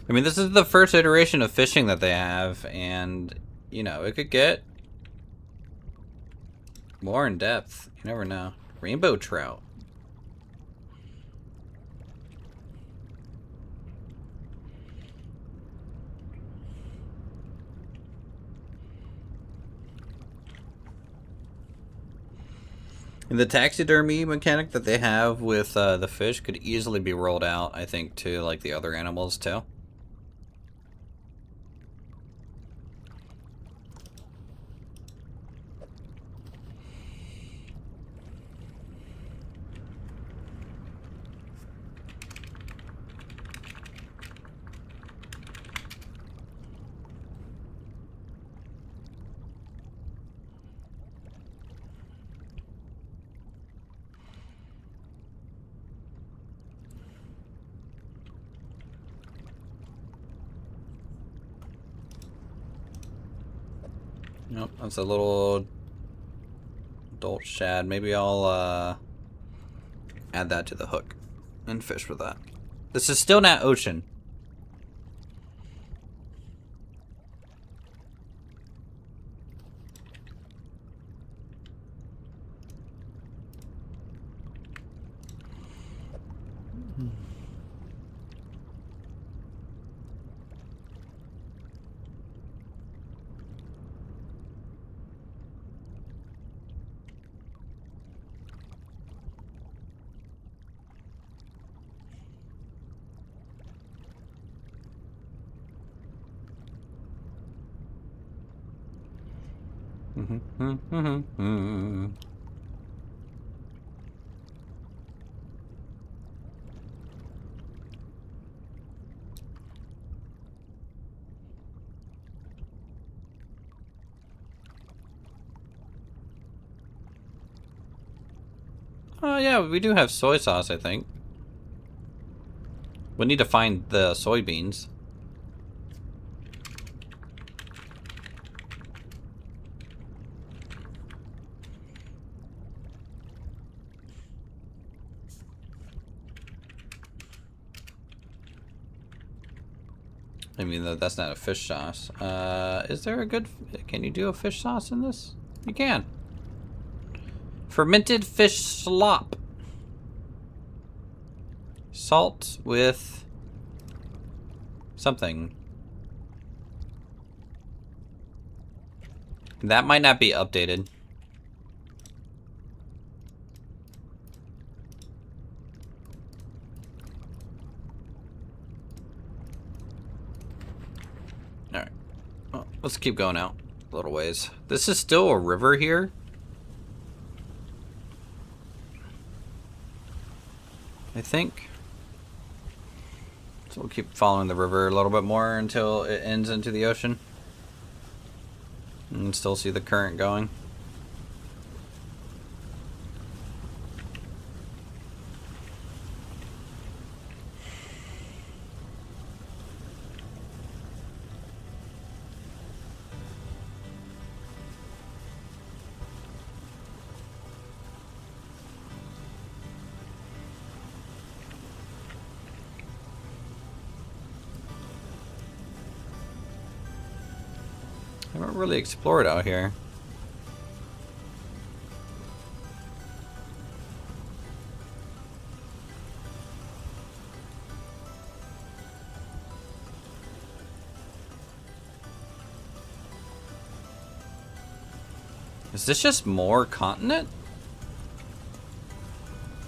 S1: I mean, this is the first iteration of fishing that they have, and, you know, it could get more in depth. You never know. Rainbow trout. And the taxidermy mechanic that they have with the fish could easily be rolled out, I think, to, like, the other animals, too. Nope, that's a little adult shad. Maybe I'll add that to the hook and fish with that. This is still not ocean. Oh yeah, we do have soy sauce, I think. We need to find the soybeans. I mean, that's not a fish sauce. Is there a good... Can you do a fish sauce in this? You can. Fermented fish slop. Salt with... something. That might not be updated. Alright. Well, let's keep going out a little ways. This is still a river here. I think. So we'll keep following the river a little bit more until it ends into the ocean. And still see the current going. I haven't really explored out here. Is this just more continent?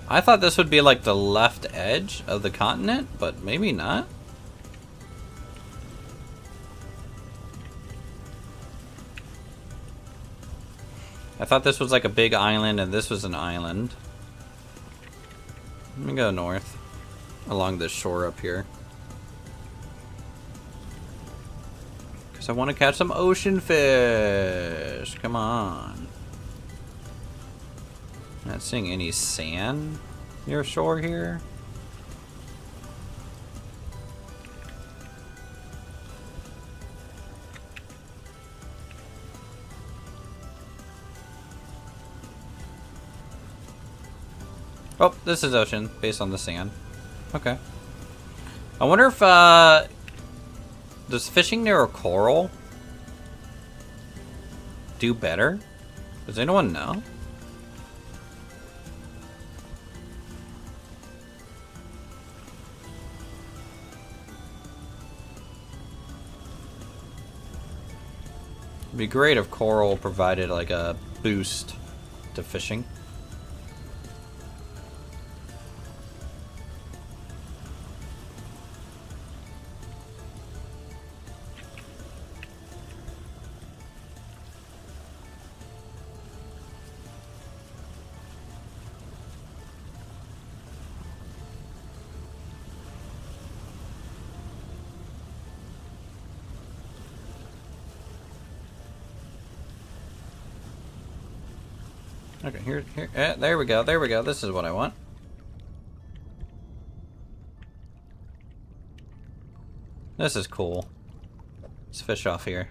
S1: I thought this would be like the left edge of the continent, but maybe not. I thought this was like a big island and this was an island. Let me go north along this shore up here. Because I want to catch some ocean fish. Come on. Not seeing any sand near shore here. Oh, this is ocean, based on the sand. Okay. I wonder if, does fishing near a coral do better? Does anyone know? It'd be great if coral provided, like, a boost to fishing. Okay, here, there we go, this is what I want. This is cool. Let's fish off here.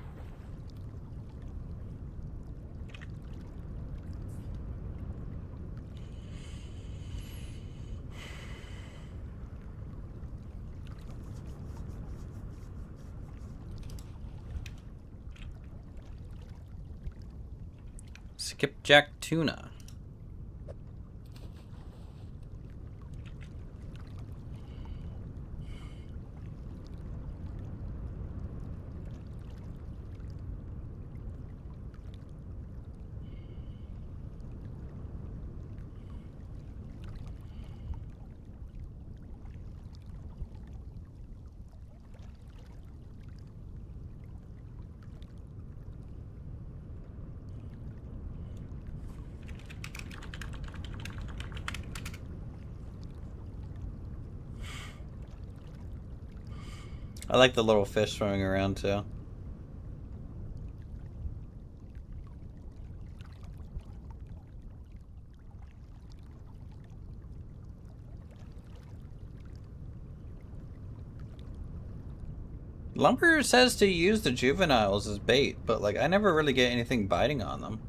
S1: Skipjack tuna. I like the little fish swimming around too. Lumber says to use the juveniles as bait, but like I never really get anything biting on them.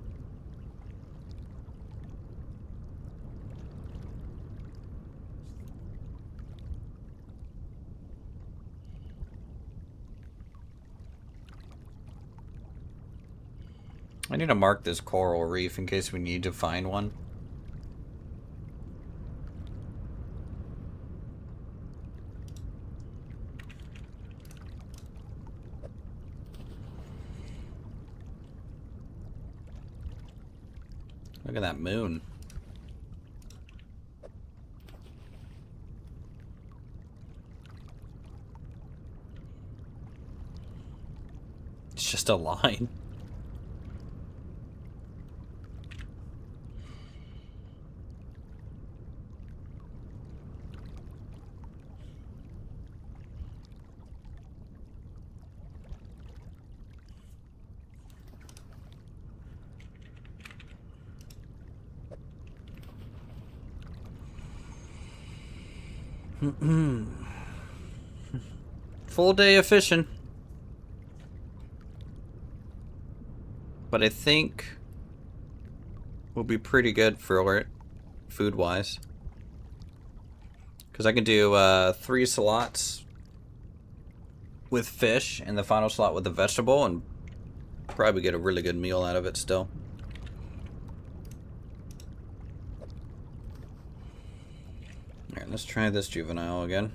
S1: I need to mark this coral reef in case we need to find one. Look at that moon. It's just a line. Full day of fishing. But I think we'll be pretty good for it, food-wise. Because I can do 3 slots with fish and the final slot with the vegetable, and Probably get a really good meal out of it still. Alright, let's try this juvenile again.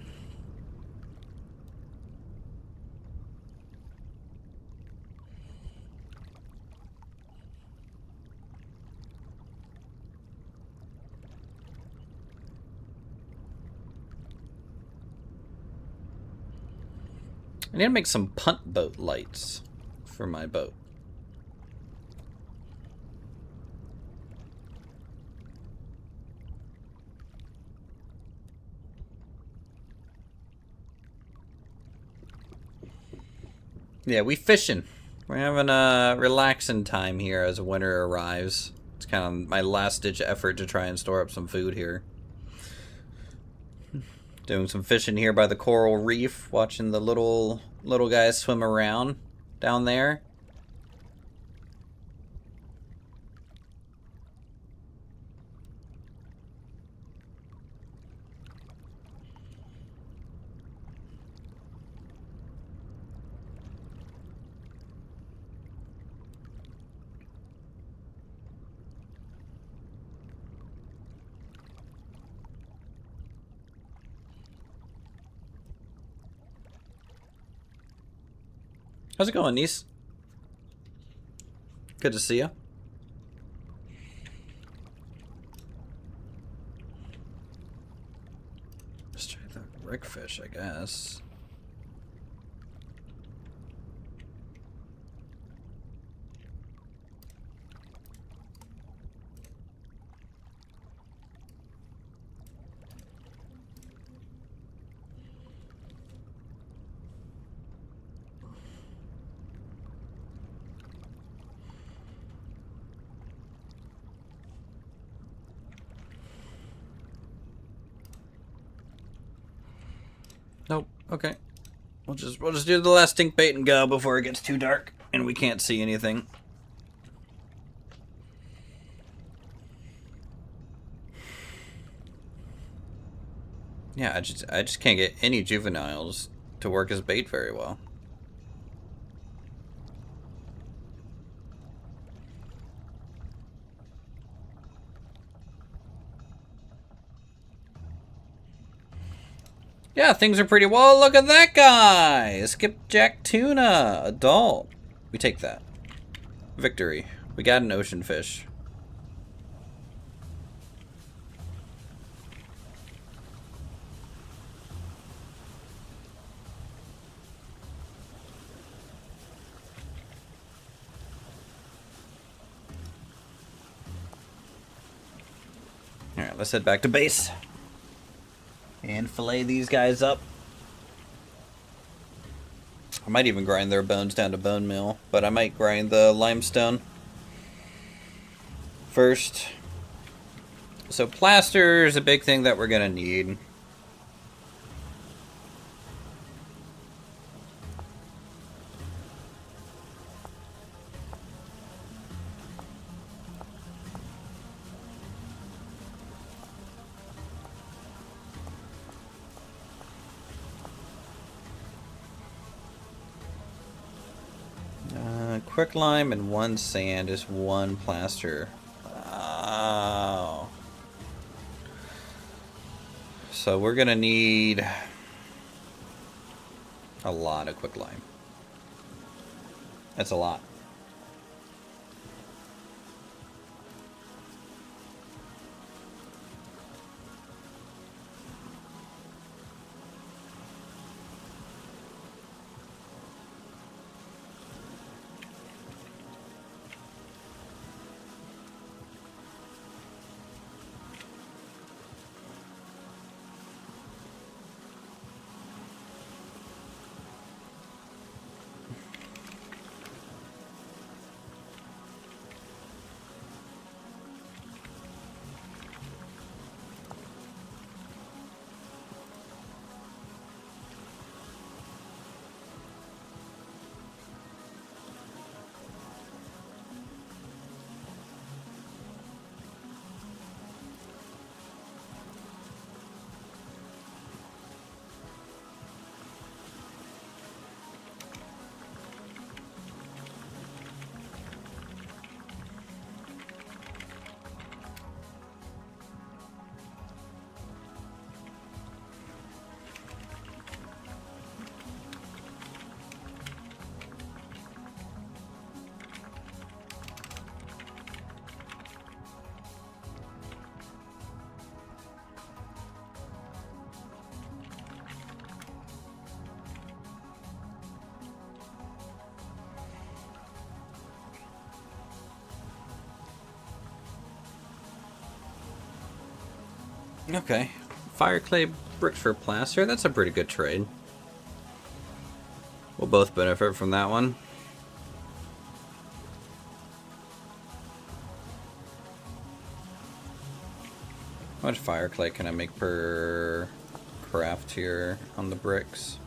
S1: I need to make some punt boat lights for my boat. Yeah, we fishing. We're having a relaxing time here as winter arrives. It's kind of my last ditch effort to try and store up some food here. Doing some fishing here by the coral reef, watching the little guys swim around down there. How's it going, niece? Good to see you. Let's try the rickfish, I guess. Nope. Okay. We'll just do the last stink bait and go before it gets too dark and we can't see anything. Yeah, I just can't get any juveniles to work as bait very well. Yeah, things are pretty well. Look at that guy! Skipjack tuna, adult. We take that. Victory. We got an ocean fish. Alright, let's head back to base. And fillet these guys up. I might even grind their bones down to bone meal, but I might grind the limestone first. So plaster is a big thing that we're gonna need. Quick lime and 1 sand is 1 plaster. Wow. So we're gonna need a lot of quick lime. That's a lot. Okay. Fire clay bricks for plaster. That's a pretty good trade. We'll both benefit from that one. How much fire clay can I make per craft here on the bricks?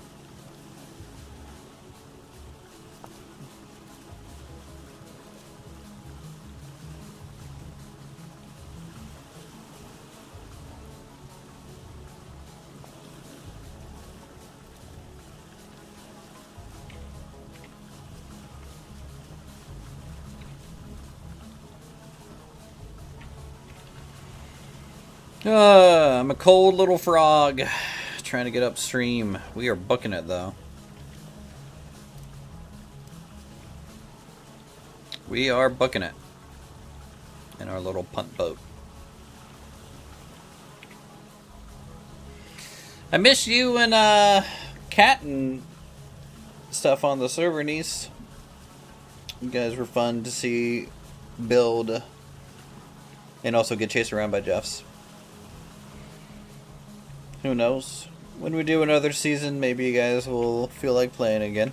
S1: I'm a cold little frog trying to get upstream. We are booking it though. We are booking it in our little punt boat. I miss you and Cat and stuff on the server, niece. You guys were fun to see build and also get chased around by Jeffs. Who knows? When we do another season, maybe you guys will feel like playing again.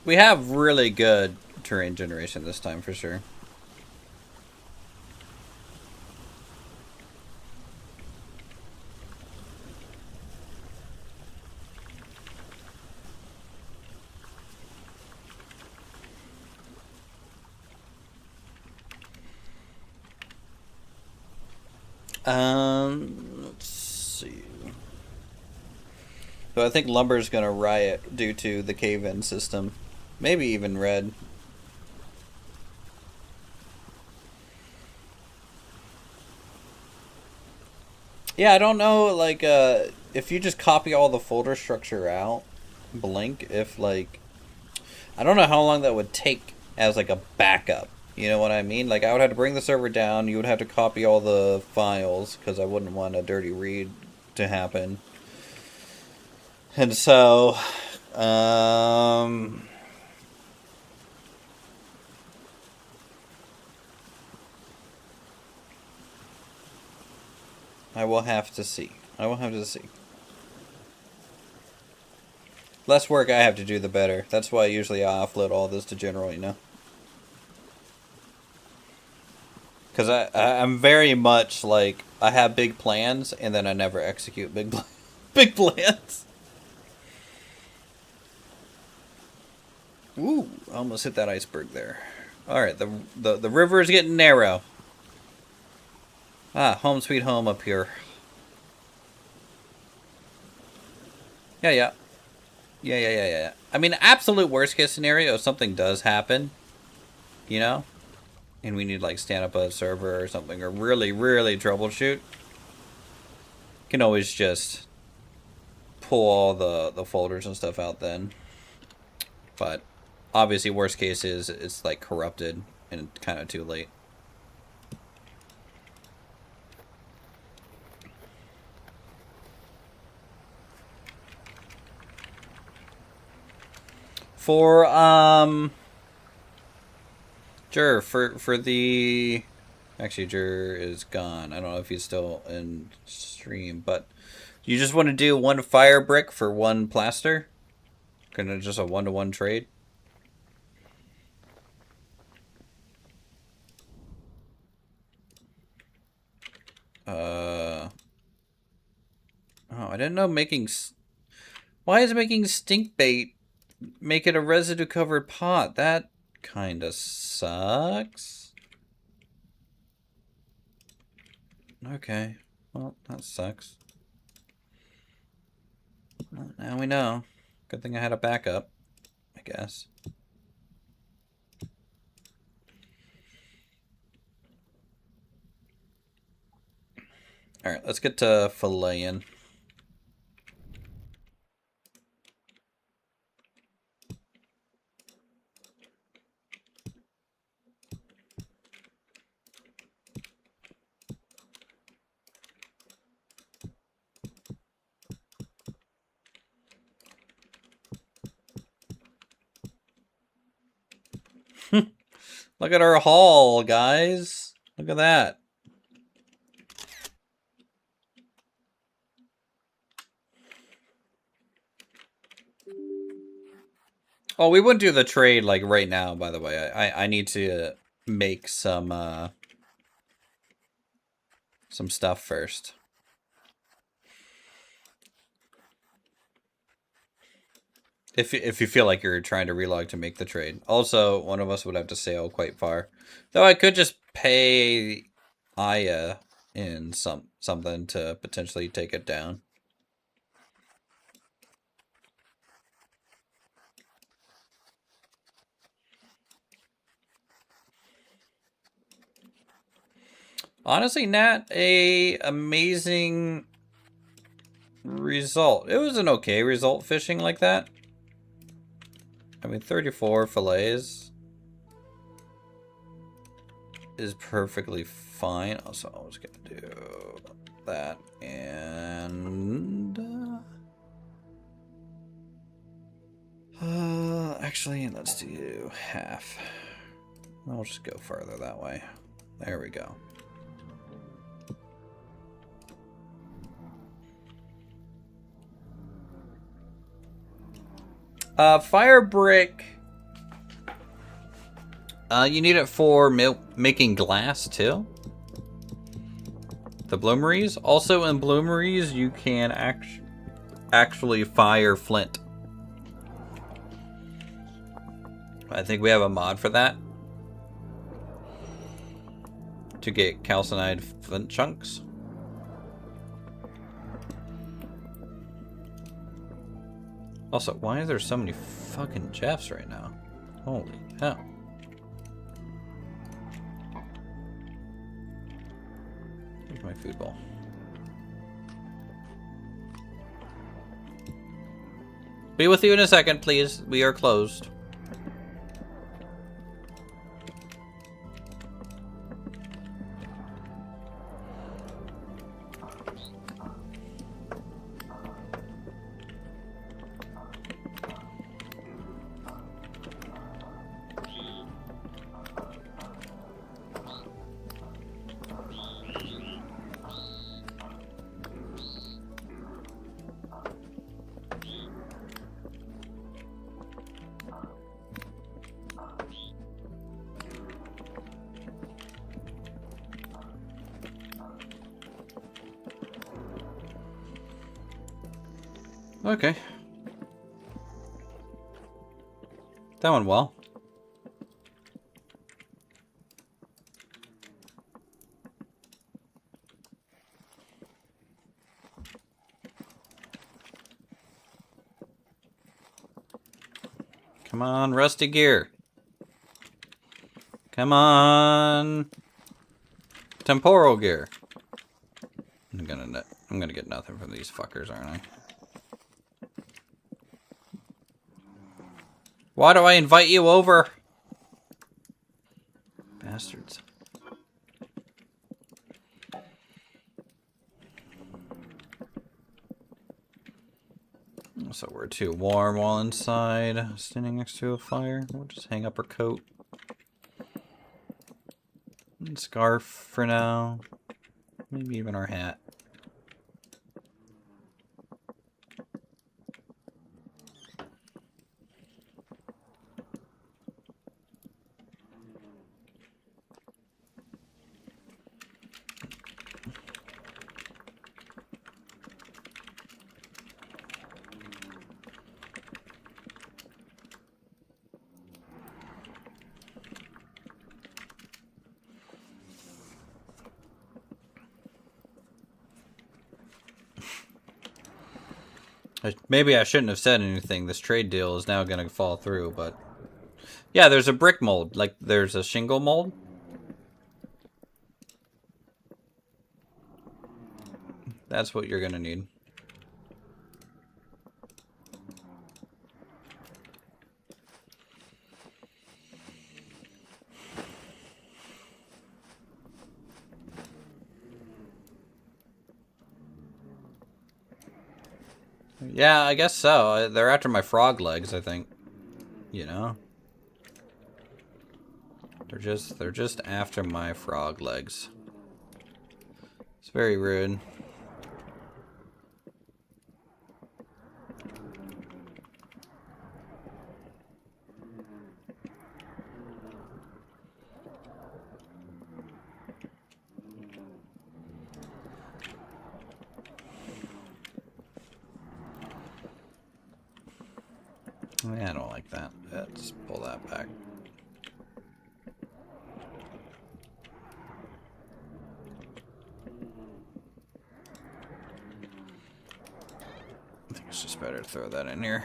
S1: We have really good terrain generation this time for sure. Let's see. So I think lumber's gonna riot due to the cave-in system. Maybe even red. Yeah, I don't know, like, if you just copy all the folder structure out, Blink, if, like, I don't know how long that would take as, like, a backup. You know what I mean? Like, I would have to bring the server down, you would have to copy all the files, because I wouldn't want a dirty read to happen. And so, I will have to see. I will have to see. Less work I have to do, the better. That's why usually I offload all this to general, you know? Because I'm very much like, I have big plans, and then I never execute big plans. Ooh, almost hit that iceberg there. Alright, the river is getting narrow. Ah, home sweet home up here. Yeah. I mean, absolute worst case scenario, if something does happen, you know, and we need like stand up a server or something, or really troubleshoot, can always just pull all the folders and stuff out then. But obviously, worst case is it's like corrupted and kind of too late. For sure, for the Exeger is gone. I don't know if he's still in stream, but you just want to do 1 fire brick for 1 plaster? Kind of just a 1-to-1 trade? Oh, I didn't know making... Why is making stink bait make it a residue covered pot? That kind of sucks. Okay. Well, that sucks. Well, now we know. Good thing I had a backup, I guess. Alright, let's get to filleting. Look at our haul, guys. Look at that. Oh, we wouldn't do the trade like right now, by the way. I need to make some stuff first. If you feel like you're trying to relog to make the trade. Also, one of us would have to sail quite far. Though I could just pay Aya in something to potentially take it down. Honestly, not a amazing result. It was an okay result fishing like that. I mean, 34 fillets is perfectly fine. Also, I was gonna do that and actually, let's do half. I'll just go further that way. There we go. Fire brick. You need it for making glass too. The bloomeries. Also in bloomeries, you can actually fire flint. I think we have a mod for that. To get calcined flint chunks. Also, why are there so many fucking Jeffs right now? Holy hell. Here's my food bowl. Be with you in a second, please. We are closed. Okay. That went well. Come on, rusty gear. Come on. Temporal gear. I'm gonna get nothing from these fuckers, aren't I? Why do I invite you over? Bastards. So we're too warm while inside, standing next to a fire. We'll just hang up our coat. Scarf for now. Maybe even our hat. Maybe I shouldn't have said anything. This trade deal is now going to fall through, but... Yeah, there's a brick mold. Like, there's a shingle mold. That's what you're going to need. Yeah, I guess so. They're after my frog legs, I think. You know? They're just after my frog legs. It's very rude. Yeah, I don't like that. Let's pull that back. I think it's just better to throw that in here.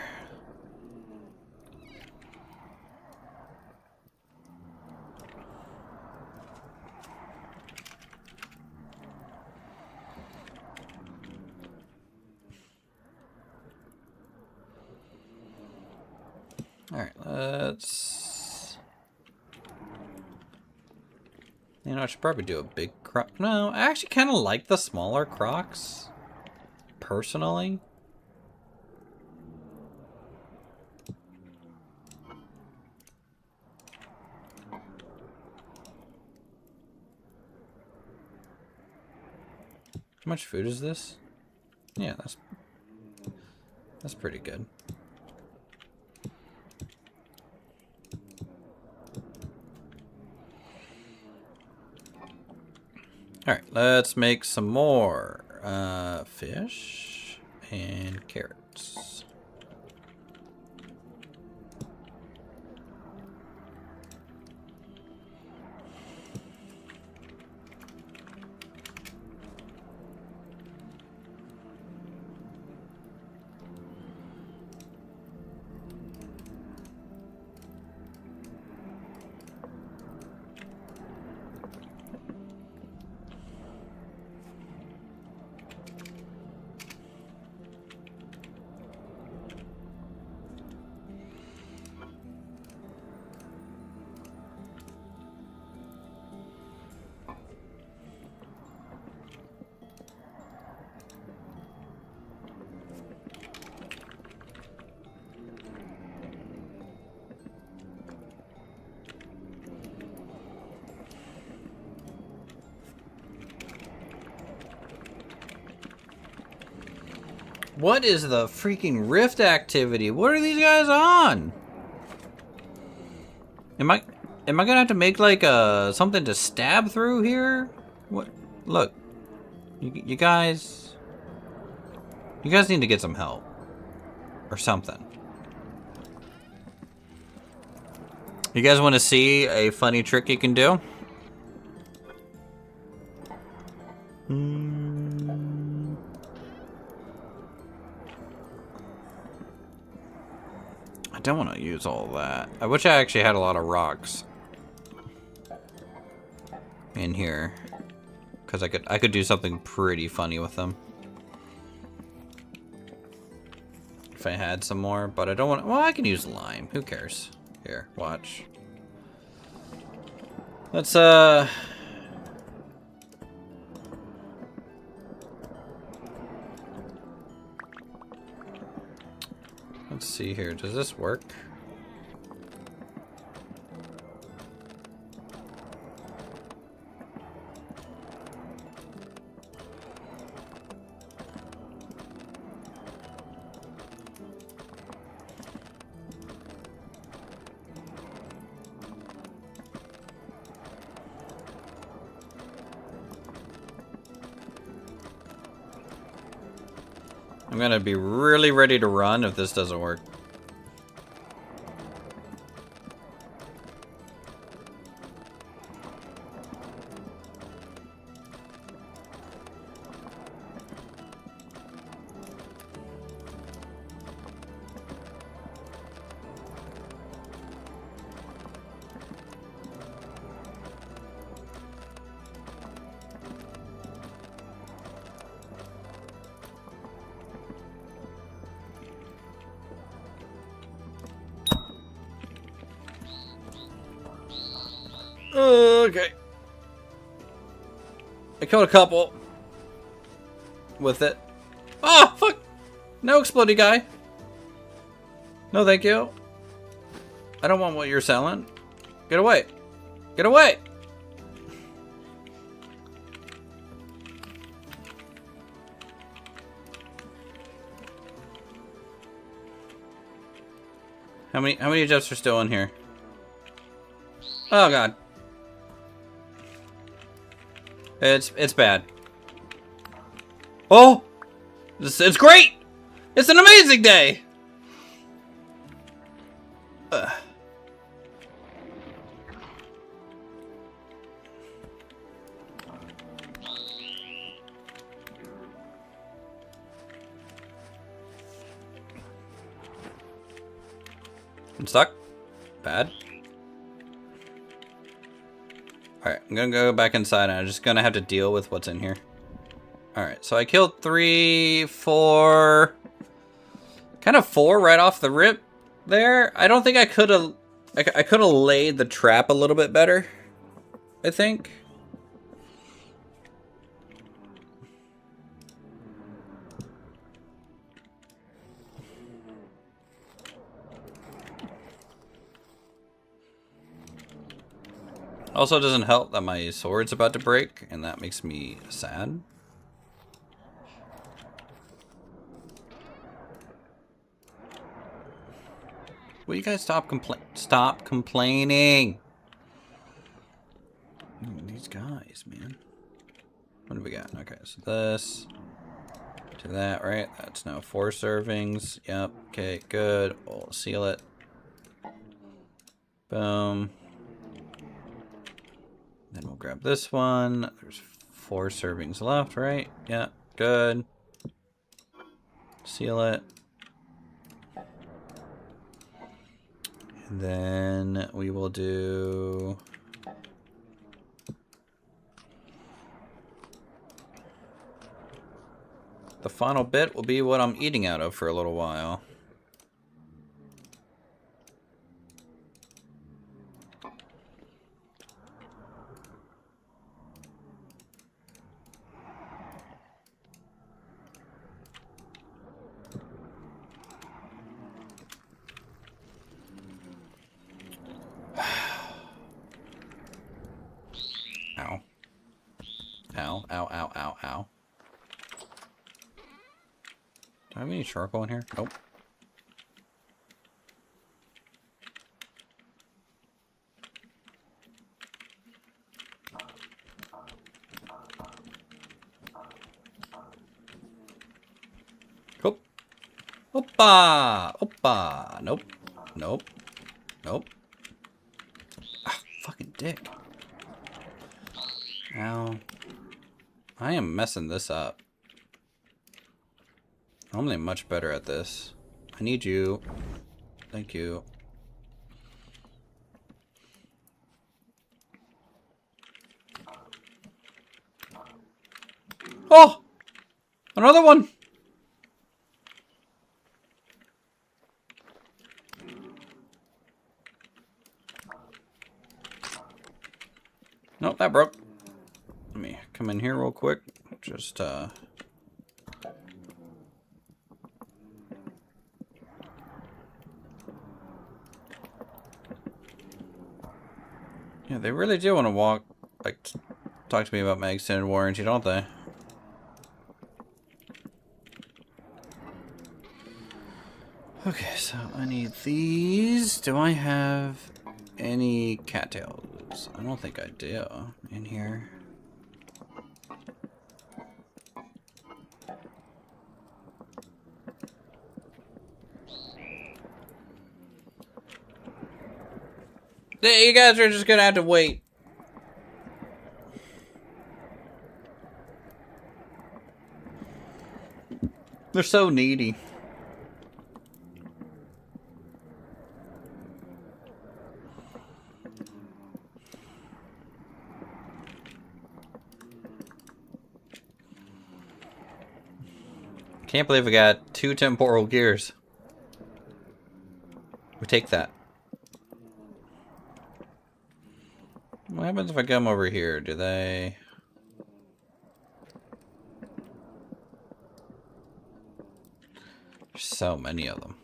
S1: Alright, let's... You know, I should probably do a big croc. No, I actually kind of like the smaller crocs. Personally. How much food is this? Yeah, that's pretty good. Alright, let's make some more fish and carrots. What is the freaking rift activity? What are these guys on? Am I gonna have to make like something to stab through here? What? Look, you guys need to get some help or something. You guys want to see a funny trick you can do? I don't want to use all that. I wish I actually had a lot of rocks in here, because I could do something pretty funny with them if I had some more. But I don't want. Well, I can use lime. Who cares? Here, watch. Let's Let's see here. Does this work? I'm gonna be really ready to run if this doesn't work. Okay. I killed a couple with it. Oh, fuck! No explodey guy. No, thank you. I don't want what you're selling. Get away. Get away! How many jets are still in here? Oh god. It's bad. Oh! It's great! It's an amazing day! I'm stuck. Bad. Alright, I'm gonna go back inside and I'm just gonna have to deal with what's in here. Alright, so I killed 3, 4... Kind of 4 right off the rip there. I don't think I could have... I could have laid the trap a little bit better, I think. Also, it doesn't help that my sword's about to break, and that makes me sad. Will you guys stop complaining? These guys, man. What do we got? Okay, so this to that, right? That's now 4 servings. Yep. Okay, good. We'll seal it. Boom. Then we'll grab this one. There's 4 servings left, right? Yeah, good. Seal it. And then we will do... The final bit will be what I'm eating out of for a little while. Ow. Ow, ow, ow, ow, ow. Do I have any charcoal in here? Nope. Cool. Oppa! Oppa! Nope. Nope. Nope. Ah, fucking dick. Ow. I am messing this up. Normally I'm much better at this. I need you. Thank you. Oh! Another one! Nope, that broke. Let me come in here real quick. Just, Yeah, they really do want to talk to me about my extended warranty, don't they? Okay, so I need these. Do I have any cattails? I don't think I do in here. You guys are just gonna have to wait. They're so needy. Can't believe we got 2 temporal gears. We take that. What happens if I come over here? Do they... There's so many of them.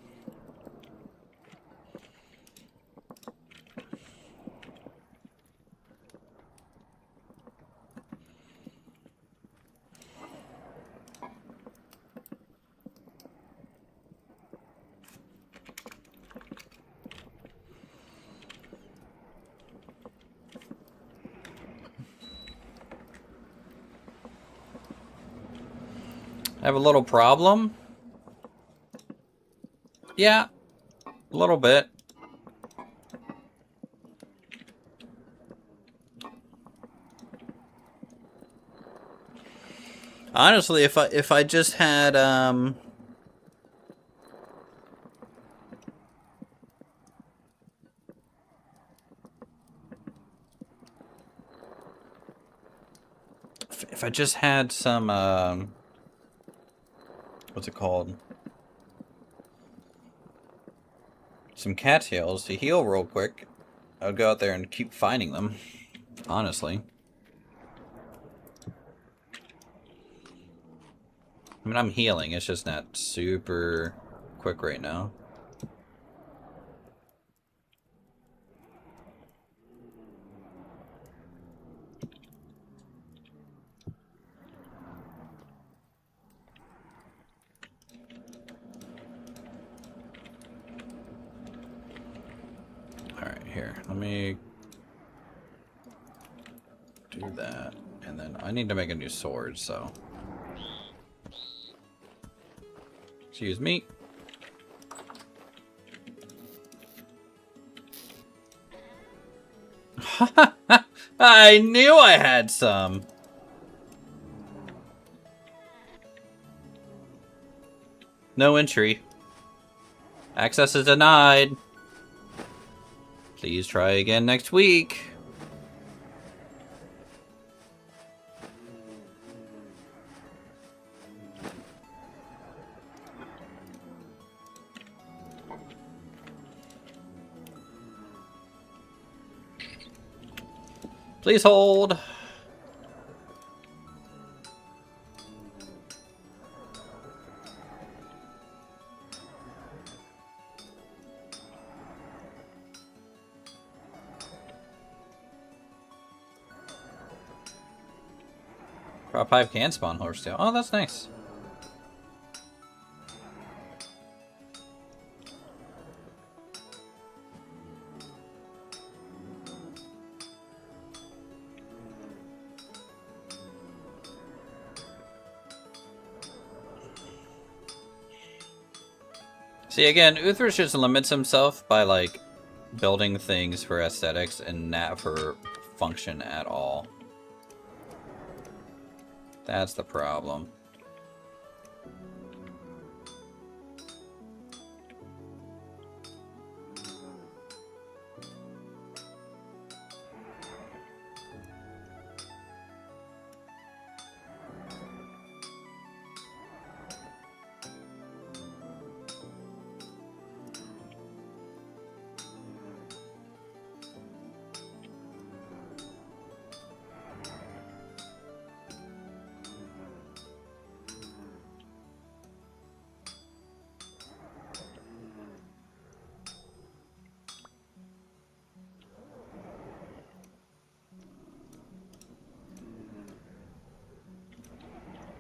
S1: I have a little problem. Yeah, a little bit. Honestly, if I just had if I just had some what's it called? Some cattails to heal real quick, I would go out there and keep finding them. Honestly. I mean, I'm healing. It's just not super quick right now. Alright, here. Let me do that. And then I need to make a new sword, so... Excuse me. I knew I had some. No entry. Access is denied. Please try again next week. Please hold. Prop 5 can spawn horsetail. Oh, that's nice. See, again, Uthris just limits himself by, like, building things for aesthetics and not for function at all. That's the problem.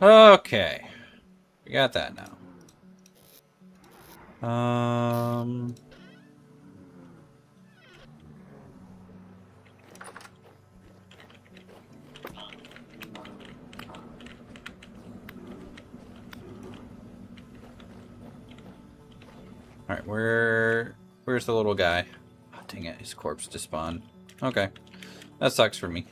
S1: Okay. We got that now. Alright, where's the little guy? Dang it, his corpse despawned. Okay. That sucks for me.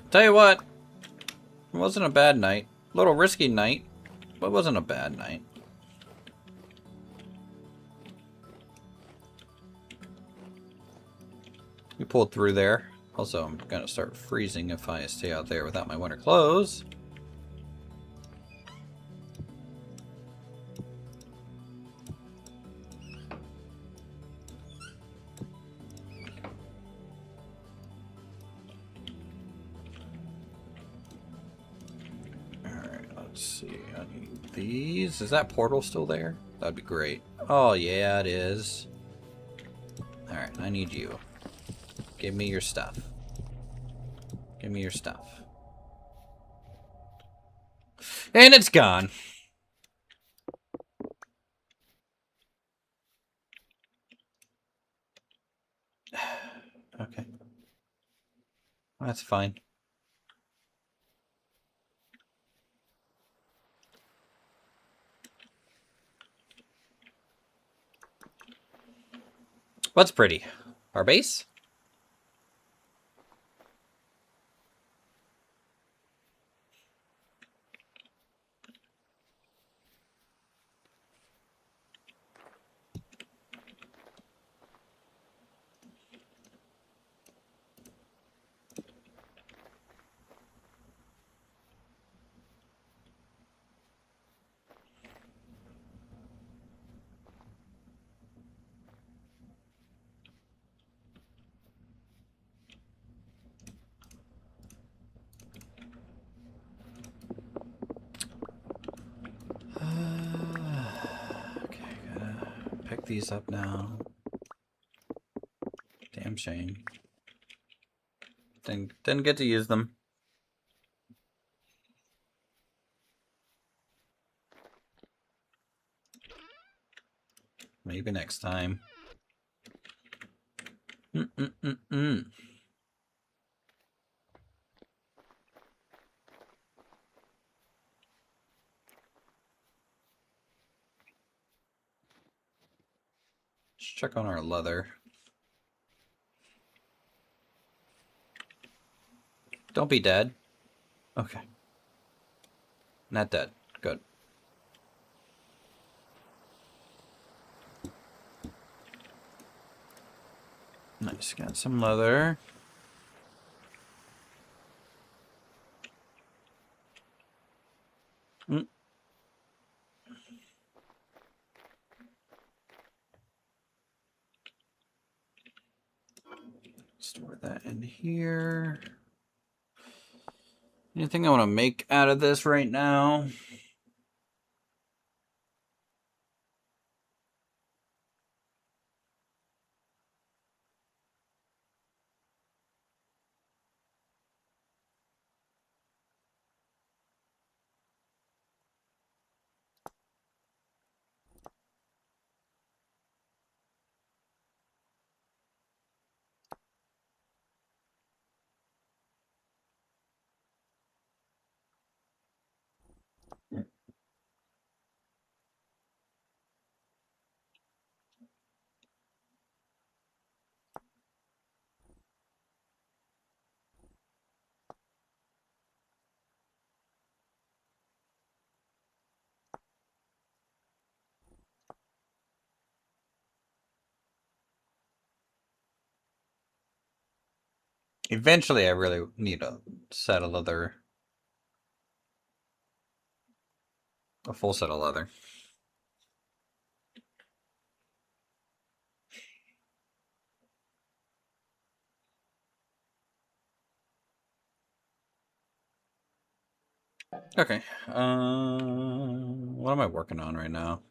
S1: Tell you what, it wasn't a bad night. A little risky night, but it wasn't a bad night. We pulled through there. Also, I'm gonna start freezing if I stay out there without my winter clothes. Let's see, I need these. Is that portal still there? That'd be great. Oh, yeah, it is. Alright, I need you. Give me your stuff. Give me your stuff. And it's gone. Okay. That's fine. What's pretty? Our base? Okay, gotta pick these up now. Damn shame. Didn't get to use them. Maybe next time. Let's check on our leather. Don't be dead. Okay. Not dead. Good. Nice. Got some leather. Store that in here. Anything I want to make out of this right now? Eventually, I really need a set of leather. A full set of leather. Okay. What am I working on right now?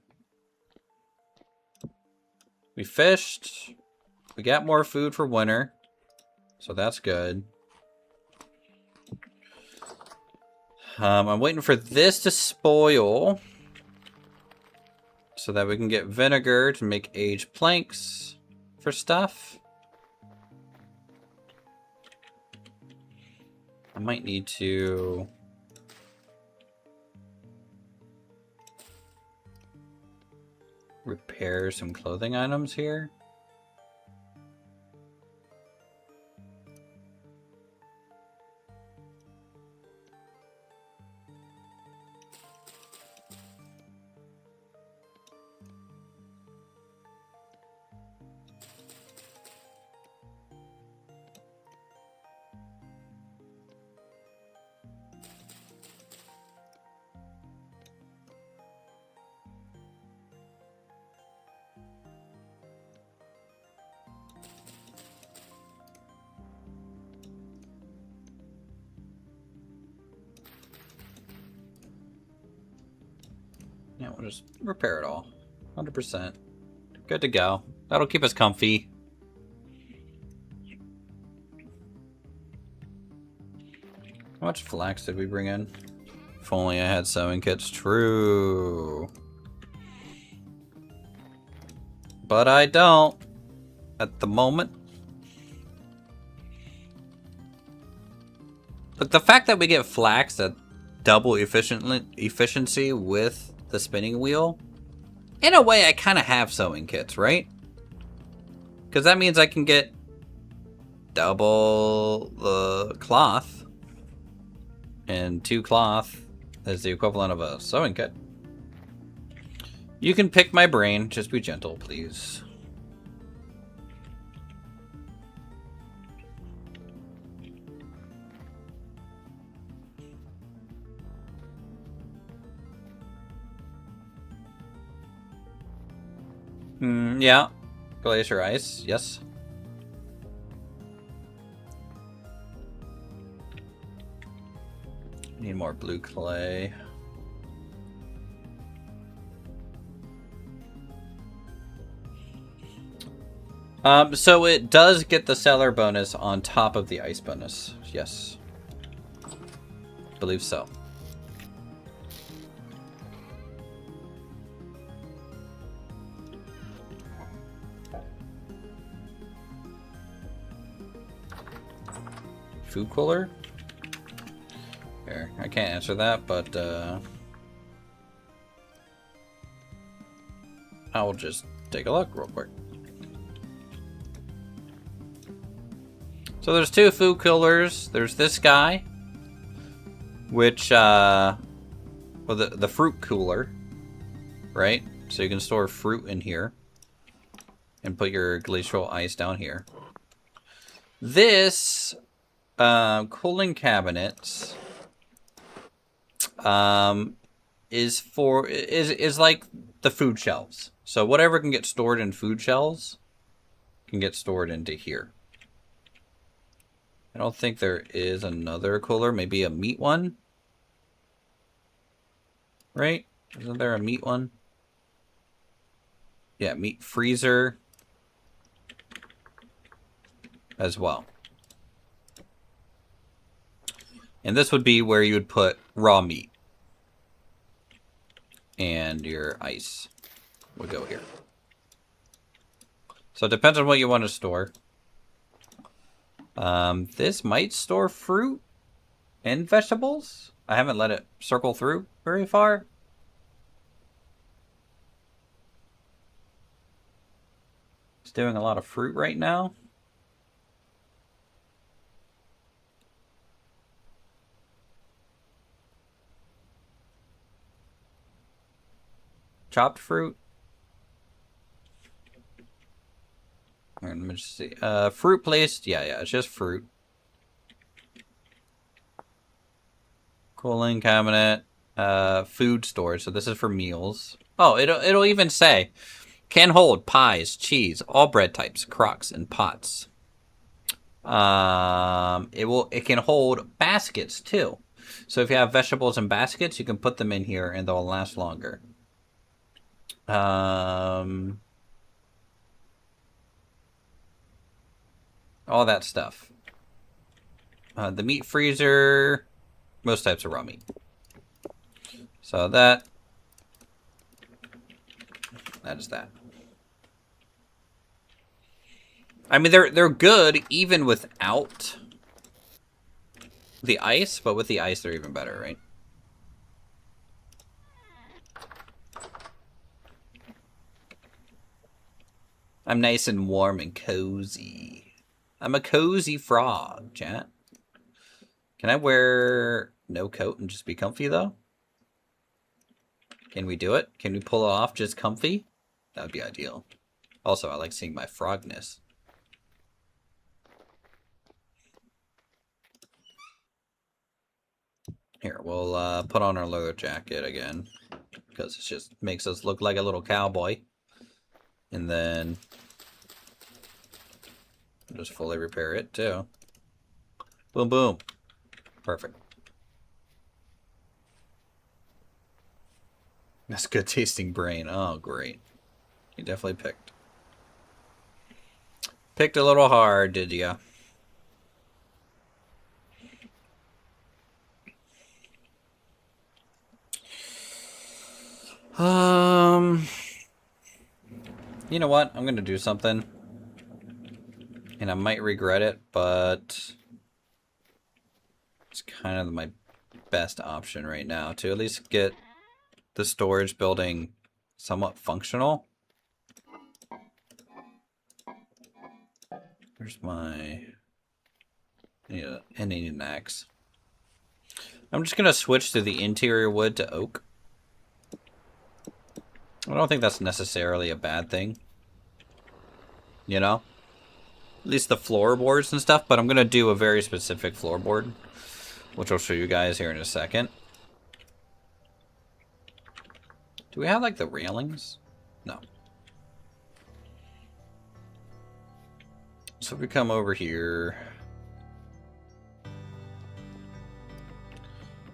S1: We fished. We got more food for winter. So that's good. I'm waiting for this to spoil so that we can get vinegar to make aged planks for stuff. I might need to... repair some clothing items here. Yeah, we'll just repair it all. 100%. Good to go. That'll keep us comfy. How much flax did we bring in? If only I had sewing kits. True. But I don't. At the moment. But the fact that we get flax at double efficiency with the spinning wheel, in a way I kind of have sewing kits, right? Because that means I can get double the cloth, and 2 cloth is the equivalent of a sewing kit. You can pick my brain, just be gentle, please. Yeah. Glacier ice, yes. Need more blue clay. So it does get the seller bonus on top of the ice bonus. Yes. Believe so. Food cooler? Here, I can't answer that, but I'll just take a look real quick. So there's 2 food coolers. There's this guy, which well, the fruit cooler, right? So you can store fruit in here and put your glacial ice down here. This cooling cabinets is like the food shelves. So whatever can get stored in food shelves can get stored into here. I don't think there is another cooler, maybe a meat one. Right? Isn't there a meat one? Yeah, meat freezer as well. And this would be where you would put raw meat. And your ice would go here. So it depends on what you want to store. This might store fruit and vegetables. I haven't let it circle through very far. It's doing a lot of fruit right now. Chopped fruit. Let me just see. Fruit placed. Yeah, it's just fruit. Cooling cabinet. Food storage. So this is for meals. Oh, it'll even say can hold pies, cheese, all bread types, crocks, and pots. It can hold baskets too. So if you have vegetables in baskets, you can put them in here and they'll last longer. All that stuff. The meat freezer, most types of raw meat. So that is that. I mean, they're good even without the ice, but with the ice, they're even better, right? I'm nice and warm and cozy. I'm a cozy frog, chat. Can I wear no coat and just be comfy, though? Can we do it? Can we pull it off just comfy? That would be ideal. Also, I like seeing my frogness. Here, we'll put on our leather jacket again, because it just makes us look like a little cowboy. And then just fully repair it, too. Boom, boom. Perfect. That's good tasting brain. Oh, great. You definitely picked. Picked a little hard, did ya? You know what? I'm gonna do something. And I might regret it, but it's kind of my best option right now to at least get the storage building somewhat functional. Where's my... I need an axe. I'm just gonna switch to the interior wood to oak. I don't think that's necessarily a bad thing. You know? At least the floorboards and stuff, but I'm gonna do a very specific floorboard, which I'll show you guys here in a second. Do we have, like, the railings? No. So if we come over here...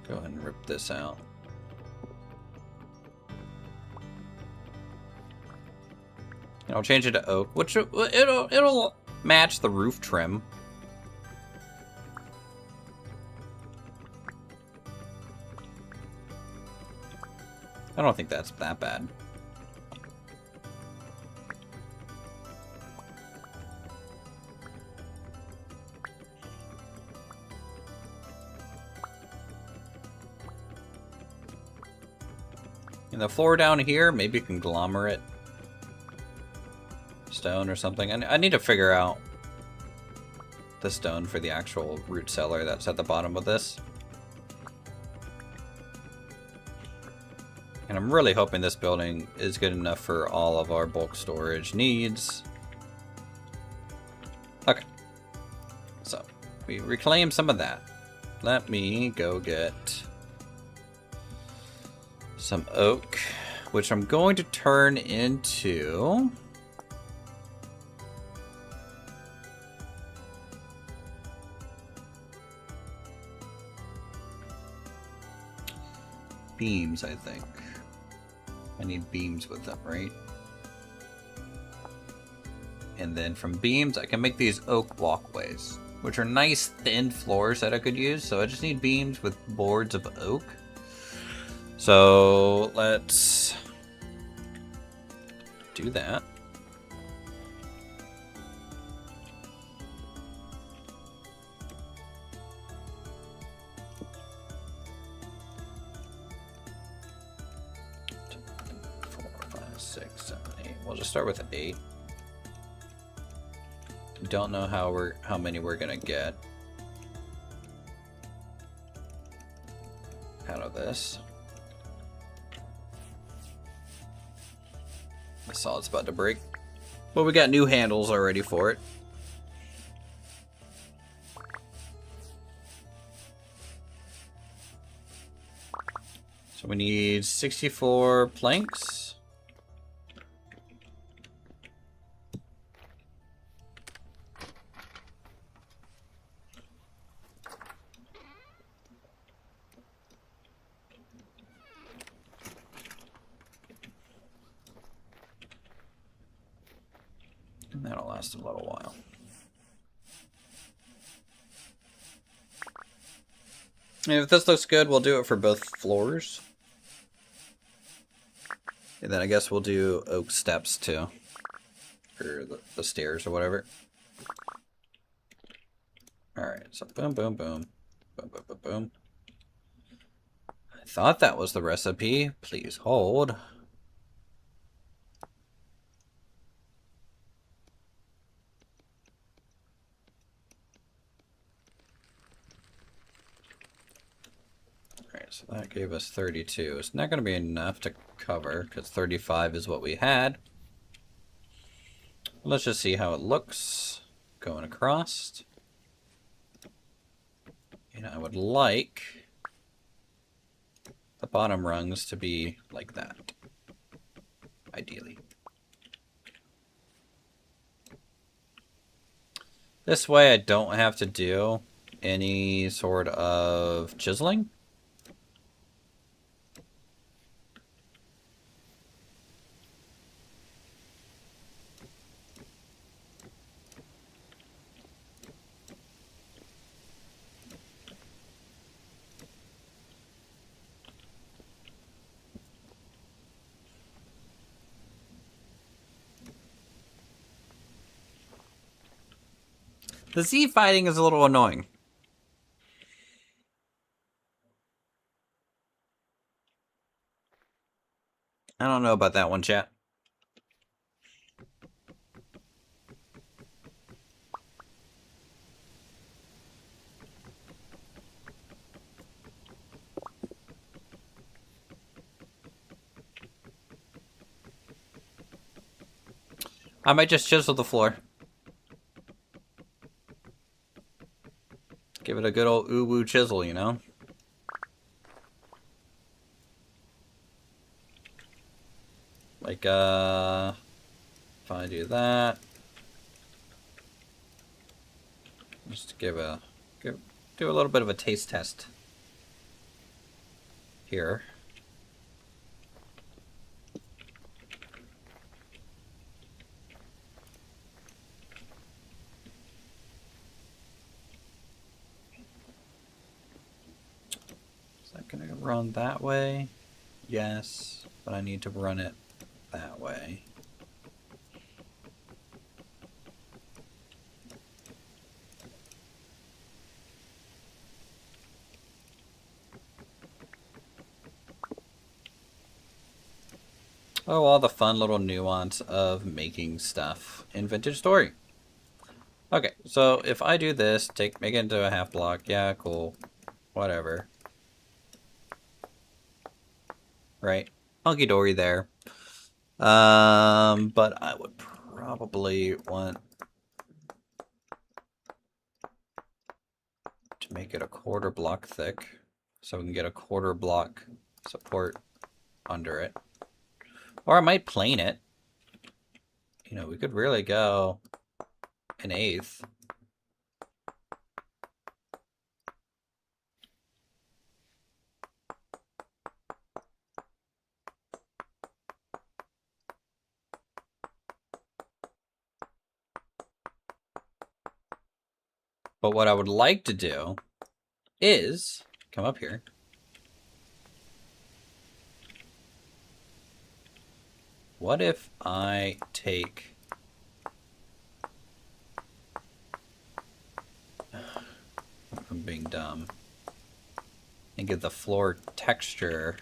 S1: Go ahead and rip this out. And I'll change it to oak, which it'll match the roof trim. I don't think that's that bad. And the floor down here, maybe conglomerate stone or something. I need to figure out the stone for the actual root cellar that's at the bottom of this. And I'm really hoping this building is good enough for all of our bulk storage needs. Okay. So, we reclaim some of that. Let me go get some oak, which I'm going to turn into... beams, I think. I need beams with them, right? And then from beams, I can make these oak walkways, which are nice thin floors that I could use. So I just need beams with boards of oak. So let's do that. We'll just start with 8. Don't know how many we're gonna get out of this. I saw it's about to break, but we got new handles already for it. So we need 64 planks. And that'll last a little while. And if this looks good, we'll do it for both floors. And then I guess we'll do oak steps too. Or the stairs or whatever. Alright, so boom, boom, boom. Boom, boom, boom, boom. I thought that was the recipe. Please hold. Alright, so that gave us 32. It's not going to be enough to cover, because 35 is what we had. Let's just see how it looks going across. And I would like the bottom rungs to be like that, ideally. This way I don't have to do any sort of chiseling. The Z fighting is a little annoying. I don't know about that one, chat. I might just chisel the floor. Give it a good old ooh-woo chisel, you know? Like, if I do that, just do a little bit of a taste test here. Is that gonna run that way? Yes, but I need to run it that way. Oh, all the fun little nuance of making stuff in Vintage Story. Okay, so if I do this, make it into a half block, yeah, cool, whatever. Right, hunky dory there. But I would probably want to make it a quarter block thick, so we can get a quarter block support under it. Or I might plane it. You know, we could really go an eighth. But what I would like to do is come up here. What if I take... I'm being dumb. And get the floor texture.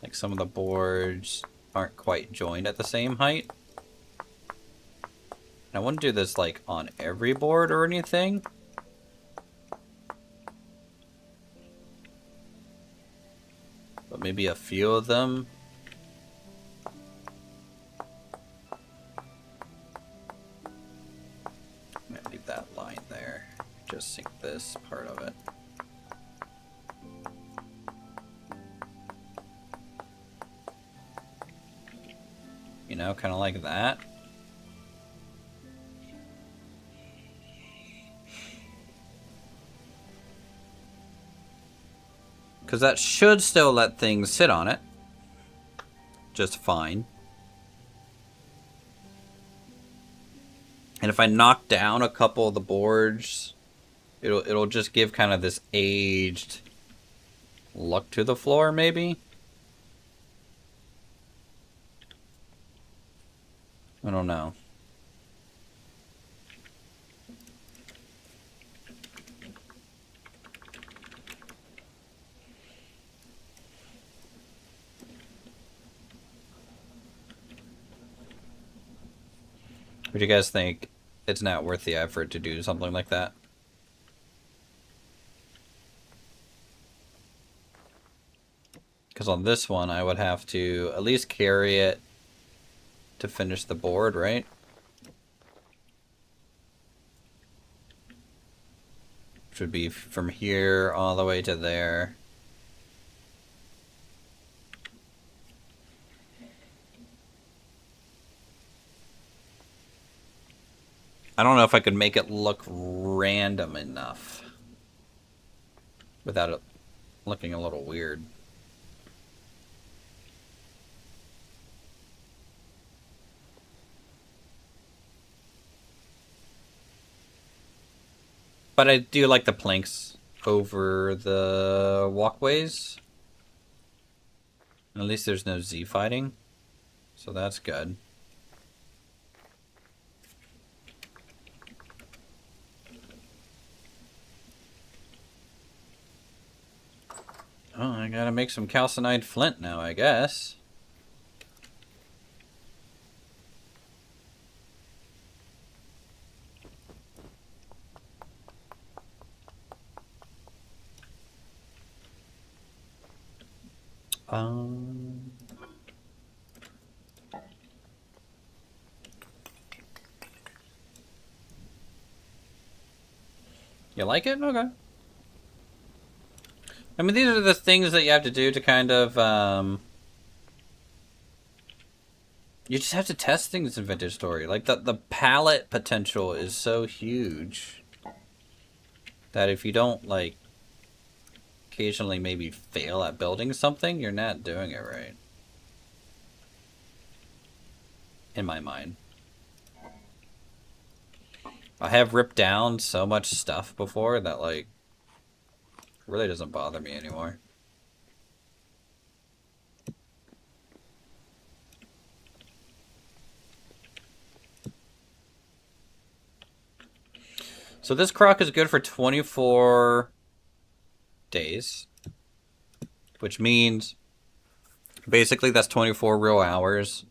S1: Like some of the boards aren't quite joined at the same height. And I wouldn't do this like on every board or anything. But maybe a few of them. I'm gonna leave that line there. Just sink this part of it. You know, kind of like that. Because that should still let things sit on it. Just fine. And if I knock down a couple of the boards, It'll just give kind of this aged look to the floor, maybe? I don't know. What do you guys think? It's not worth the effort to do something like that? Because on this one, I would have to at least carry it to finish the board, right? Which would be from here all the way to there. I don't know if I could make it look random enough without it looking a little weird. But I do like the planks over the walkways. At least there's no Z fighting, so that's good. Oh, I gotta make some calcined flint now, I guess. You like it? Okay. I mean, these are the things that you have to do to kind of, you just have to test things in Vintage Story. Like, the palette potential is so huge that if you don't, like, occasionally maybe fail at building something, you're not doing it right. In my mind. I have ripped down so much stuff before that, like, really doesn't bother me anymore. So this crock is good for 24 days, which means basically that's 24 real hours.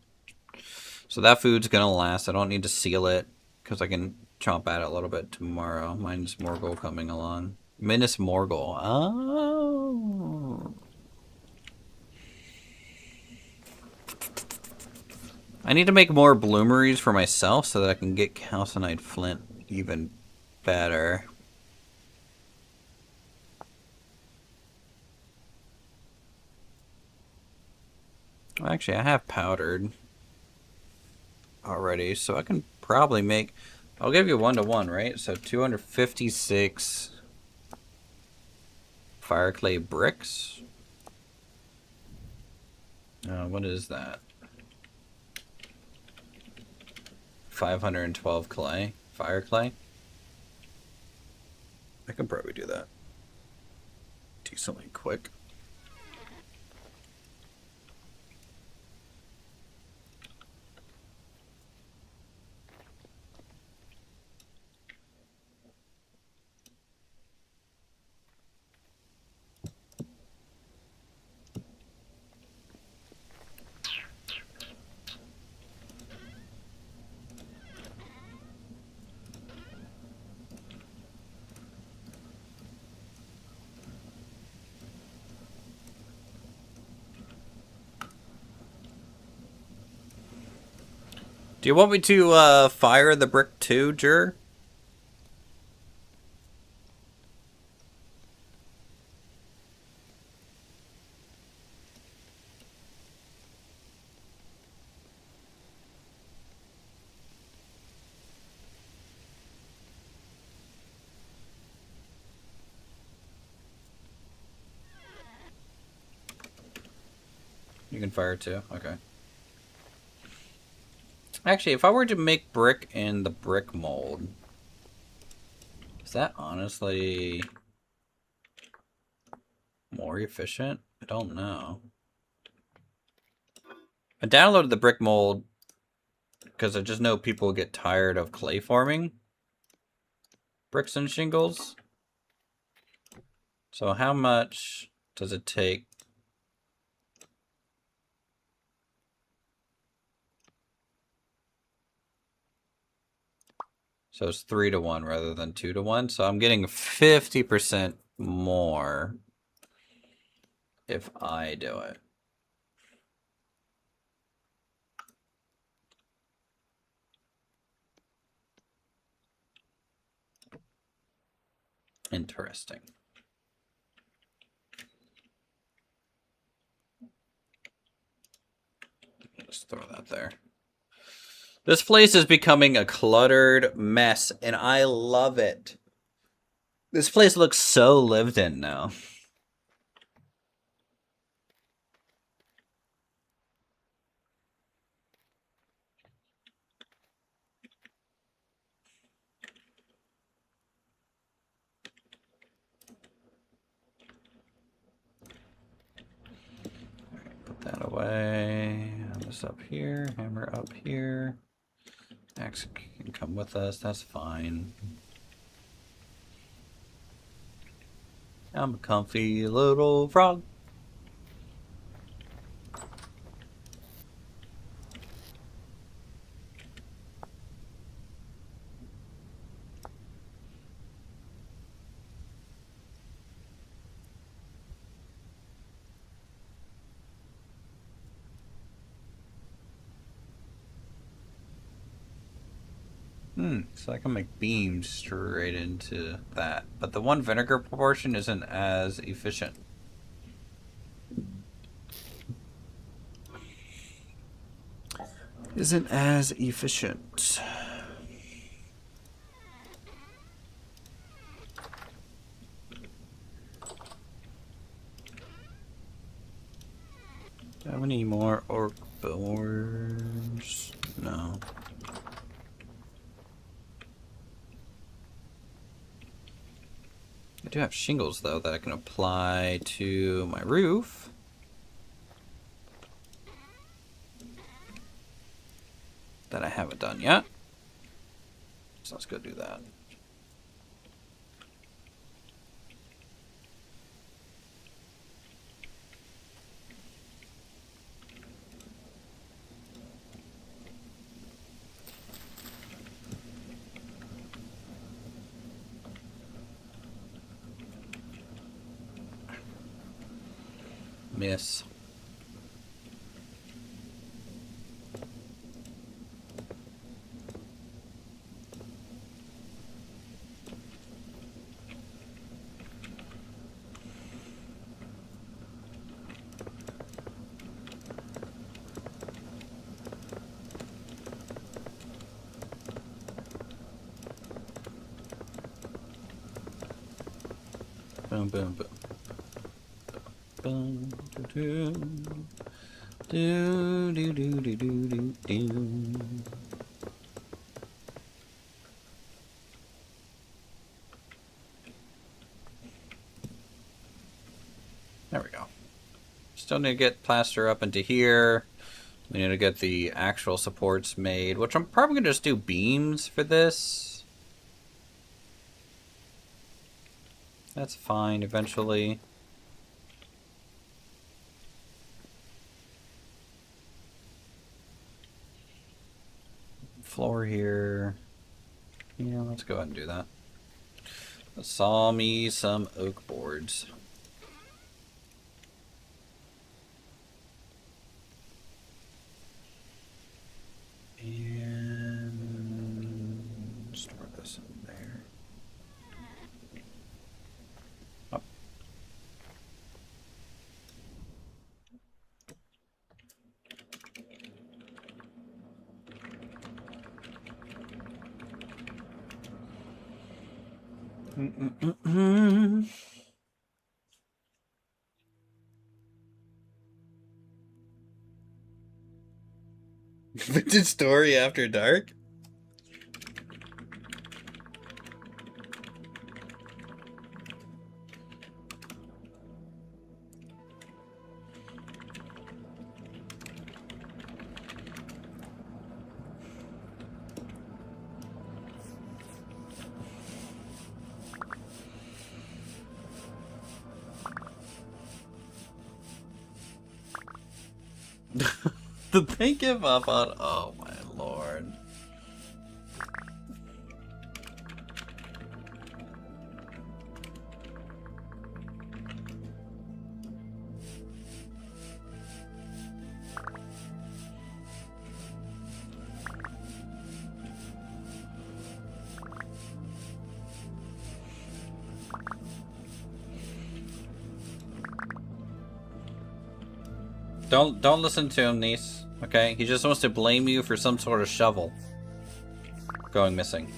S1: So that food's gonna last. I don't need to seal it because I can chomp at it a little bit tomorrow. Mine's Morgul coming along. Minas Morgul. Oh. I need to make more bloomeries for myself so that I can get calcined flint even better. Well, actually, I have powdered already, so I can probably make... I'll give you 1-to-1, right? So 256 fire clay bricks. What is that? 512 clay. Fire clay? I can probably do that decently quick. Do you want me to fire the brick too, Jur? You can fire too? Okay. Actually, if I were to make brick in the brick mold, that honestly more efficient? I don't know. I downloaded the brick mold because I just know people get tired of clay forming bricks and shingles. So how much does it take? So it's 3 to 1 rather than 2 to 1. So I'm getting 50% more if I do it. Interesting. Just throw that there. This place is becoming a cluttered mess, and I love it. This place looks so lived in now. Put that away. This up here. Hammer up here. Axe can come with us. That's fine. I'm a comfy little frog. So I can make beams straight into that. But the one vinegar proportion isn't as efficient. Isn't as efficient. Do I have any more orc boars? No. I do have shingles, though, that I can apply to my roof. That I haven't done yet. So let's go do that. Miss. Boom, boom, boom. Boom, do, do, do, do, do, do, do, do. There we go. Still need to get plaster up into here. We need to get the actual supports made, which I'm probably going to just do beams for this. That's fine eventually. Floor here. Yeah, let's go ahead and do that. Saw me some oak boards. And store this in there. Up. Vintage story after dark. Did they give up on? Oh my lord. Don't listen to him, niece. Okay? He just wants to blame you for some sort of shovel going missing.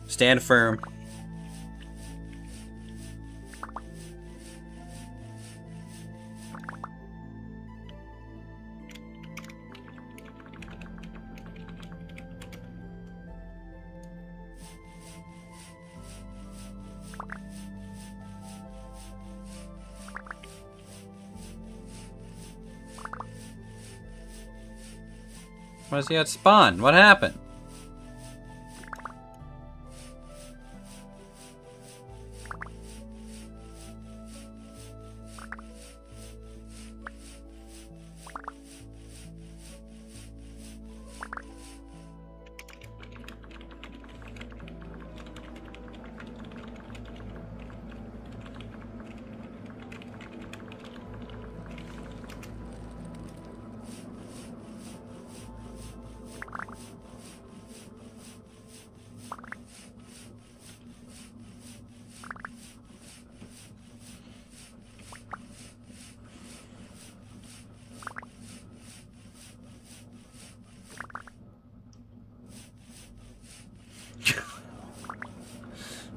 S1: Stand firm. Why is he at spawn? What happened?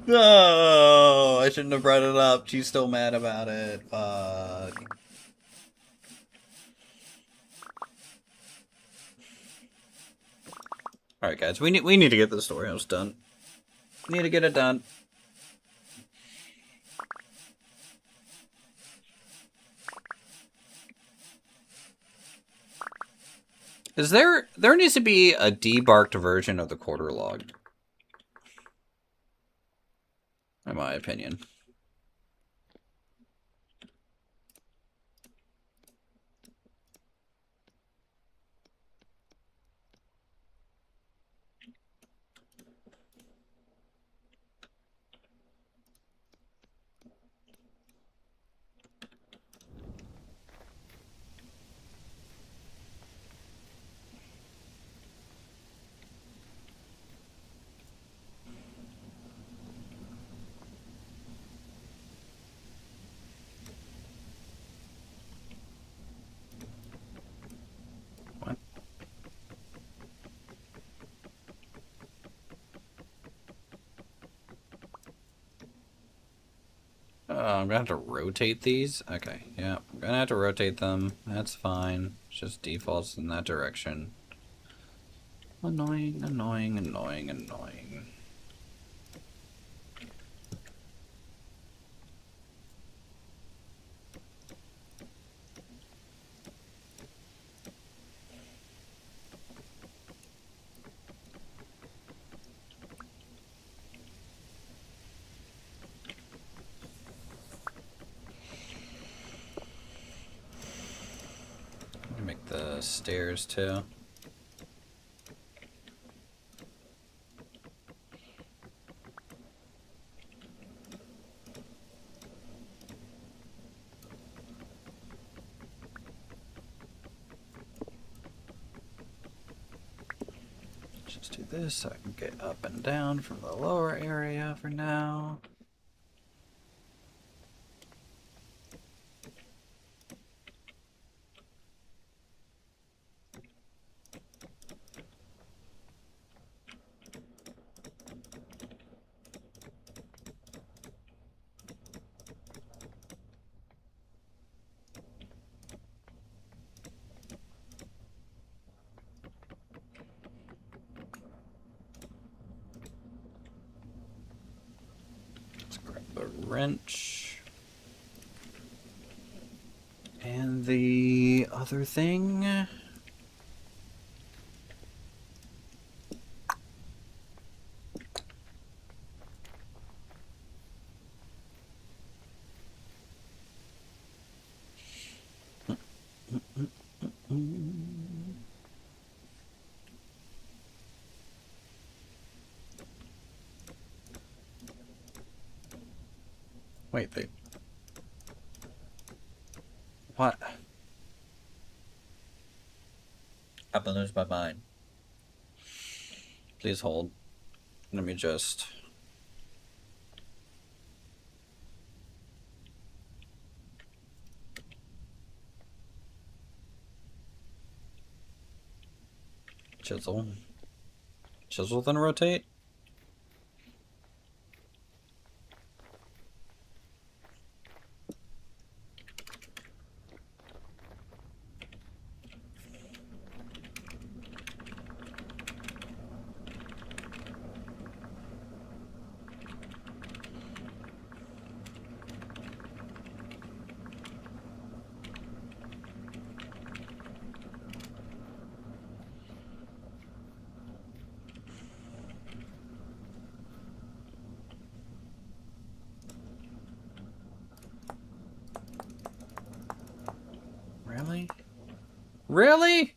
S1: No, I shouldn't have brought it up. She's still mad about it. Fuck. All right, guys, we need to get the story house done. Need to get it done. There needs to be a debarked version of the quarter log. In my opinion. What? I'm gonna have to rotate these? Okay, yeah. I'm gonna have to rotate them. That's fine. It's just defaults in that direction. Annoying, annoying, annoying, annoying. Make the stairs too. Just do this so I can get up and down from the lower area for now. Wrench. And the other thing. Wait, they... What? I'm gonna lose my mind. Please hold. Let me just... Chisel. Chisel, then rotate? Really? Really?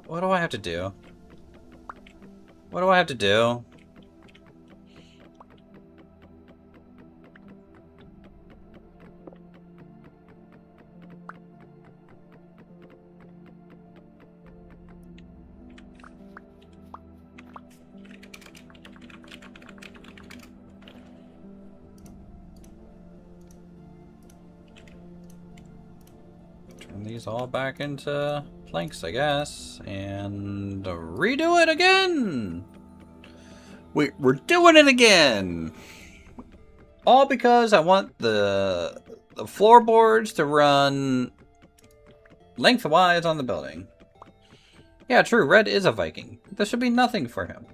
S1: What do I have to do? What do I have to do? Turn these all back into planks, I guess, and redo it again. We're doing it again. All because I want the floorboards to run lengthwise on the building. Yeah, true. Red is a Viking. There should be nothing for him.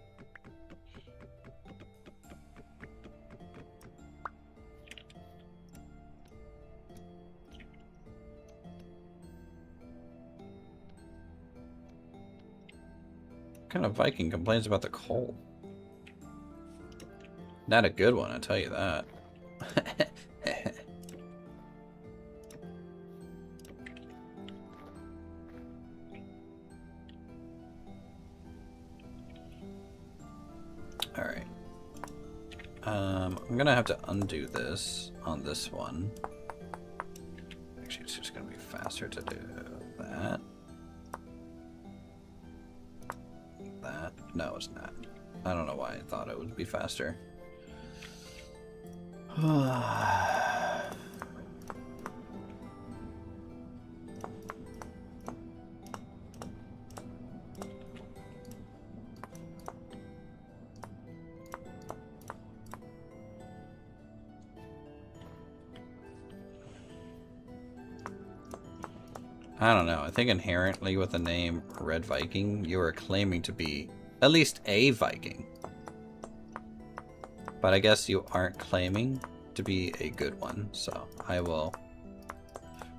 S1: What kind of Viking complains about the cold? Not a good one, I'll tell you that. Alright. I'm gonna have to undo this on this one. Actually, it's just gonna be faster to do that. That. No, it's not. I don't know why I thought it would be faster. I don't know. I think inherently with the name Red Viking, you are claiming to be at least a Viking. But I guess you aren't claiming to be a good one, so I will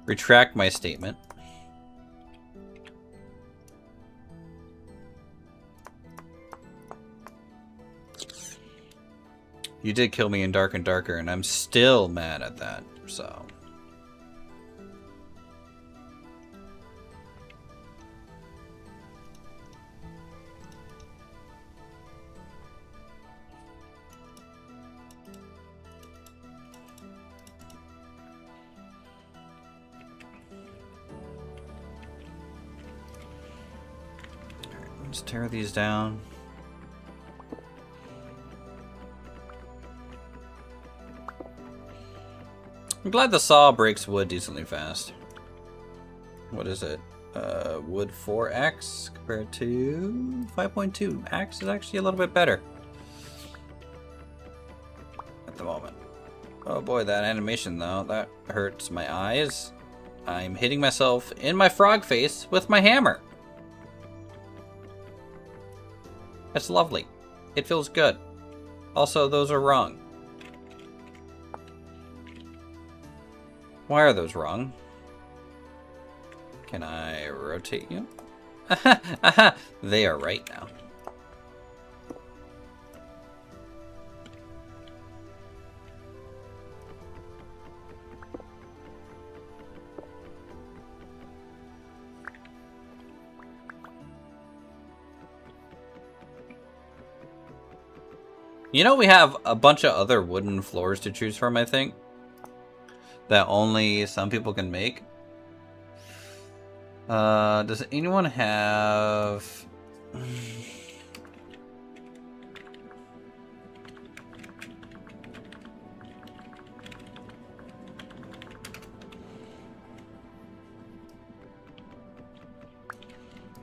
S1: retract my statement. You did kill me in Dark and Darker, and I'm still mad at that, so... Let's tear these down. I'm glad the saw breaks wood decently fast. What is it? Wood 4x compared to 5.2. Axe is actually a little bit better at the moment. Oh boy, that animation though, that hurts my eyes. I'm hitting myself in my frog face with my hammer. It's lovely. It feels good. Also, those are wrong. Why are those wrong? Can I rotate you? They are right now. You know, we have a bunch of other wooden floors to choose from, I think, that only some people can make. Does anyone have...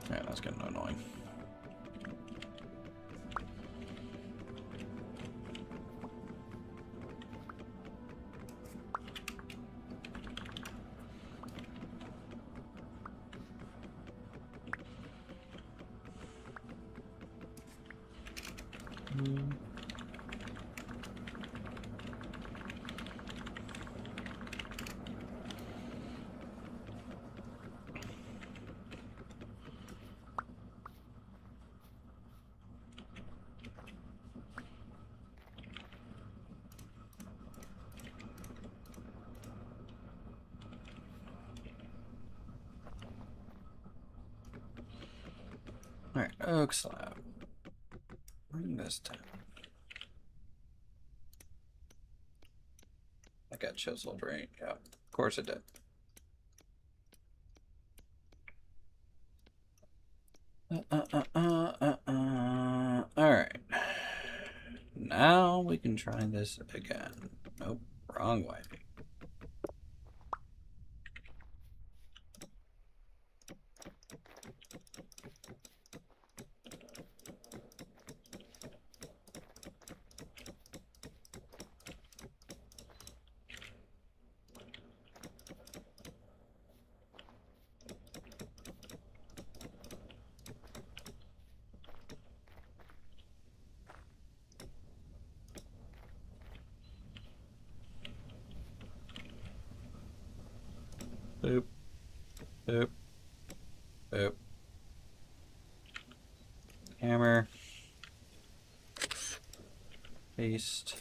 S1: Yeah, that's getting annoying. Alright, oak slab. Bring this down. I got chiseled, right? Yeah, of course it did. Alright. Now we can try this again. Nope, wrong way. Boop. Boop. Boop. Hammer. Paste.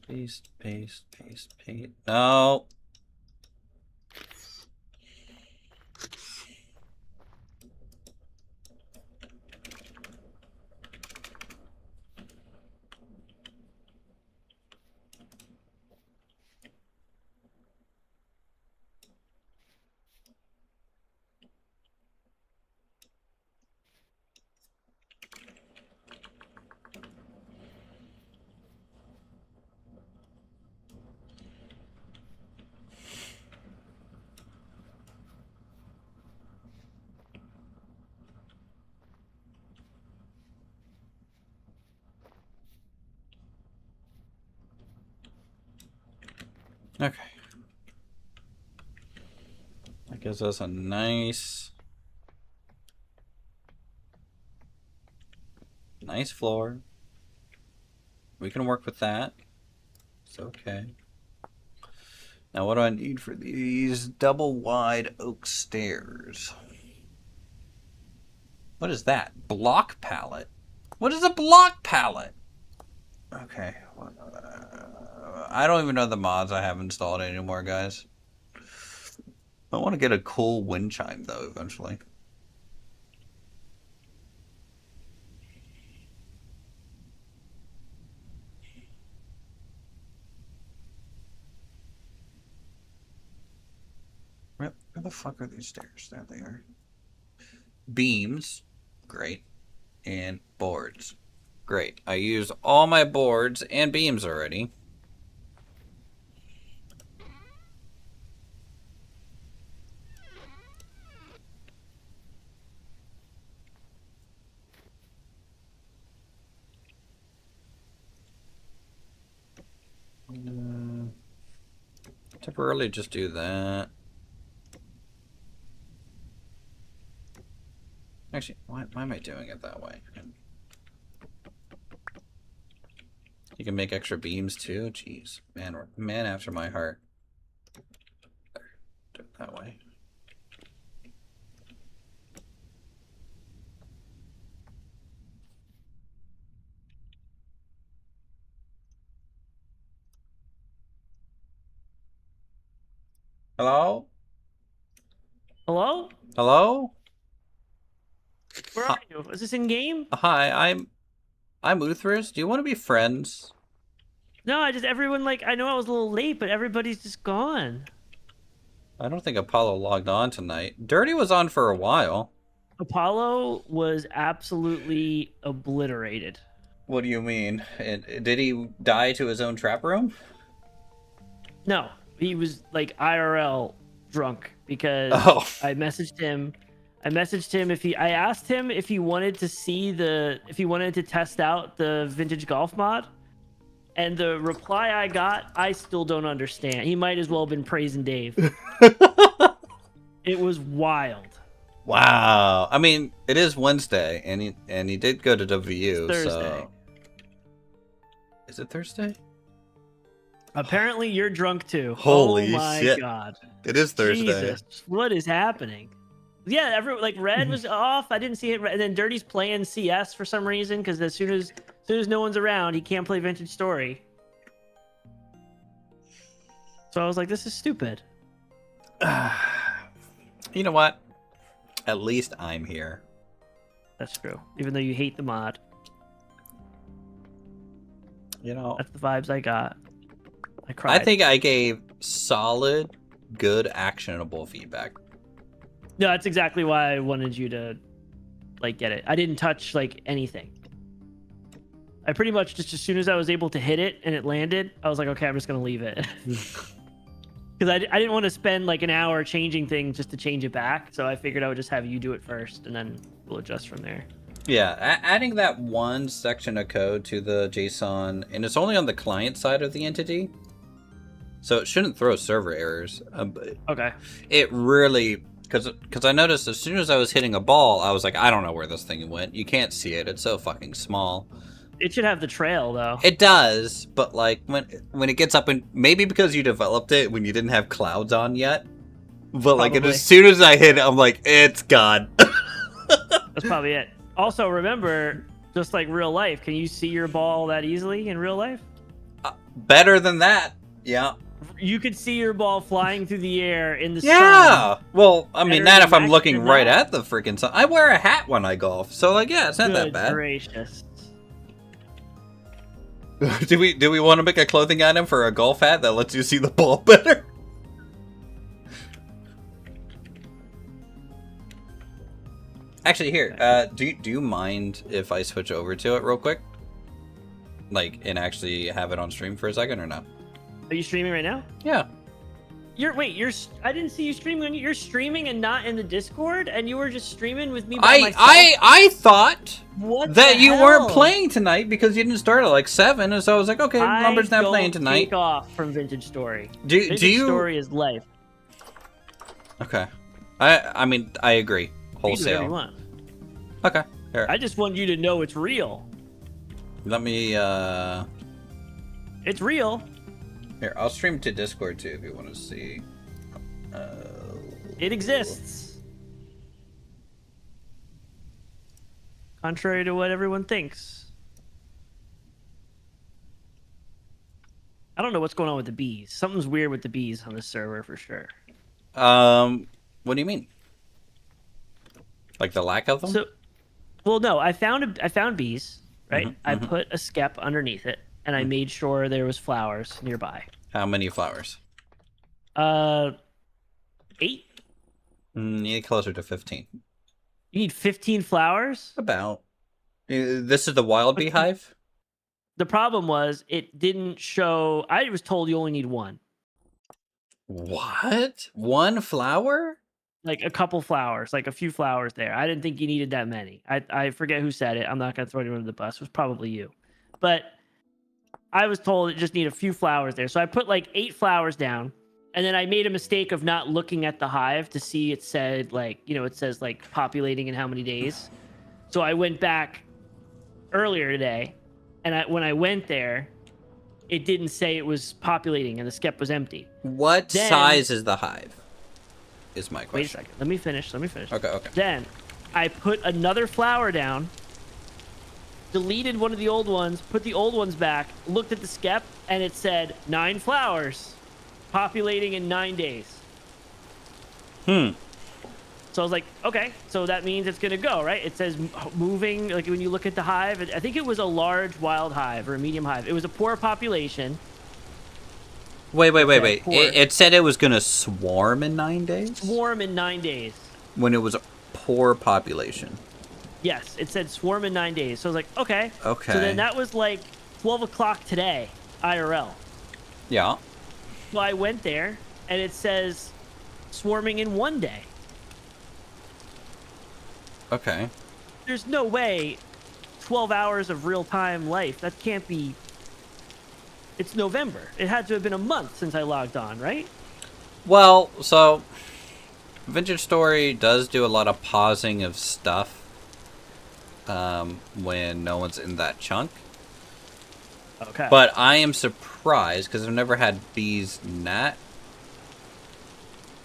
S1: Paste, paste, paste, paste. No! Okay. That gives us a nice floor. We can work with that. It's okay. Now what do I need for these double wide oak stairs? What is that? Block pallet? What is a block pallet? Okay. I don't even know the mods I have installed anymore, guys. I want to get a cool wind chime, though, eventually. Where the fuck are these stairs? There they are. Beams. Great. And boards. Great. I used all my boards and beams already. Temporarily just do that. Actually, why am I doing it that way? You can make extra beams too? Jeez. Man after my heart. There. Do it that way. Hello?
S4: Hello?
S1: Hello?
S4: Where are you? Is this in game?
S1: Hi, I'm Uthris. Do you want to be friends?
S4: No, everyone, like, I know I was a little late, but everybody's just gone.
S1: I don't think Apollo logged on tonight. Dirty was on for a while.
S4: Apollo was absolutely obliterated.
S1: What do you mean? Did he die to his own trap room?
S4: No, he was like IRL drunk because I messaged him. I asked him if he wanted to test out the vintage golf mod. And the reply I got, I still don't understand. He might as well have been praising Dave. It was wild.
S1: Wow. I mean, it is Wednesday, and he did go to WU.
S4: It's Thursday.
S1: So... Is it Thursday?
S4: Apparently, you're drunk too.
S1: Holy
S4: oh my
S1: shit.
S4: God.
S1: It is Thursday.
S4: Jesus, what is happening? Yeah, Red was off. I didn't see it. And then Dirty's playing CS for some reason because as soon as no one's around, he can't play Vintage Story. So I was like, this is stupid.
S1: You know what? At least I'm here.
S4: That's true. Even though you hate the mod.
S1: You know,
S4: that's the vibes I got. I cried.
S1: I think I gave solid, good, actionable feedback.
S4: No, that's exactly why I wanted you to, like, get it. I didn't touch, like, anything. I pretty much just, as soon as I was able to hit it and it landed, I was like, okay, I'm just going to leave it. Because I didn't want to spend, like, an hour changing things just to change it back. So I figured I would just have you do it first, and then we'll adjust from there.
S1: Yeah, adding that one section of code to the JSON, and it's only on the client side of the entity, so it shouldn't throw server errors. But
S4: okay.
S1: It really, because I noticed as soon as I was hitting a ball, I was like, I don't know where this thing went. You can't see it. It's so fucking small.
S4: It should have the trail, though.
S1: It does, but like when it gets up, and maybe because you developed it when you didn't have clouds on yet, but like as soon as I hit it, I'm like, it's gone.
S4: That's probably it. Also, remember, just like real life, can you see your ball that easily in real life?
S1: Better than that, yeah.
S4: You could see your ball flying through the air in the sun.
S1: Yeah! Well, I mean, not if I'm looking right
S4: that.
S1: at the freaking sun. I wear a hat when I golf, so like, yeah, it's not that bad.
S4: Gracious.
S1: do we want to make a clothing item for a golf hat that lets you see the ball better? Actually, here, do you mind if I switch over to it real quick? Like, and actually have it on stream for a second, or no?
S4: Are you streaming right now?
S1: Yeah.
S4: I didn't see you streaming. You're streaming and not in the Discord, and you were just streaming with me by myself.
S1: I thought that you
S4: hell?
S1: weren't playing tonight because you didn't start at like 7, and so I was like, okay, Lumber's not playing tonight.
S4: Take off from Vintage Story.
S1: Vintage
S4: Story is life.
S1: Okay. I mean, I agree.
S4: You do whatever you
S1: Wholesale.
S4: want.
S1: Okay. Here.
S4: I just want you to know it's real.
S1: Let me,
S4: It's real.
S1: Here, I'll stream to Discord too if you want to see.
S4: It exists. Contrary to what everyone thinks. I don't know what's going on with the bees. Something's weird with the bees on this server for sure.
S1: What do you mean? Like the lack of them?
S4: So, well, no, I found bees, right?
S1: Mm-hmm,
S4: I put a skep underneath it, and I made sure there was flowers nearby.
S1: How many flowers?
S4: 8.
S1: You need closer to 15.
S4: You need 15 flowers?
S1: About. This is the wild beehive?
S4: The problem was it didn't show. I was told you only need 1.
S1: What? 1 flower?
S4: Like a couple flowers, like a few flowers there. I didn't think you needed that many. I forget who said it. I'm not going to throw anyone under the bus. It was probably you. But I was told it just need a few flowers there. So I put like 8 flowers down. And then I made a mistake of not looking at the hive to see it said like, it says like populating in how many days. So I went back earlier today. And when I went there, it didn't say it was populating and the skep was empty.
S1: What size is the hive? Is my question.
S4: Wait a second. Let me finish.
S1: Okay.
S4: Then I put another flower down, deleted one of the old ones, put the old ones back, looked at the skep, and it said 9 flowers, populating in 9 days. So I was like, okay, so that means it's gonna go, right? It says moving, like when you look at the hive, I think it was a large wild hive or a medium hive. It was a poor population.
S1: Wait.
S4: Poor.
S1: It said it was gonna swarm in 9 days?
S4: Swarm in 9 days.
S1: When it was a poor population.
S4: Yes, it said swarm in 9 days. So I was like, okay.
S1: Okay.
S4: So then that was like 12 o'clock today, IRL.
S1: Yeah.
S4: So I went there, and it says swarming in 1 day.
S1: Okay.
S4: There's no way 12 hours of real-time life. That can't be... It's November. It had to have been a month since I logged on, right?
S1: Well, so Vintage Story does do a lot of pausing of stuff when no one's in that chunk.
S4: Okay.
S1: But I am surprised because I've never had bees gnat.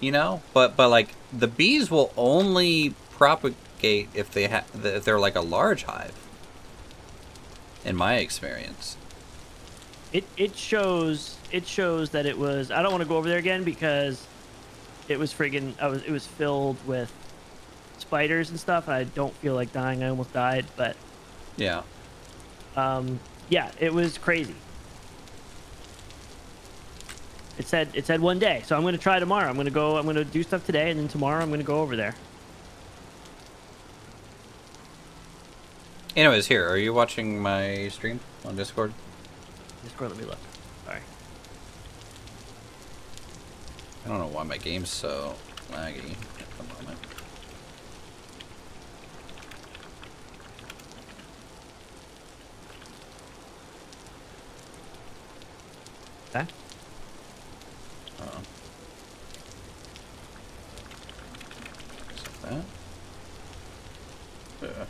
S1: You know, but like the bees will only propagate if they're like a large hive. In my experience.
S4: It shows that it was... I don't want to go over there again because it was friggin' it was filled with spiders and stuff, and I don't feel like dying. I almost died, but
S1: Yeah.
S4: yeah, it was crazy. It said 1 day, so I'm gonna try tomorrow. I'm gonna do stuff today, and then tomorrow I'm gonna go over there.
S1: Anyways, here, are you watching my stream on Discord?
S4: Discord, let me look. Sorry.
S1: I don't know why my game's so laggy at the moment.
S4: Okay.
S1: Uh-oh. Like that. Yeah.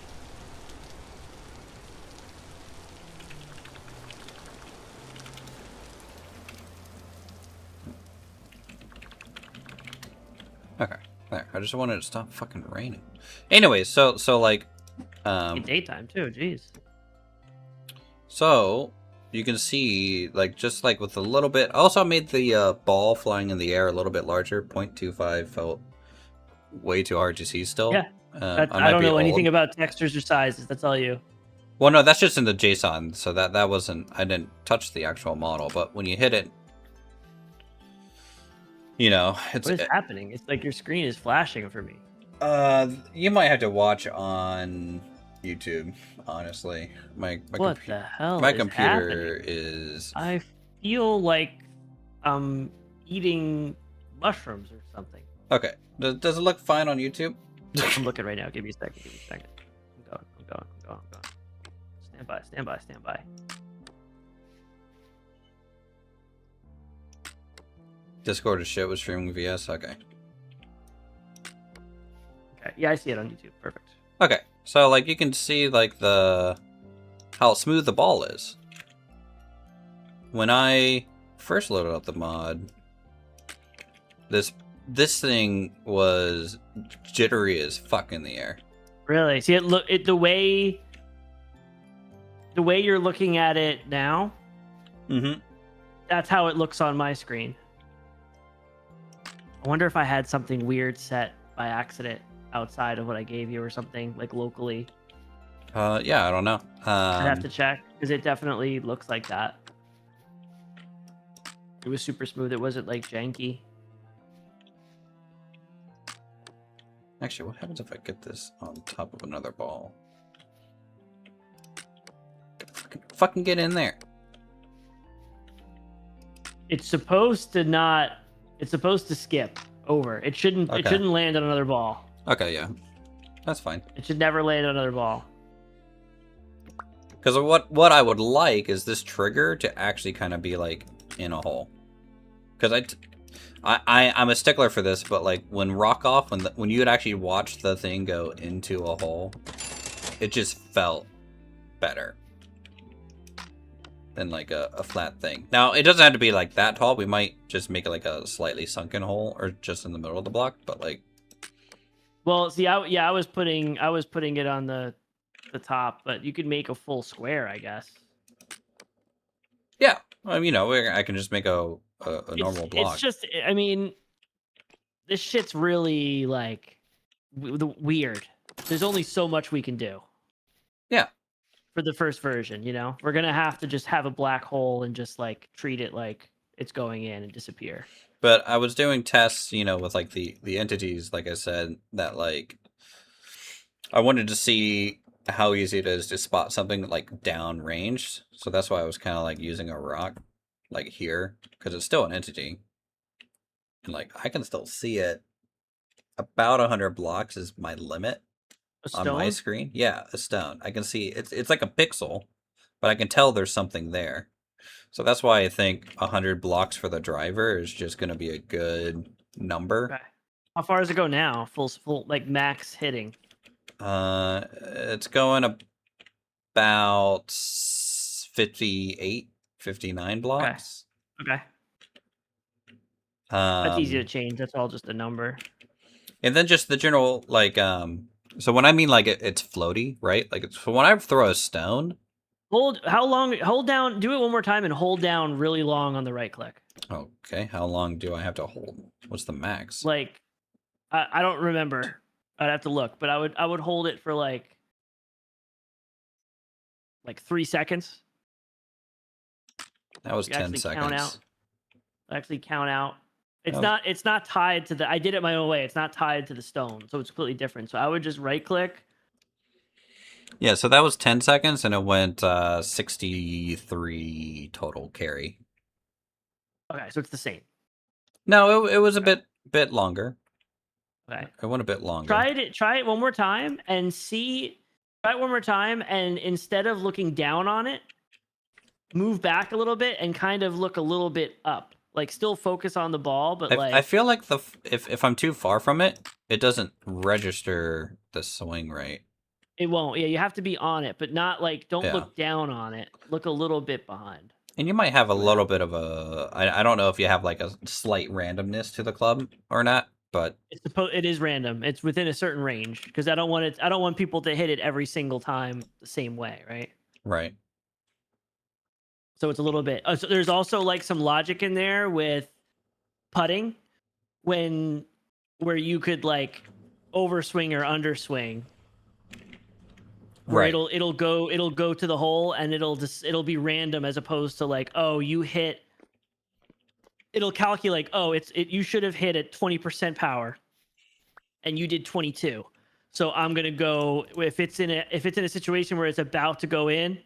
S1: Okay, there. I just wanted to stop fucking raining. Anyways, so like,
S4: In daytime too. Jeez.
S1: so you can see like just like with a little bit. Also, I made the ball flying in the air a little bit larger. 0.25 felt way too hard to see still.
S4: Yeah.
S1: I
S4: I don't know anything about textures or sizes. That's all you.
S1: Well, no, that's just in the JSON, so that wasn't. I didn't touch the actual model, but when you hit it, you know, it's.
S4: What is happening? It's like your screen is flashing for me.
S1: You might have to watch on YouTube. Honestly, my
S4: What the hell?
S1: my
S4: is
S1: computer
S4: happening?
S1: is.
S4: I feel like I'm eating mushrooms or something.
S1: Okay. Does it look fine on YouTube?
S4: I'm looking right now. Give me a second. I'm going. Stand by.
S1: Discord is shit with streaming VS. Okay.
S4: Okay. Yeah, I see it on YouTube. Perfect.
S1: Okay. So like you can see like how smooth the ball is. When I first loaded up the mod, this thing was jittery as fuck in the air.
S4: Really? See the way you're looking at it now.
S1: Mm-hmm.
S4: That's how it looks on my screen. I wonder if I had something weird set by accident outside of what I gave you or something, like locally.
S1: Yeah, I don't know.
S4: I'd have to check, because it definitely looks like that. It was super smooth. It wasn't like janky.
S1: Actually, what happens if I get this on top of another ball? Fucking get in there.
S4: It's supposed to not. It's supposed to skip over. It shouldn't.
S1: Okay.
S4: It shouldn't land on another ball.
S1: Okay, yeah, that's fine.
S4: It should never land on another ball.
S1: Because what I would like is this trigger to actually kind of be like in a hole. Because I'm a stickler for this, but like when rock off, when you would actually watch the thing go into a hole, it just felt better than like a flat thing. Now it doesn't have to be like that tall. We might just make it like a slightly sunken hole or just in the middle of the block. But like,
S4: well, see, I was putting it on the top, but you could make a full square, I guess.
S1: yeah, you know, I can just make a normal block.
S4: It's just, I mean, this shit's really like weird. There's only so much we can do.
S1: Yeah.
S4: For the first version, you know, we're gonna have to just have a black hole and just like treat it like it's going in and disappear.
S1: But I was doing tests, you know, with like the entities, like I said, that like I wanted to see how easy it is to spot something like downrange. So that's why I was kind of like using a rock like here, because it's still an entity. And like I can still see it. About 100 blocks is my limit on my screen. Yeah, a stone. I can see it's like a pixel, but I can tell there's something there. So that's why I think 100 blocks for the driver is just going to be a good number.
S4: Okay. How far does it go now? Full like max hitting.
S1: It's going about 58, 59 blocks.
S4: Okay. That's easy to change. That's all just a number.
S1: And then just the general, like, so when I mean, like, it's floaty, right? Like, so when I throw a stone...
S4: Hold down, do it one more time and hold down really long on the right click.
S1: Okay, how long do I have to hold? What's the max?
S4: Like, I don't remember. I'd have to look, but I would hold it for like 3 seconds.
S1: That was 10 seconds.
S4: Actually count out. It's not tied to I did it my own way. It's not tied to the stone, so it's completely different. So I would just right click.
S1: Yeah, so that was 10 seconds and it went 63 total carry.
S4: Okay, so it's the same.
S1: No, it was a bit longer.
S4: Okay.
S1: It went a bit longer.
S4: Try it one more time and see. Try it one more time, and instead of looking down on it, move back a little bit and kind of look a little bit up. Like still focus on the ball, but
S1: I feel like if I'm too far from it, it doesn't register the swing right.
S4: It won't. Yeah, you have to be on it, but not like don't look down on it. Look a little bit behind.
S1: And you might have a little bit of a I don't know if you have like a slight randomness to the club or not, but
S4: it is random. It's within a certain range because I don't want people to hit it every single time the same way, right?
S1: Right.
S4: So it's a little bit. So there's also like some logic in there with putting, where you could like overswing or underswing. Where
S1: right.
S4: It'll go to the hole and it'll be random as opposed to like, oh, you hit. It'll calculate, oh, you should have hit at 20% power, and you did 22. So I'm gonna go if it's in a situation where it's about to go in.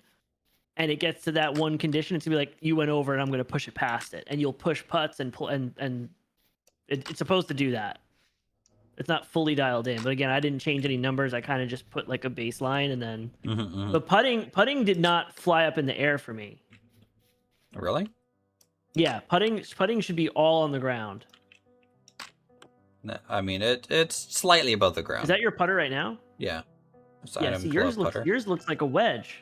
S4: And it gets to that one condition, it's gonna be like you went over, and I'm gonna push it past it, and you'll push putts and pull, and it's supposed to do that. It's not fully dialed in, but again, I didn't change any numbers. I kind of just put like a baseline, and then But putting did not fly up in the air for me.
S1: Really?
S4: Yeah, putting should be all on the ground.
S1: No, I mean it's slightly above the ground.
S4: Is that your putter right now?
S1: Yeah.
S4: Yeah. See, yours looks like a wedge.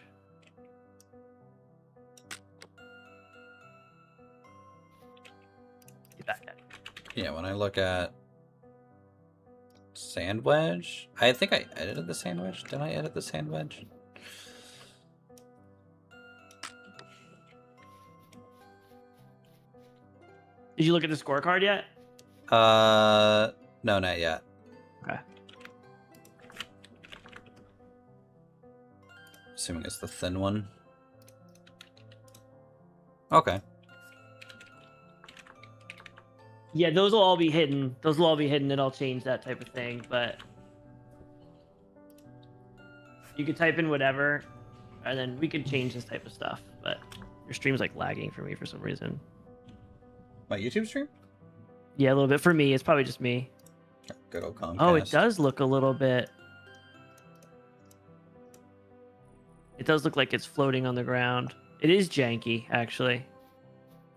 S1: Yeah, when I look at sand wedge, I think I edited the sand wedge. Did I edit the sand wedge?
S4: Did you look at the scorecard yet?
S1: No, not yet.
S4: Okay.
S1: Assuming it's the thin one. Okay.
S4: Yeah, those will all be hidden. And I'll change that type of thing, but you could type in whatever, and then we could change this type of stuff. But your stream's like lagging for me for some reason.
S1: My YouTube stream?
S4: Yeah, a little bit. For me, it's probably just me.
S1: Good old Comcast.
S4: Oh, it does look a little bit. It does look like it's floating on the ground. It is janky, actually.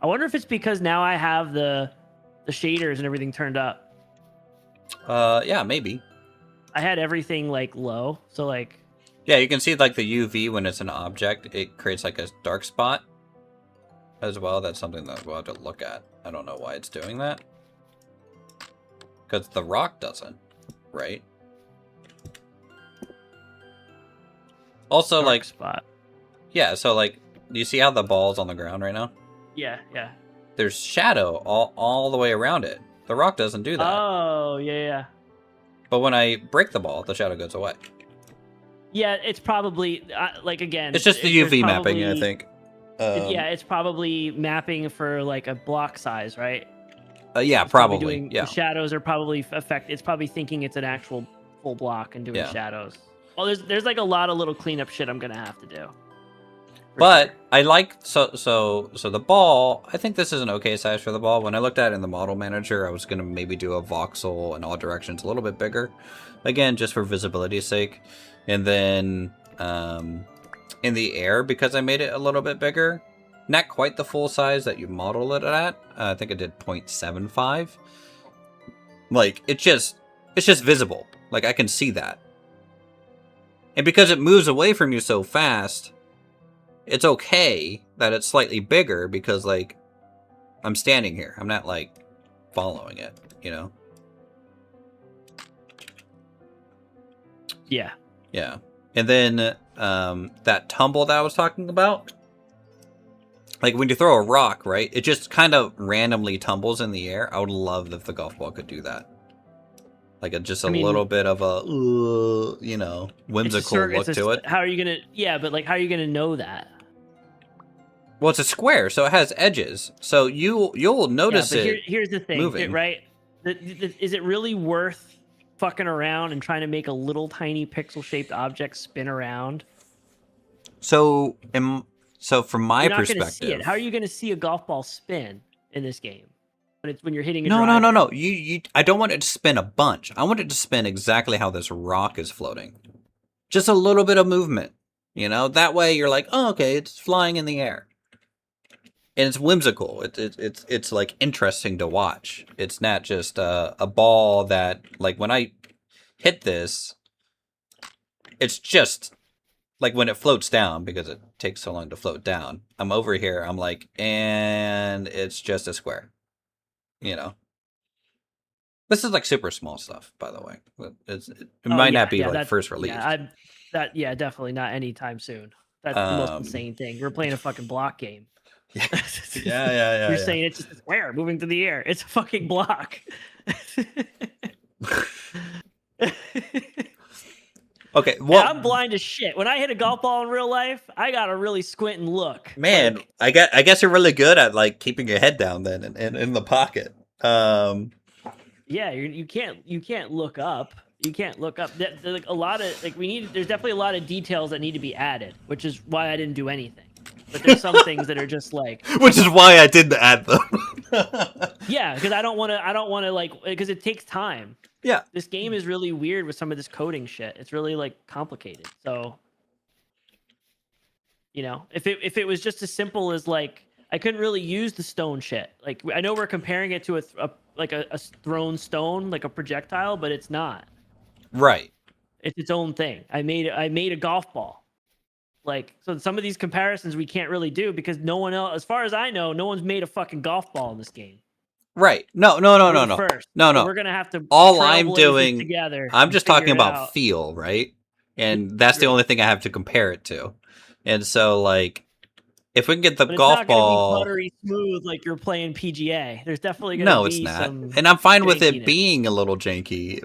S4: I wonder if it's because now I have the shaders and everything turned up.
S1: Yeah, maybe.
S4: I had everything like low, so like.
S1: Yeah, you can see like the UV when it's an object, it creates like a dark spot as well. That's something that we'll have to look at. I don't know why it's doing that. Because the rock doesn't, right? Also,
S4: Dark
S1: like
S4: spot.
S1: Yeah, so like, do you see how the ball's on the ground right now?
S4: Yeah.
S1: There's shadow all the way around it. The rock doesn't do that.
S4: Oh, yeah.
S1: But when I break the ball, the shadow goes away.
S4: Yeah, it's probably like again.
S1: It's just the
S4: there's
S1: UV mapping, I
S4: probably-
S1: think.
S4: yeah, it's probably mapping for like a block size, right?
S1: Yeah,
S4: It's
S1: probably.
S4: doing,
S1: Yeah.
S4: The shadows are probably It's probably thinking it's an actual full block and doing
S1: Yeah.
S4: shadows. Well, there's like a lot of little cleanup shit I'm gonna have to do. For
S1: But
S4: sure.
S1: I like so the ball. I think this is an okay size for the ball. When I looked at it in the model manager, I was gonna maybe do a voxel in all directions, a little bit bigger, again just for visibility's sake. And then in the air, because I made it a little bit bigger, not quite the full size that you model it at. I think I did 0.75. Like it's just visible. Like I can see that. And because it moves away from you so fast, it's okay that it's slightly bigger because, like, I'm standing here. I'm not, like, following it, you know?
S4: Yeah.
S1: Yeah. And then that tumble that I was talking about, like, when you throw a rock, right, it just kind of randomly tumbles in the air. I would love if the golf ball could do that. Like, I mean, little bit of a, you know, whimsical look to it.
S4: How are you gonna? Yeah, but like, how are you gonna know that?
S1: Well, it's a square, so it has edges. So you'll notice it.
S4: Here's the thing,
S1: moving.
S4: Right? Is it really worth fucking around and trying to make a little tiny pixel-shaped object spin around?
S1: So from my
S4: You're not
S1: perspective,
S4: gonna see it. How are you gonna see a golf ball spin in this game when you're hitting a
S1: No.
S4: driver?
S1: You I don't want it to spin a bunch. I want it to spin exactly how this rock is floating. Just a little bit of movement, you know? That way you're like, "Oh, okay, it's flying in the air." And it's whimsical. It's like interesting to watch. It's not just a ball that, like, when I hit this, it's just like when it floats down, because it takes so long to float down. I'm over here, I'm like, and it's just a square. You know, this is like super small stuff, by the way. It might not be like first release.
S4: Yeah, definitely not anytime soon. That's the most insane thing. We're playing a fucking block game.
S1: Yeah.
S4: You're saying it's just a square moving through the air. It's a fucking block.
S1: Okay, well,
S4: I'm blind as shit. When I hit a golf ball in real life, I gotta really squint and look.
S1: Man, like, I guess you're really good at like keeping your head down then and in the pocket.
S4: Yeah, you can't look up. You can't look up. Like a lot of there's definitely a lot of details that need to be added, which is why I didn't do anything. But there's some things that are just like,
S1: which is why I didn't add them.
S4: Yeah, because I don't want to like, because it takes time.
S1: Yeah,
S4: this game is really weird with some of this coding shit. It's really like complicated. So, you know, if it was just as simple as like, I couldn't really use the stone shit. Like, I know we're comparing it to a thrown stone, like a projectile, but it's not.
S1: Right.
S4: It's its own thing. I made a golf ball. Like, so some of these comparisons we can't really do because no one else, as far as I know, no one's made a fucking golf ball in this game.
S1: Right. No.
S4: First.
S1: No.
S4: So we're gonna have to.
S1: All I'm doing,
S4: together.
S1: I'm just talking about feel, right? And that's the only thing I have to compare it to. And so, like, if we can get the golf ball,
S4: be buttery smooth like you're playing PGA. There's definitely gonna be
S1: no, it's not.
S4: Some
S1: and I'm fine with it
S4: jankiness.
S1: being a little janky.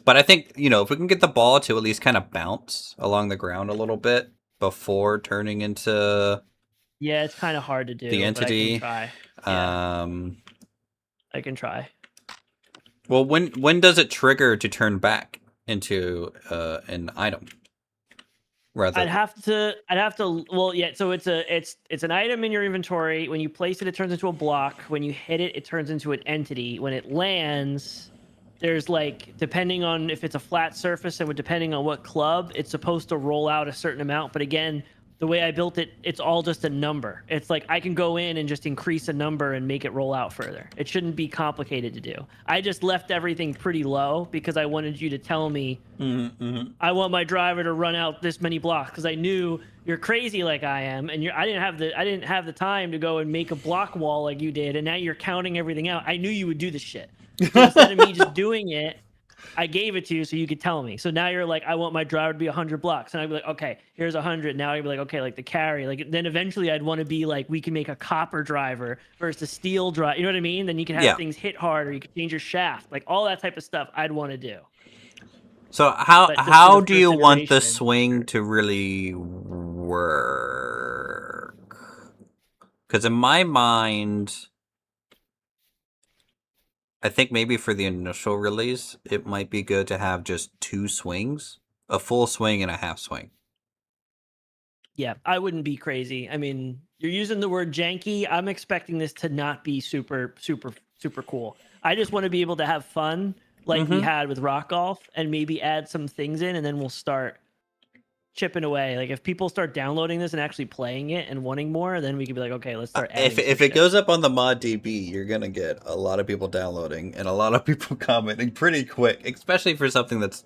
S1: But I think, you know, if we can get the ball to at least kind of bounce along the ground a little bit before turning into,
S4: yeah, it's kind of hard to do.
S1: The entity.
S4: But I can try. I can try.
S1: Well, when does it trigger to turn back into an item? Rather,
S4: I'd have to. Well, yeah. So it's an item in your inventory. When you place it, it turns into a block. When you hit it, it turns into an entity. When it lands, there's like, depending on if it's a flat surface and depending on what club, it's supposed to roll out a certain amount. But again, the way I built it, it's all just a number. It's like I can go in and just increase a number and make it roll out further. It shouldn't be complicated to do. I just left everything pretty low because I wanted you to tell me, I want my driver to run out this many blocks, because I knew you're crazy like I am, and I didn't have the time to go and make a block wall like you did, and now you're counting everything out. I knew you would do this shit. So instead of me just doing it, I gave it to you so you could tell me. So now you're like, I want my driver to be 100 blocks. And I'd be like, okay, here's 100. Now I'd be like, okay, like the carry. Like then eventually I'd want to be like, we can make a copper driver versus a steel drive. You know what I mean? Then you can have
S1: Yeah.
S4: things hit hard, or you can change your shaft. Like all that type of stuff I'd want to do.
S1: So
S4: But just for
S1: how
S4: the
S1: do you
S4: first
S1: want the
S4: iteration,
S1: swing
S4: sure.
S1: to really work? Because in my mind, I think maybe for the initial release, it might be good to have just 2 swings, a full swing and a half swing.
S4: Yeah, I wouldn't be crazy. I mean, you're using the word janky. I'm expecting this to not be super, super, super cool. I just want to be able to have fun like we
S1: Mhm.
S4: had with rock golf and maybe add some things in, and then we'll start chipping away. Like if people start downloading this and actually playing it and wanting more, then we can be like, okay, let's start adding
S1: If
S4: some
S1: it
S4: shit.
S1: goes up on the mod DB, you're gonna get a lot of people downloading and a lot of people commenting pretty quick, especially for something that's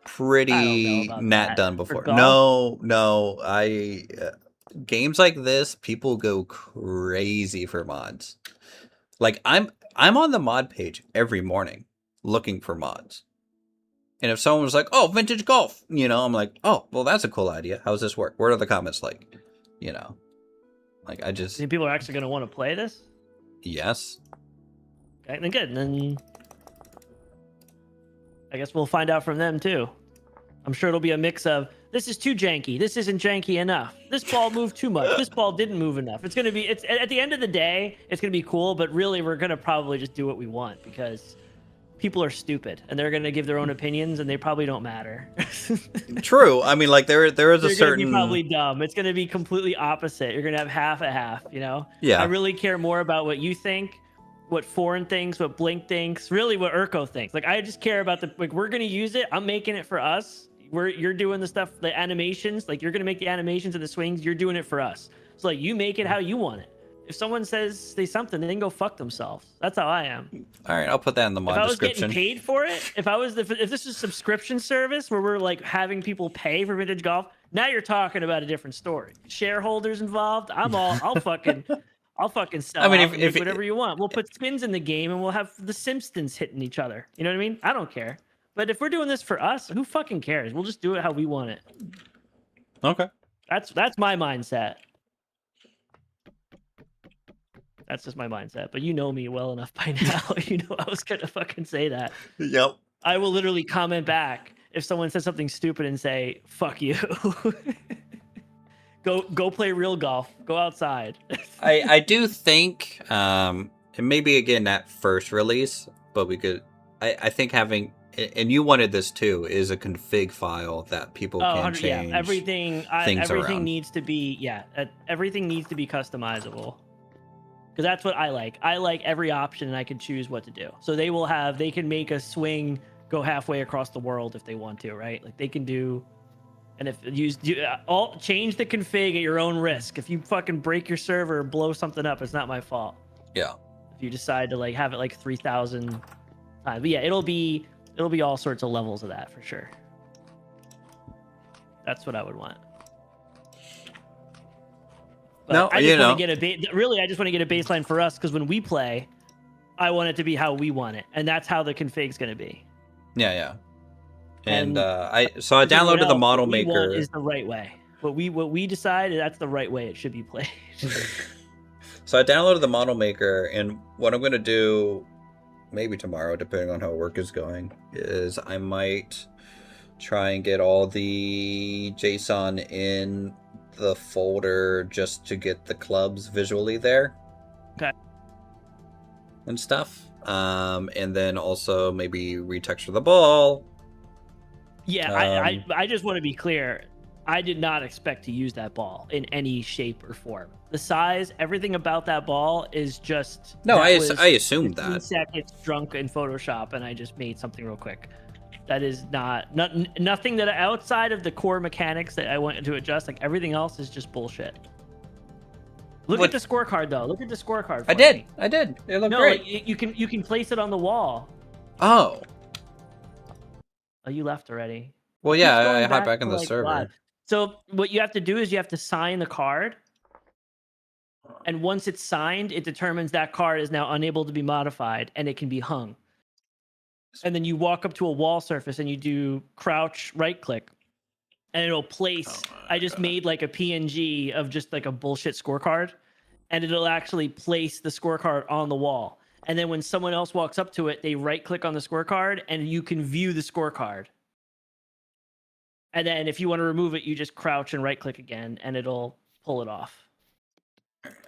S1: pretty
S4: about
S1: not
S4: that.
S1: done
S4: For
S1: before.
S4: golf?
S1: No, games like this, people go crazy for mods. Like I'm on the mod page every morning looking for mods. And if someone was like, "Oh, vintage golf," I'm like, "Oh, well, that's a cool idea. How does this work? What are the comments like?" Like I
S4: Do you
S1: just
S4: think people are actually going to want to play this?
S1: yes.
S4: Okay, then good. Then I guess we'll find out from them too. I'm sure it'll be a mix of this is too janky, this isn't janky enough, this ball moved too much, this ball didn't move enough. It's gonna be it's at the end of the day, it's gonna be cool, but really we're gonna probably just do what we want because people are stupid and they're gonna give their own opinions and they probably don't matter.
S1: True. I mean, like there is a
S4: They're gonna
S1: certain
S4: be probably dumb. It's gonna be completely opposite. You're gonna have half a half, you know?
S1: yeah.
S4: I really care more about what you think, what Foreign thinks, what Blink thinks, really what Urko thinks. Like I just care about we're gonna use it. I'm making it for us. You're doing the stuff, the animations, like you're gonna make the animations and the swings, you're doing it for us. So like you make it how you want it. If someone say something, they can go fuck themselves. That's how I am.
S1: All right, I'll put that in the mod
S4: If I was
S1: description.
S4: getting paid for it, if this is a subscription service where we're like having people pay for vintage golf, now you're talking about a different story. Shareholders involved, I'll fucking sell
S1: I mean,
S4: out and
S1: if
S4: make whatever you want. We'll put spins in the game and we'll have the Simpsons hitting each other. You know what I mean? I don't care. But if we're doing this for us, who fucking cares? We'll just do it how we want it.
S1: Okay.
S4: That's my mindset. That's just my mindset. But you know me well enough by now. You know I was gonna fucking say that.
S1: Yep.
S4: I will literally comment back if someone says something stupid and say, fuck you. Go play real golf. Go outside.
S1: I do think and maybe again that first release, but we could I think having, and you wanted this too, is a config file that people can change.
S4: Yeah, everything
S1: around.
S4: needs to be everything needs to be customizable. Because that's what I like. I like every option and I can choose what to do. So they can make a swing go halfway across the world if they want to, right? Like they can do, and if change the config at your own risk. If you fucking break your server or blow something up, it's not my fault.
S1: Yeah.
S4: If you decide to like have it like 3,000 times, but yeah, it'll be all sorts of levels of that for sure. That's what I would want. But
S1: No,
S4: I just want to get I just want to get a baseline for us because when we play, I want it to be how we want it, and that's how the config's going to be.
S1: Yeah. And
S4: I
S1: downloaded the model maker.
S4: Is the right way. What we decide, that's the right way it should be played.
S1: So I downloaded the model maker, and what I'm going to do, maybe tomorrow, depending on how work is going, is I might try and get all the JSON in the folder just to get the clubs visually there.
S4: Okay.
S1: And stuff. And then also maybe retexture the ball.
S4: Yeah, I just want to be clear. I did not expect to use that ball in any shape or form. The size, everything about that ball is just...
S1: No, I assumed
S4: 15
S1: that.
S4: seconds drunk in Photoshop, and I just made something real quick. That is nothing that outside of the core mechanics that I want to adjust. Like everything else is just bullshit. Look at the scorecard though. Look at the scorecard.
S1: I did. It looked great.
S4: Like, you can place it on the wall.
S1: Oh,
S4: you left already.
S1: Well, yeah, I hopped back in the server.
S4: Live. So what you have to do is you have to sign the card. And once it's signed, it determines that card is now unable to be modified and it can be hung. and then you walk up to a wall surface and you do crouch right click, and it'll place. I just made like a PNG of just like a bullshit scorecard, and it'll actually place the scorecard on the wall. And then when someone else walks up to it, they right click on the scorecard and you can view the scorecard. And then if you want to remove it, you just crouch and right click again and it'll pull it off.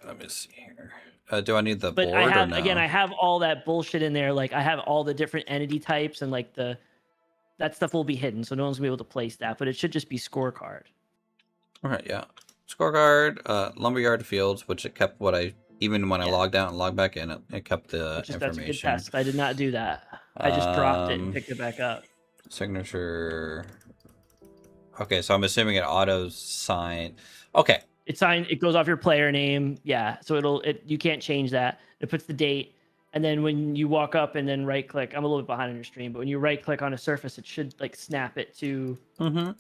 S1: Let me see here. Do I need the
S4: But
S1: board
S4: I have,
S1: or no?
S4: again, I have all that bullshit in there. Like I have all the different entity types and like that stuff will be hidden. So no one's gonna be able to place that, but it should just be scorecard.
S1: All right, yeah. Scorecard, lumberyard fields, which it kept what I, even when I logged out and logged back in, it kept the
S4: That's a good
S1: information.
S4: test. I did not do that. I just dropped it and picked it back up.
S1: Signature. Okay, so I'm assuming it auto sign. Okay.
S4: It goes off your player name. Yeah. So you can't change that. It puts the date. And then when you walk up and then right click, I'm a little bit behind on your stream, but when you right click on a surface, it should like snap it to the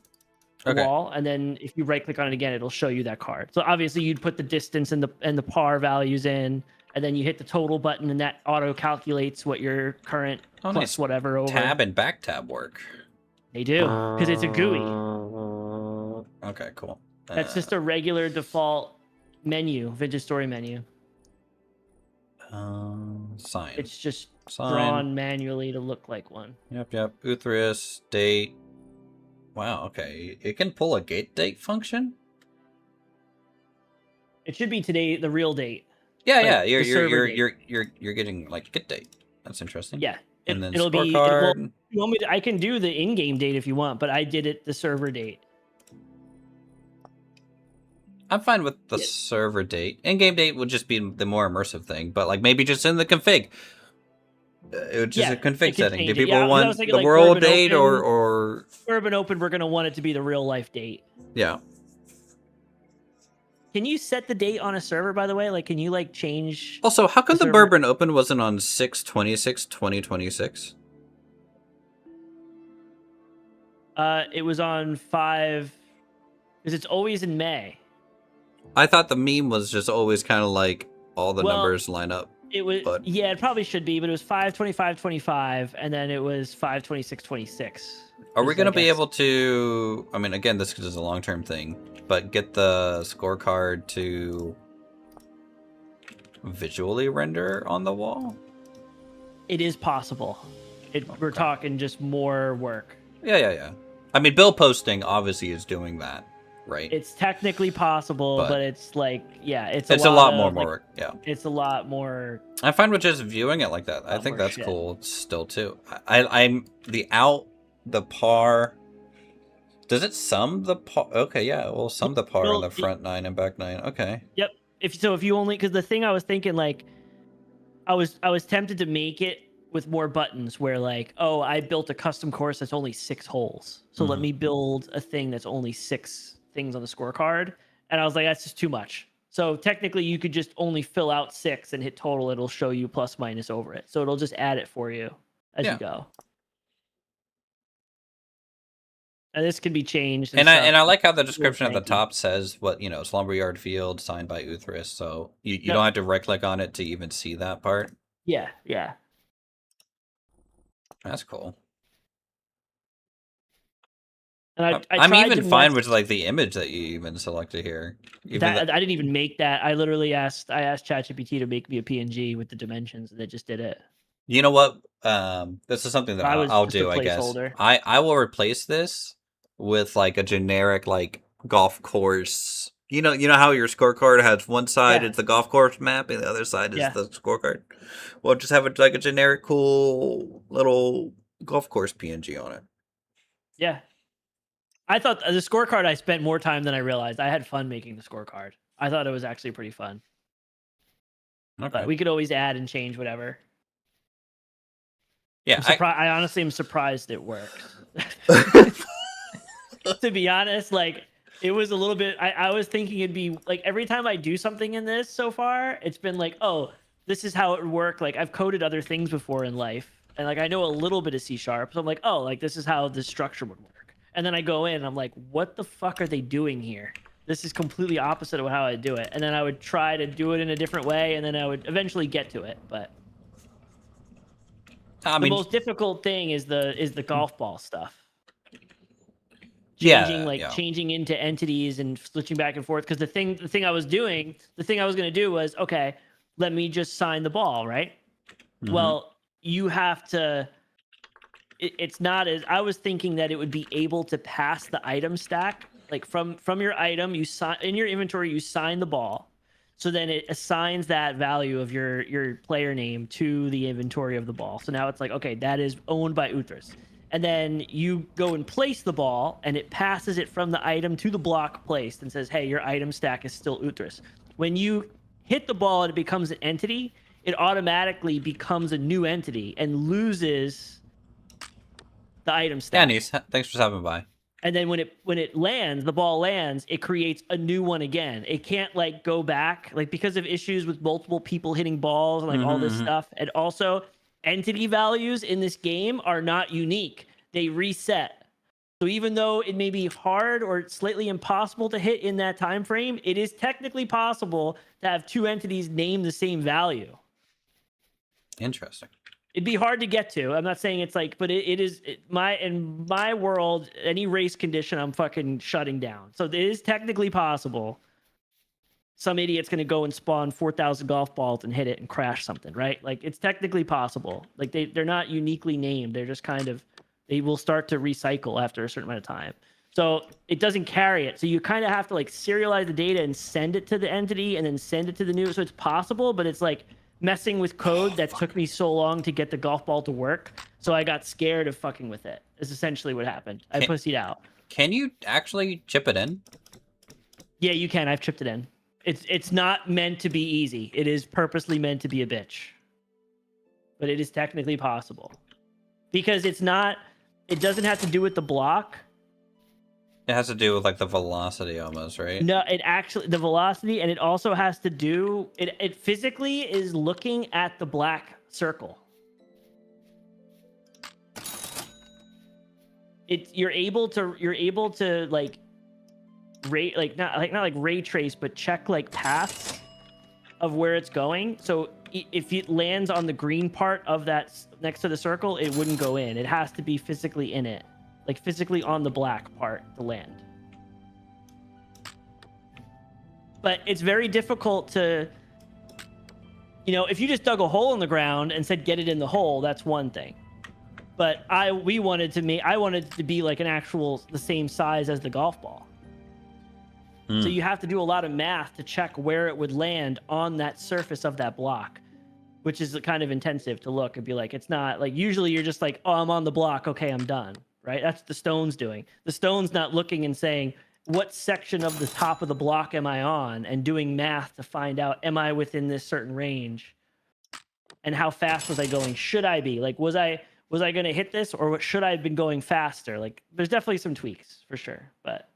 S4: wall. And then if you right click on it again, it'll show you that card. So obviously you'd put the distance and the par values in, and then you hit the total button and that auto calculates what your current plus
S1: nice.
S4: whatever over.
S1: Tab and back tab work.
S4: They do, because it's a GUI.
S1: Okay, cool.
S4: That's just a regular default menu, Vintage Story menu.
S1: Sign.
S4: It's just
S1: Sign.
S4: drawn manually to look like one.
S1: Yep. Uthris, date. Wow, okay. It can pull a gate date function?
S4: It should be today, the real date.
S1: Yeah,
S4: Like,
S1: yeah.
S4: the server date.
S1: You're getting like get date. That's interesting.
S4: Yeah.
S1: And then
S4: It'll
S1: scorecard.
S4: be. You want me to, I can do the in-game date if you want, but I did it the server date.
S1: I'm fine with the server date. In-game date would just be the more immersive thing, but like maybe just in the config. It would just a config setting. Do people want the
S4: like
S1: world
S4: Urban
S1: date
S4: Open,
S1: or
S4: Urban Open? We're gonna want it to be the real life date.
S1: yeah.
S4: Can you set the date on a server, by the way? Like, can you like change?
S1: Also, how come the
S4: server?
S1: Bourbon Open wasn't on 6/26/2026?
S4: It was on 5, because it's always in May.
S1: I thought the meme was just always kind of like all the
S4: Well,
S1: numbers line up.
S4: It was,
S1: but...
S4: yeah, it probably should be, but it was 5/25/25, and then it was 5/26/26.
S1: Are we going to be able to, I mean, again, this is a long-term thing, but get the scorecard to visually render on the wall?
S4: It is possible. We're talking just more work.
S1: Yeah. I mean, bill posting obviously is doing that, right?
S4: It's technically possible, but it's like, yeah, it's
S1: a lot more work. Yeah,
S4: it's a lot more.
S1: I'm fine with just viewing it like that. I think that's cool still too. I'm the par. Does it sum the par? Okay, yeah, we'll sum the par on the front 9 and back 9. Okay.
S4: Yep. If you only, because the thing I was thinking, like, I was tempted to make it with more buttons where like, oh, I built a custom course that's only 6 holes. So let me build a thing that's only 6 things on the scorecard. And I was like, that's just too much. So technically you could just only fill out 6 and hit total. It'll show you plus minus over it. So it'll just add it for you as you go. And this can be changed.
S1: And I like how the description at the top says what, it's lumberyard field signed by Uthris. So you don't have to right click on it to even see that part.
S4: Yeah.
S1: That's cool.
S4: And
S1: I'm even fine with like the image that you even selected here.
S4: I didn't even make that. I literally asked ChatGPT to make me a PNG with the dimensions, and it just did it.
S1: You know what? This is something that I'll do, I guess. I will replace this with like a generic like golf course. You know how your scorecard has one side is the golf course map and the other side is the scorecard. Well, just have like a generic cool little golf course PNG on it.
S4: Yeah. I thought the scorecard, I spent more time than I realized. I had fun making the scorecard. I thought it was actually pretty fun. Okay. But we could always add and change whatever.
S1: Yeah,
S4: I honestly am surprised it works. To be honest, like it was a little bit. I was thinking it'd be like every time I do something in this so far, it's been like, oh, this is how it would work. Like I've coded other things before in life, and like I know a little bit of C#, so I'm like, oh, like this is how this structure would work. And then I go in and I'm like, what the fuck are they doing here? This is completely opposite of how I do it. And then I would try to do it in a different way, and then I would eventually get to it. But
S1: I
S4: The
S1: mean,
S4: most difficult thing is the golf ball stuff.
S1: yeah,
S4: Changing into entities and switching back and forth. Because the thing I was going to do was, okay, let me just sign the ball, right?
S1: Mhm.
S4: Well, you have to. It's not as I was thinking that it would be able to pass the item stack, like from your item, you sign in your inventory, you sign the ball, so then it assigns that value of your player name to the inventory of the ball. So now it's like, okay, that is owned by Uthris. And then you go and place the ball, and it passes it from the item to the block placed and says, hey, your item stack is still Uthris. When you hit the ball and it becomes an entity, it automatically becomes a new entity and loses the item stack.
S1: Yeah, Nice. Thanks for stopping by.
S4: And then when it lands, the ball lands, it creates a new one again. It can't like go back, like because of issues with multiple people hitting balls and like all this stuff. And also entity values in this game are not unique. They reset. So even though it may be hard or slightly impossible to hit in that time frame, it is technically possible to have two entities name the same value.
S1: Interesting.
S4: It'd be hard to get to. I'm not saying it's like, but in my world, any race condition, I'm fucking shutting down. So it is technically possible. Some idiot's going to go and spawn 4,000 golf balls and hit it and crash something, right? Like it's technically possible. Like they're not uniquely named. They're just kind of, they will start to recycle after a certain amount of time. So it doesn't carry it. So you kind of have to like serialize the data and send it to the entity and then send it to the new. So it's possible, but it's like messing with code that took me so long to get the golf ball to work. So I got scared of fucking with it. Is essentially what happened. I pussied out.
S1: Can you actually chip it in?
S4: Yeah, you can. I've chipped it in. It's not meant to be easy. It is purposely meant to be a bitch. But it is technically possible. Because it doesn't have to do with the block.
S1: It has to do with like the velocity almost, right?
S4: No, the velocity, and it also has to do it physically is looking at the black circle. You're able to like not like ray trace, but check like paths of where it's going. So if it lands on the green part of that next to the circle, it wouldn't go in. It has to be physically in it. Like physically on the black part to land. But it's very difficult to, if you just dug a hole in the ground and said, get it in the hole, that's one thing. But I wanted it to be like the same size as the golf ball. So you have to do a lot of math to check where it would land on that surface of that block, which is kind of intensive to look and be like, it's not like, usually you're just like, oh, I'm on the block. Okay, I'm done. Right? That's what the stone's doing. The stone's not looking and saying, what section of the top of the block am I on? And doing math to find out, am I within this certain range? And how fast was I going? Should I be? Like, was I going to hit this, or should I have been going faster? Like, there's definitely some tweaks for sure, but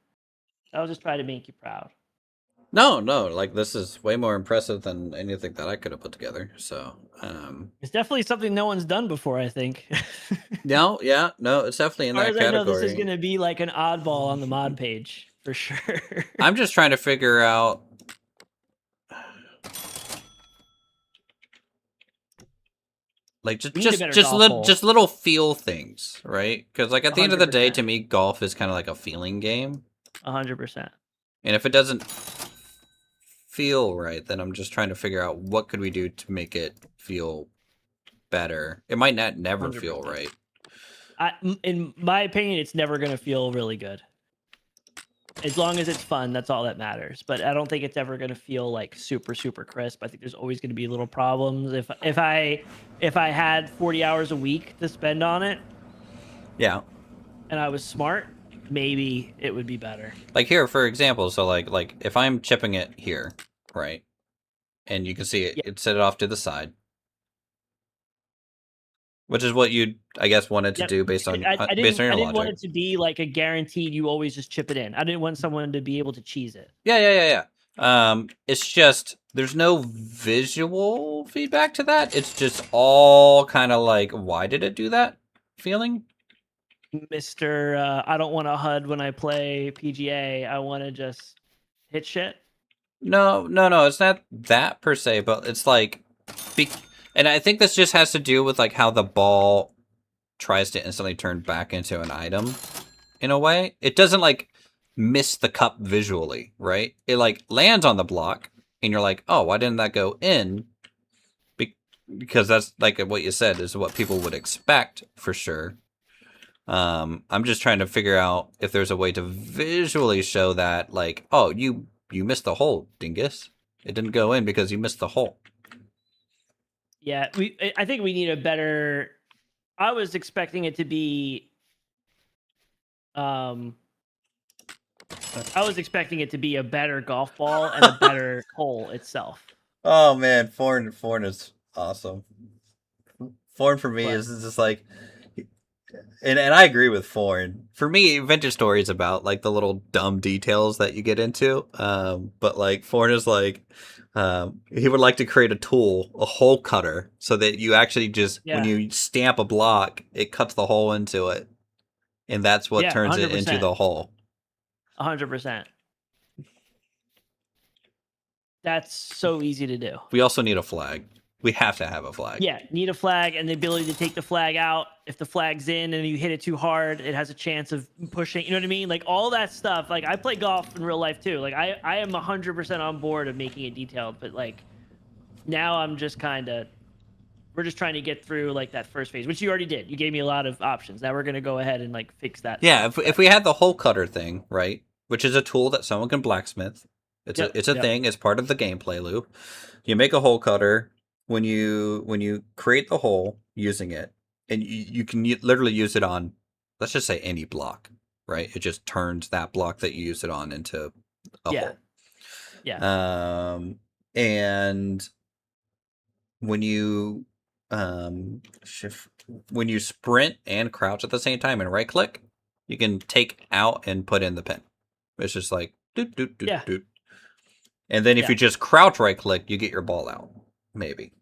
S4: I'll just try to make you proud.
S1: No, like this is way more impressive than anything that I could have put together. So,
S4: it's definitely something no one's done before, I think.
S1: no, it's definitely in that category. I know
S4: this is going to be like an oddball on the mod page for sure.
S1: I'm just trying to figure out like just little feel things, right? Because like at the 100%. End of the day, to me, golf is kind of like a feeling game.
S4: 100%.
S1: And if it doesn't feel right, then I'm just trying to figure out what could we do to make it feel better. It might never 100%. Feel right.
S4: In my opinion, it's never going to feel really good. As long as it's fun, that's all that matters. But I don't think it's ever going to feel like super, super crisp. I think there's always going to be little problems. If I had 40 hours a week to spend on it,
S1: yeah,
S4: and I was smart, maybe it would be better.
S1: Like here, for example, so like if I'm chipping it here, right, and you can see it, it set it off to the side, which is what you, I guess, wanted to do based on your logic. I didn't
S4: want it to be like a guaranteed. You always just chip it in. I didn't want someone to be able to cheese it.
S1: Yeah. It's just there's no visual feedback to that. It's just all kind of like, why did it do that feeling?
S4: Mr. I don't want to HUD when I play PGA. I want to just hit shit.
S1: No. It's not that per se, but it's like, And I think this just has to do with like how the ball tries to instantly turn back into an item in a way. It doesn't like miss the cup visually, right? It like lands on the block and you're like, oh, why didn't that go in? Because that's like what you said is what people would expect for sure. I'm just trying to figure out if there's a way to visually show that, like, oh, you missed the hole, dingus. It didn't go in because you missed the hole.
S4: Yeah, I think we need a better. I was expecting it to be. I was expecting it to be a better golf ball and a better hole itself.
S1: Oh man, foreign is awesome. Foreign for me is just like, and I agree with foreign. For me, vintage story is about like the little dumb details that you get into. But like foreign is like, he would like to create a tool, a hole cutter, so that you actually just when you stamp a block, it cuts the hole into it, and that's what turns 100%. It into the hole.
S4: 100%. That's so easy to do.
S1: We also need a flag. We have to have a flag.
S4: Yeah, need a flag and the ability to take the flag out. If the flag's in and you hit it too hard, it has a chance of pushing. You know what I mean? Like all that stuff. Like I play golf in real life too. Like I am 100% on board of making it detailed. But like now I'm just we're just trying to get through like that first phase, which you already did. You gave me a lot of options. Now we're gonna go ahead and like fix that.
S1: Yeah, if we had the hole cutter thing, right, which is a tool that someone can blacksmith. It's a thing. It's part of the gameplay loop. You make a hole cutter. When you create the hole using it, and you can literally use it on, let's just say any block, right? It just turns that block that you use it on into a hole.
S4: Yeah.
S1: And when you when you sprint and crouch at the same time and right click, you can take out and put in the pin. It's just like doot doot doot doot. And then if you just crouch right click, you get your ball out. Maybe.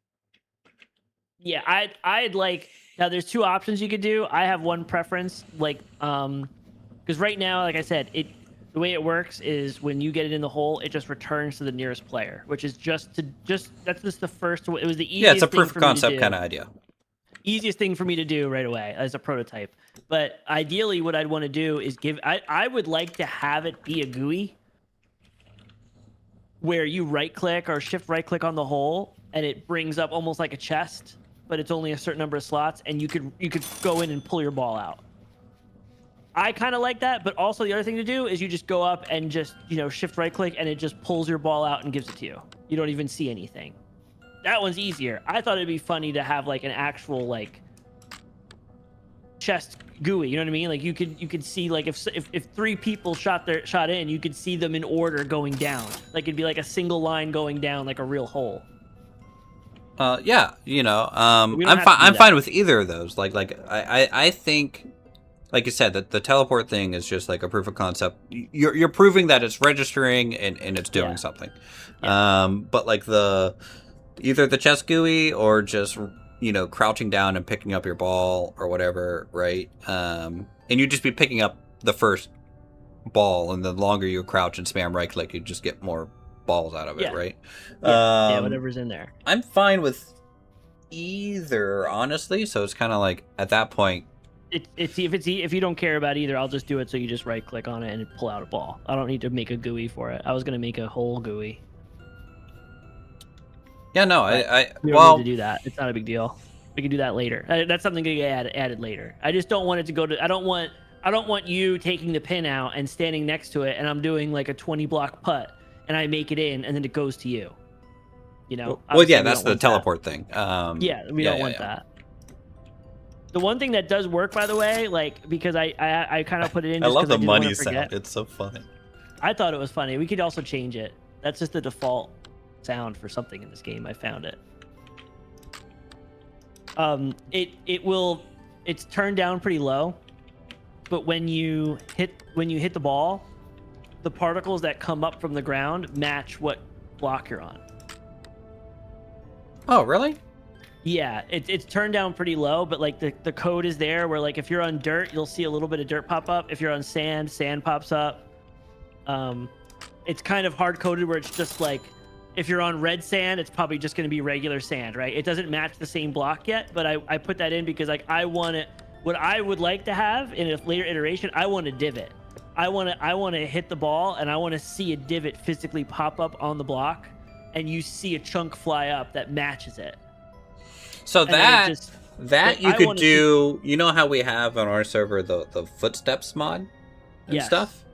S4: Yeah, I'd like now. There's two options you could do. I have one preference, like because right now, like I said, the way it works is when you get it in the hole, it just returns to the nearest player, which is that's just the first. It was the easiest.
S1: Yeah, it's a proof of concept kind of idea.
S4: Easiest thing for me to do right away as a prototype. But ideally, what I'd want to do is I would like to have it be a GUI where you right click or shift right click on the hole and it brings up almost like a chest, but it's only a certain number of slots, and you could go in and pull your ball out. I kind of like that, but also the other thing to do is you just go up and just, shift right click and it just pulls your ball out and gives it to you. You don't even see anything. That one's easier. I thought it'd be funny to have like an actual like chest GUI, you know what I mean? Like you could see like if three people shot in, you could see them in order going down. Like it'd be like a single line going down like a real hole.
S1: I'm fine with either of those. Like I think, like you said, that the teleport thing is just like a proof of concept. You're proving that it's registering and it's doing something. Yeah. But like either the chest GUI or just crouching down and picking up your ball or whatever, right? And you'd just be picking up the first ball, and the longer you crouch and spam right click, you just get more balls out of it, right?
S4: Yeah, whatever's in there.
S1: I'm fine with either, honestly. So it's kind of like at that point,
S4: if you don't care about either, I'll just do it. So you just right click on it and pull out a ball. I don't need to make a GUI for it. I was gonna make a whole GUI.
S1: Yeah, no,
S4: we don't need to do that. It's not a big deal. We can do that later. That's something to get added later. I just don't want it to go to. I don't want you taking the pin out and standing next to it, and I'm doing like a 20 block putt, and I make it in, and then it goes to you.
S1: Well, yeah, that's the teleport thing.
S4: We don't want that. The one thing that does work, by the way, like because I kind of put it in.
S1: I
S4: just
S1: love the
S4: I
S1: money sound. It's so funny.
S4: I thought it was funny. We could also change it. That's just the default sound for something in this game. I found it. It's turned down pretty low, but when you hit the ball, the particles that come up from the ground match what block you're on.
S1: Oh, really?
S4: Yeah, it's turned down pretty low, but like the code is there where like if you're on dirt, you'll see a little bit of dirt pop up. If you're on sand pops up. It's kind of hard coded where it's just like if you're on red sand, it's probably just going to be regular sand, right? It doesn't match the same block yet, but I put that in because like I want it. What I would like to have in a later iteration, I want a divot. I want to hit the ball, and I want to see a divot physically pop up on the block, and you see a chunk fly up that matches it.
S1: So
S4: And then it
S1: that you
S4: I
S1: could
S4: wanna
S1: do. You know how we have on our server the footsteps mod and
S4: Yes.
S1: stuff.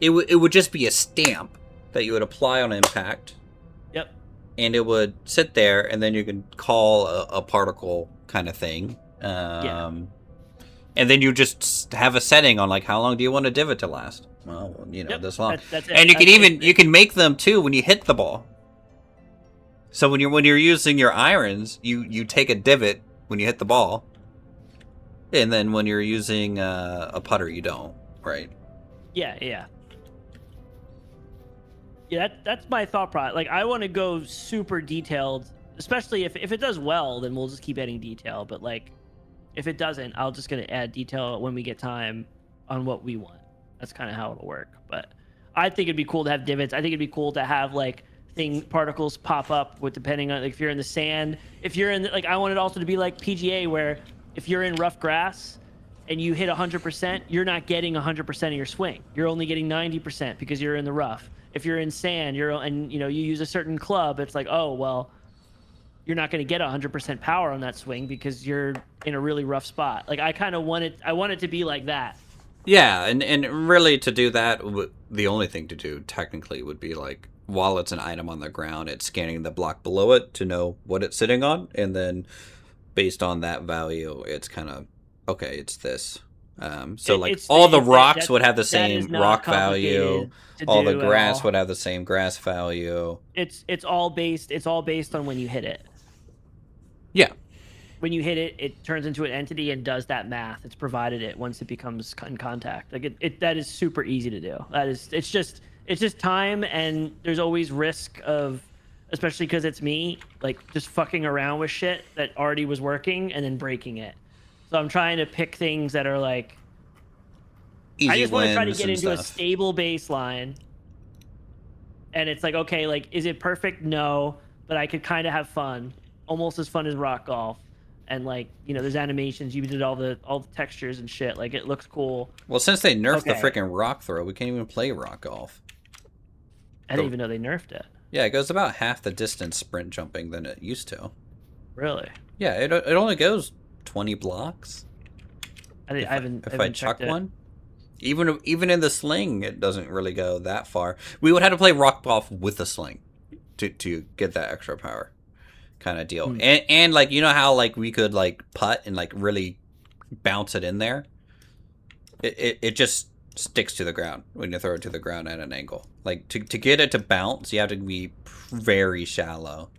S1: It would just be a stamp that you would apply on impact.
S4: Yep.
S1: And it would sit there, and then you could call a particle kind of thing. And then you just have a setting on like how long do you want a divot to last? Well, you know,
S4: Yep,
S1: this long.
S4: that's it.
S1: And you can
S4: That's
S1: even
S4: it.
S1: you can make them too when you hit the ball. So when you're using your irons, you take a divot when you hit the ball, and then when you're using a putter, you don't, right?
S4: Yeah. That's my thought process. Like I want to go super detailed, especially if it does well, then we'll just keep adding detail. But like if it doesn't, I'll just gonna add detail when we get time on what we want. That's kind of how it'll work. But I think it'd be cool to have divots. I think it'd be cool to have like particles pop up with depending on like, if you're in the sand. If you're in like I want it also to be like PGA where if you're in rough grass and you hit 100%, you're not getting 100% of your swing. You're only getting 90% because you're in the rough. If you're in sand, and you use a certain club, it's like, oh well, you're not going to get 100% power on that swing because you're in a really rough spot. Like I want it to be like that.
S1: Yeah, and really to do that, the only thing to do technically would be like while it's an item on the ground, it's scanning the block below it to know what it's sitting on, and then based on that value, it's kind of okay. It's this. So like all the rocks would have the same rock value. All the grass would have the same grass value.
S4: It's all based on when you hit it.
S1: Yeah.
S4: When you hit it, it turns into an entity and does that math. It's provided it once it becomes in contact. Like that is super easy to do. It's just time, and there's always risk of, especially because it's me, like just fucking around with shit that already was working and then breaking it. So I'm trying to pick things that are like
S1: Easy
S4: I just want to try to
S1: wins
S4: get
S1: and
S4: into a
S1: stuff.
S4: stable baseline. And it's like, okay, like, is it perfect? No, but I could kind of have fun, almost as fun as rock golf. And like, there's animations. You did all the textures and shit. Like, it looks cool.
S1: Well, since they nerfed the
S4: Okay.
S1: freaking rock throw, we can't even play rock golf.
S4: I didn't even know they nerfed it.
S1: Yeah, it goes about half the distance sprint jumping than it used to.
S4: Really?
S1: Yeah, it only goes 20 blocks.
S4: I haven't.
S1: If I chuck one, even in the sling, it doesn't really go that far. We would have to play rock golf with the sling to get that extra power, kind of deal. And like how like we could like putt and like really bounce it in there. It just sticks to the ground when you throw it to the ground at an angle. Like to get it to bounce, you have to be very shallow.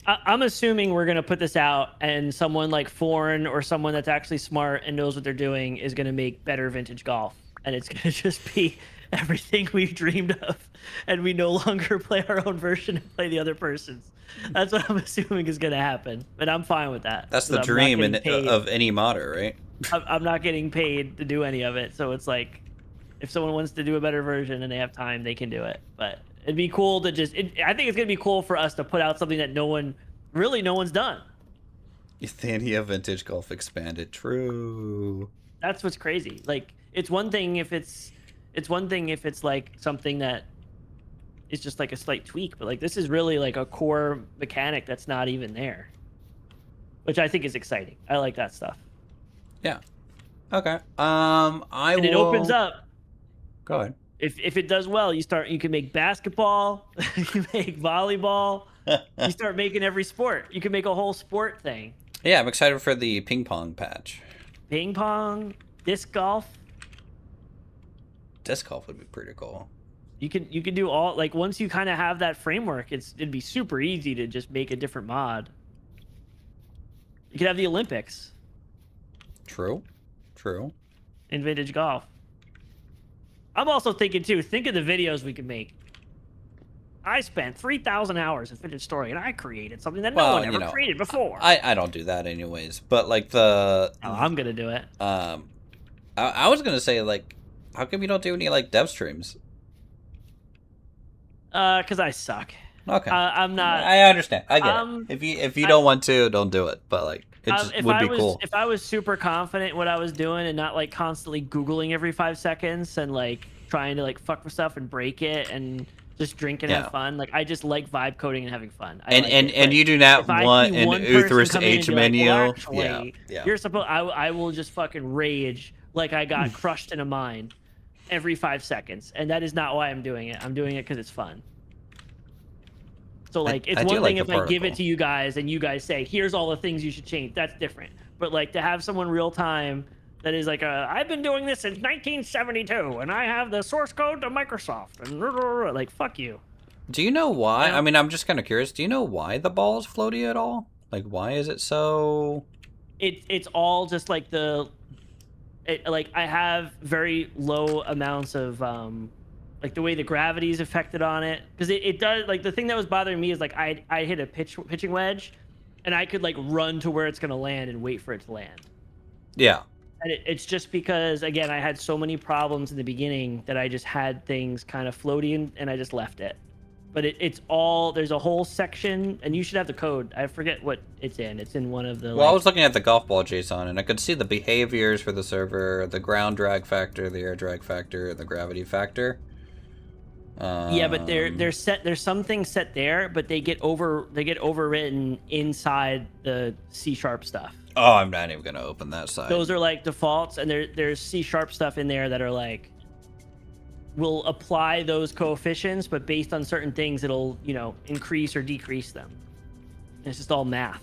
S4: I'm assuming we're gonna put this out, and someone like Foreign or someone that's actually smart and knows what they're doing is gonna make better vintage golf, and it's gonna just be everything we've dreamed of, and we no longer play our own version and play the other person's. That's what I'm assuming is gonna happen, and I'm fine with that.
S1: That's the
S4: 'cause I'm not
S1: dream
S4: getting paid.
S1: of any modder, right?
S4: I'm not getting paid to do any of it, so it's like, if someone wants to do a better version and they have time, they can do it. But it'd be cool to I think it's gonna be cool for us to put out something that no one's done.
S1: Euthania Vintage Golf Expanded. True.
S4: That's what's crazy. Like, it's one thing if it's like something that is just like a slight tweak, but like this is really like a core mechanic that's not even there, which I think is exciting. I like that stuff.
S1: Yeah. Okay.
S4: And it opens up.
S1: Go ahead.
S4: If it does well, you can make basketball, you make volleyball, you start making every sport. You can make a whole sport thing.
S1: Yeah, I'm excited for the ping pong patch.
S4: Ping pong, disc golf.
S1: Disc golf would be pretty cool.
S4: You can do all, like, once you kind of have that framework, it'd be super easy to just make a different mod. You could have the Olympics
S1: True.
S4: in vintage golf. I'm also thinking too, think of the videos we could make. I spent 3,000 hours in Vintage Story, and I created something that no one ever created before.
S1: I don't do that anyways, but like the...
S4: Oh, I'm gonna do it.
S1: I was gonna say, like, how come you don't do any like dev streams?
S4: Because I suck.
S1: Okay.
S4: I'm not.
S1: I understand. I get it. If you don't want to, don't do it. But like, it just would be cool.
S4: If I was super confident in what I was doing and not like constantly Googling every 5 seconds and like trying to like fuck with stuff and break it and just drink and have fun, like I just like vibe coding and having fun.
S1: And you do not want an Uthris H menu.
S4: Like, well, actually, you're supposed. I will just fucking rage like I got crushed in a mine every 5 seconds, and that is not why I'm doing it. I'm doing it because it's fun. So like, it's one thing if I give it to you guys and you guys say, "Here's all the things you should change." That's different. But like to have someone real time that is like, "I've been doing this since 1972, and I have the source code to Microsoft," and like, fuck you.
S1: Do you know why? I mean, I'm just kind of curious. Do you know why the ball is floaty at all? Like, why is it so?
S4: It's all just like like I have very low amounts of like the way the gravity is affected on it, because it does, like, the thing that was bothering me is like I hit a pitching wedge and I could like run to where it's going to land and wait for it to land.
S1: Yeah.
S4: And it's just because, again, I had so many problems in the beginning that I just had things kind of floating and I just left it. But it's all, there's a whole section, and you should have the code. I forget what it's in. It's in one of the...
S1: Well, I was looking at the golf ball JSON, and I could see the behaviors for the server, the ground drag factor, the air drag factor, and the gravity factor.
S4: Yeah, but they're set. There's some things set there, but they get overwritten inside the C# stuff.
S1: Oh, I'm not even gonna open that side.
S4: Those are like defaults, and there's C# stuff in there that are like, will apply those coefficients, but based on certain things, it'll, you know, increase or decrease them. And it's just all math.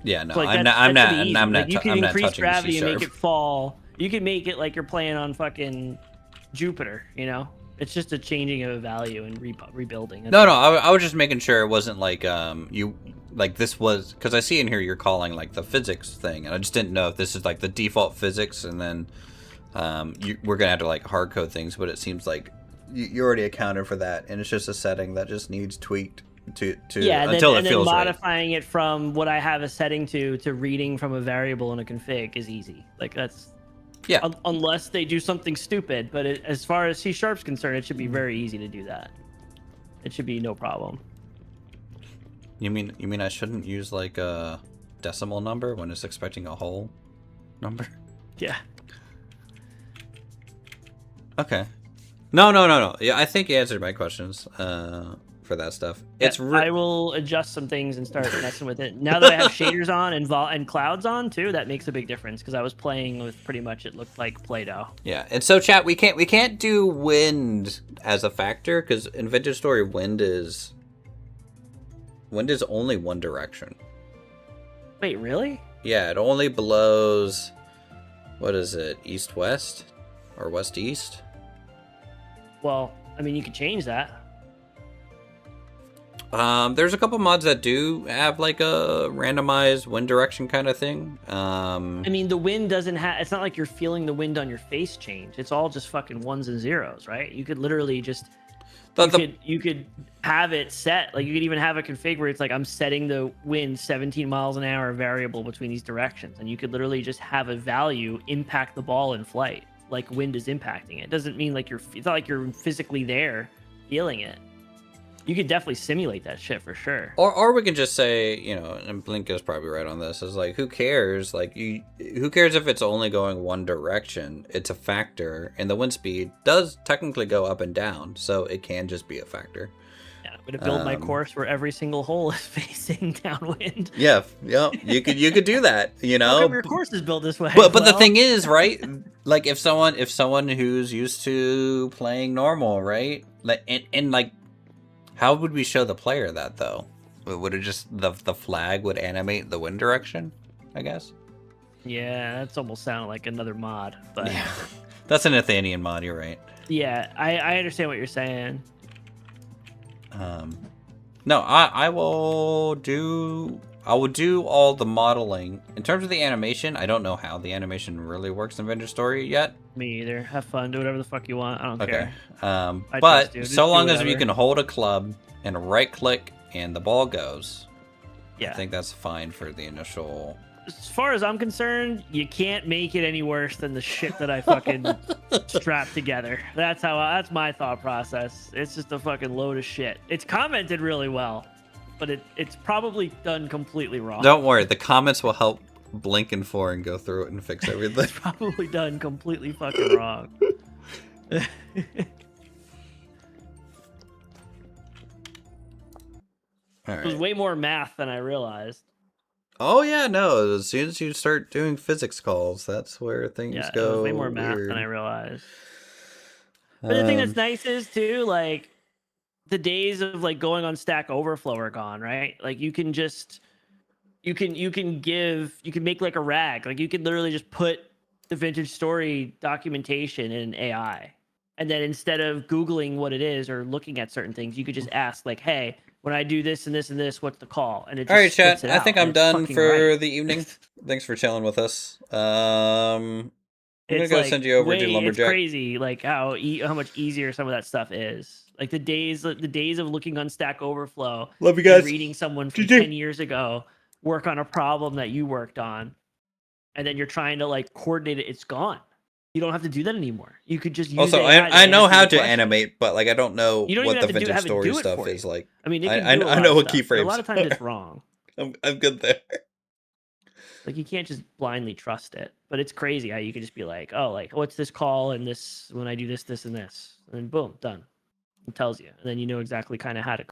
S1: Yeah, no,
S4: So like
S1: I'm not
S4: like, you can increase
S1: touching
S4: gravity
S1: C#.
S4: and make it fall. You can make it like you're playing on fucking Jupiter, you know? It's just a changing of a value and rebuilding.
S1: No, I was just making sure it wasn't like you like this was, because I see in here you're calling like the physics thing, and I just didn't know if this is like the default physics, and then we're gonna have to like hard code things, but it seems like you already accounted for that, and it's just a setting that just needs tweaked to until it feels right.
S4: Modifying it from what I have a setting to reading from a variable in a config is easy. Like that's.
S1: Yeah.
S4: Unless they do something stupid, but as far as C# concerned, it should be very easy to do that. It should be no problem.
S1: You mean I shouldn't use like a decimal number when it's expecting a whole number?
S4: Yeah.
S1: Okay. No. Yeah, I think you answered my questions for that stuff.
S4: I will adjust some things and start messing with it. Now that I have shaders on and clouds on too, that makes a big difference, because I was playing with pretty much, it looked like Play-Doh.
S1: Yeah, and so chat, we can't do wind as a factor, because in Vintage Story, wind is only one direction.
S4: Wait, really?
S1: Yeah, it only blows, what is it, east-west or west-east?
S4: Well, I mean, you could change that.
S1: There's a couple mods that do have like a randomized wind direction kind of thing.
S4: I mean, the wind doesn't have, it's not like you're feeling the wind on your face change. It's all just fucking ones and zeros, right? You could literally just, you could have it set, like you could even have a config where it's like, I'm setting the wind 17 miles an hour variable between these directions. And you could literally just have a value impact the ball in flight, like wind is impacting it. It doesn't mean like it's not like you're physically there feeling it. You could definitely simulate that shit for sure.
S1: Or we can just say, you know, and Blink is probably right on this, is like, who cares? Like, who cares if it's only going one direction? It's a factor, and the wind speed does technically go up and down, so it can just be a factor.
S4: Yeah, I'm gonna build my course where every single hole is facing downwind.
S1: Yeah, you could do that, you know.
S4: How come your course is built this way?
S1: But the thing is, right? Like, if someone who's used to playing normal, right? Like, and like, how would we show the player that, though? Would it just, the flag would animate the wind direction, I guess?
S4: Yeah, that's almost sounded like another mod, but...
S1: Yeah. That's an Athenian mod, you're right.
S4: Yeah, I understand what you're saying.
S1: No, I will do all the modeling. In terms of the animation, I don't know how the animation really works in Vintage Story yet.
S4: Me either. Have fun. Do whatever the fuck you want. I don't care.
S1: But so long as you can hold a club and right click and the ball goes,
S4: yeah,
S1: I think that's fine for the initial.
S4: as far as I'm concerned, you can't make it any worse than the shit that I fucking strapped together. That's that's my thought process. It's just a fucking load of shit. It's commented really well, but it's probably done completely wrong.
S1: Don't worry, the comments will help Blink and Foreign go through it and fix everything.
S4: It's probably done completely fucking wrong.
S1: All
S4: It was
S1: right.
S4: way more math than I realized.
S1: Oh yeah, no. As soon as you start doing physics calls, that's where things
S4: Yeah,
S1: go.
S4: it was way more math
S1: weird.
S4: than I realized. But the thing that's nice is too, like the days of like going on Stack Overflow are gone, right? Like you can just you can make like a rag. Like you can literally just put the vintage story documentation in AI. And then instead of Googling what it is or looking at certain things, you could just ask like, hey, when I do this and this and this, what's the call? And it just
S1: All right, chat.
S4: spits it
S1: I
S4: out,
S1: think
S4: and
S1: I'm
S4: it's
S1: done
S4: fucking
S1: for
S4: right.
S1: the evening. Thanks for chilling with us. I'm gonna
S4: It's
S1: go
S4: like
S1: send you over to
S4: it's
S1: Lumberjack.
S4: crazy like how much easier some of that stuff is. Like the days of looking on Stack Overflow,
S1: Love you
S4: and
S1: guys.
S4: reading someone from
S1: GG.
S4: 10 years ago work on a problem that you worked on, and then you're trying to like coordinate it. It's gone. You don't have to do that anymore. You could just use
S1: Also,
S4: AI to
S1: I know
S4: answer
S1: how
S4: the
S1: to
S4: question.
S1: animate, but like I don't know
S4: You don't
S1: what
S4: even
S1: the
S4: have to
S1: vintage
S4: have it
S1: story
S4: do it
S1: stuff
S4: for you.
S1: is like.
S4: I mean, it
S1: I
S4: can do a lot
S1: know
S4: of
S1: what
S4: stuff, but a lot
S1: keyframes
S4: of times
S1: are.
S4: it's wrong.
S1: I'm good there.
S4: Like you can't just blindly trust it. But it's crazy how you can just be like, oh, like what's this call and this when I do this, this, and this, and then boom, done. It tells you, and then you know exactly kind of how to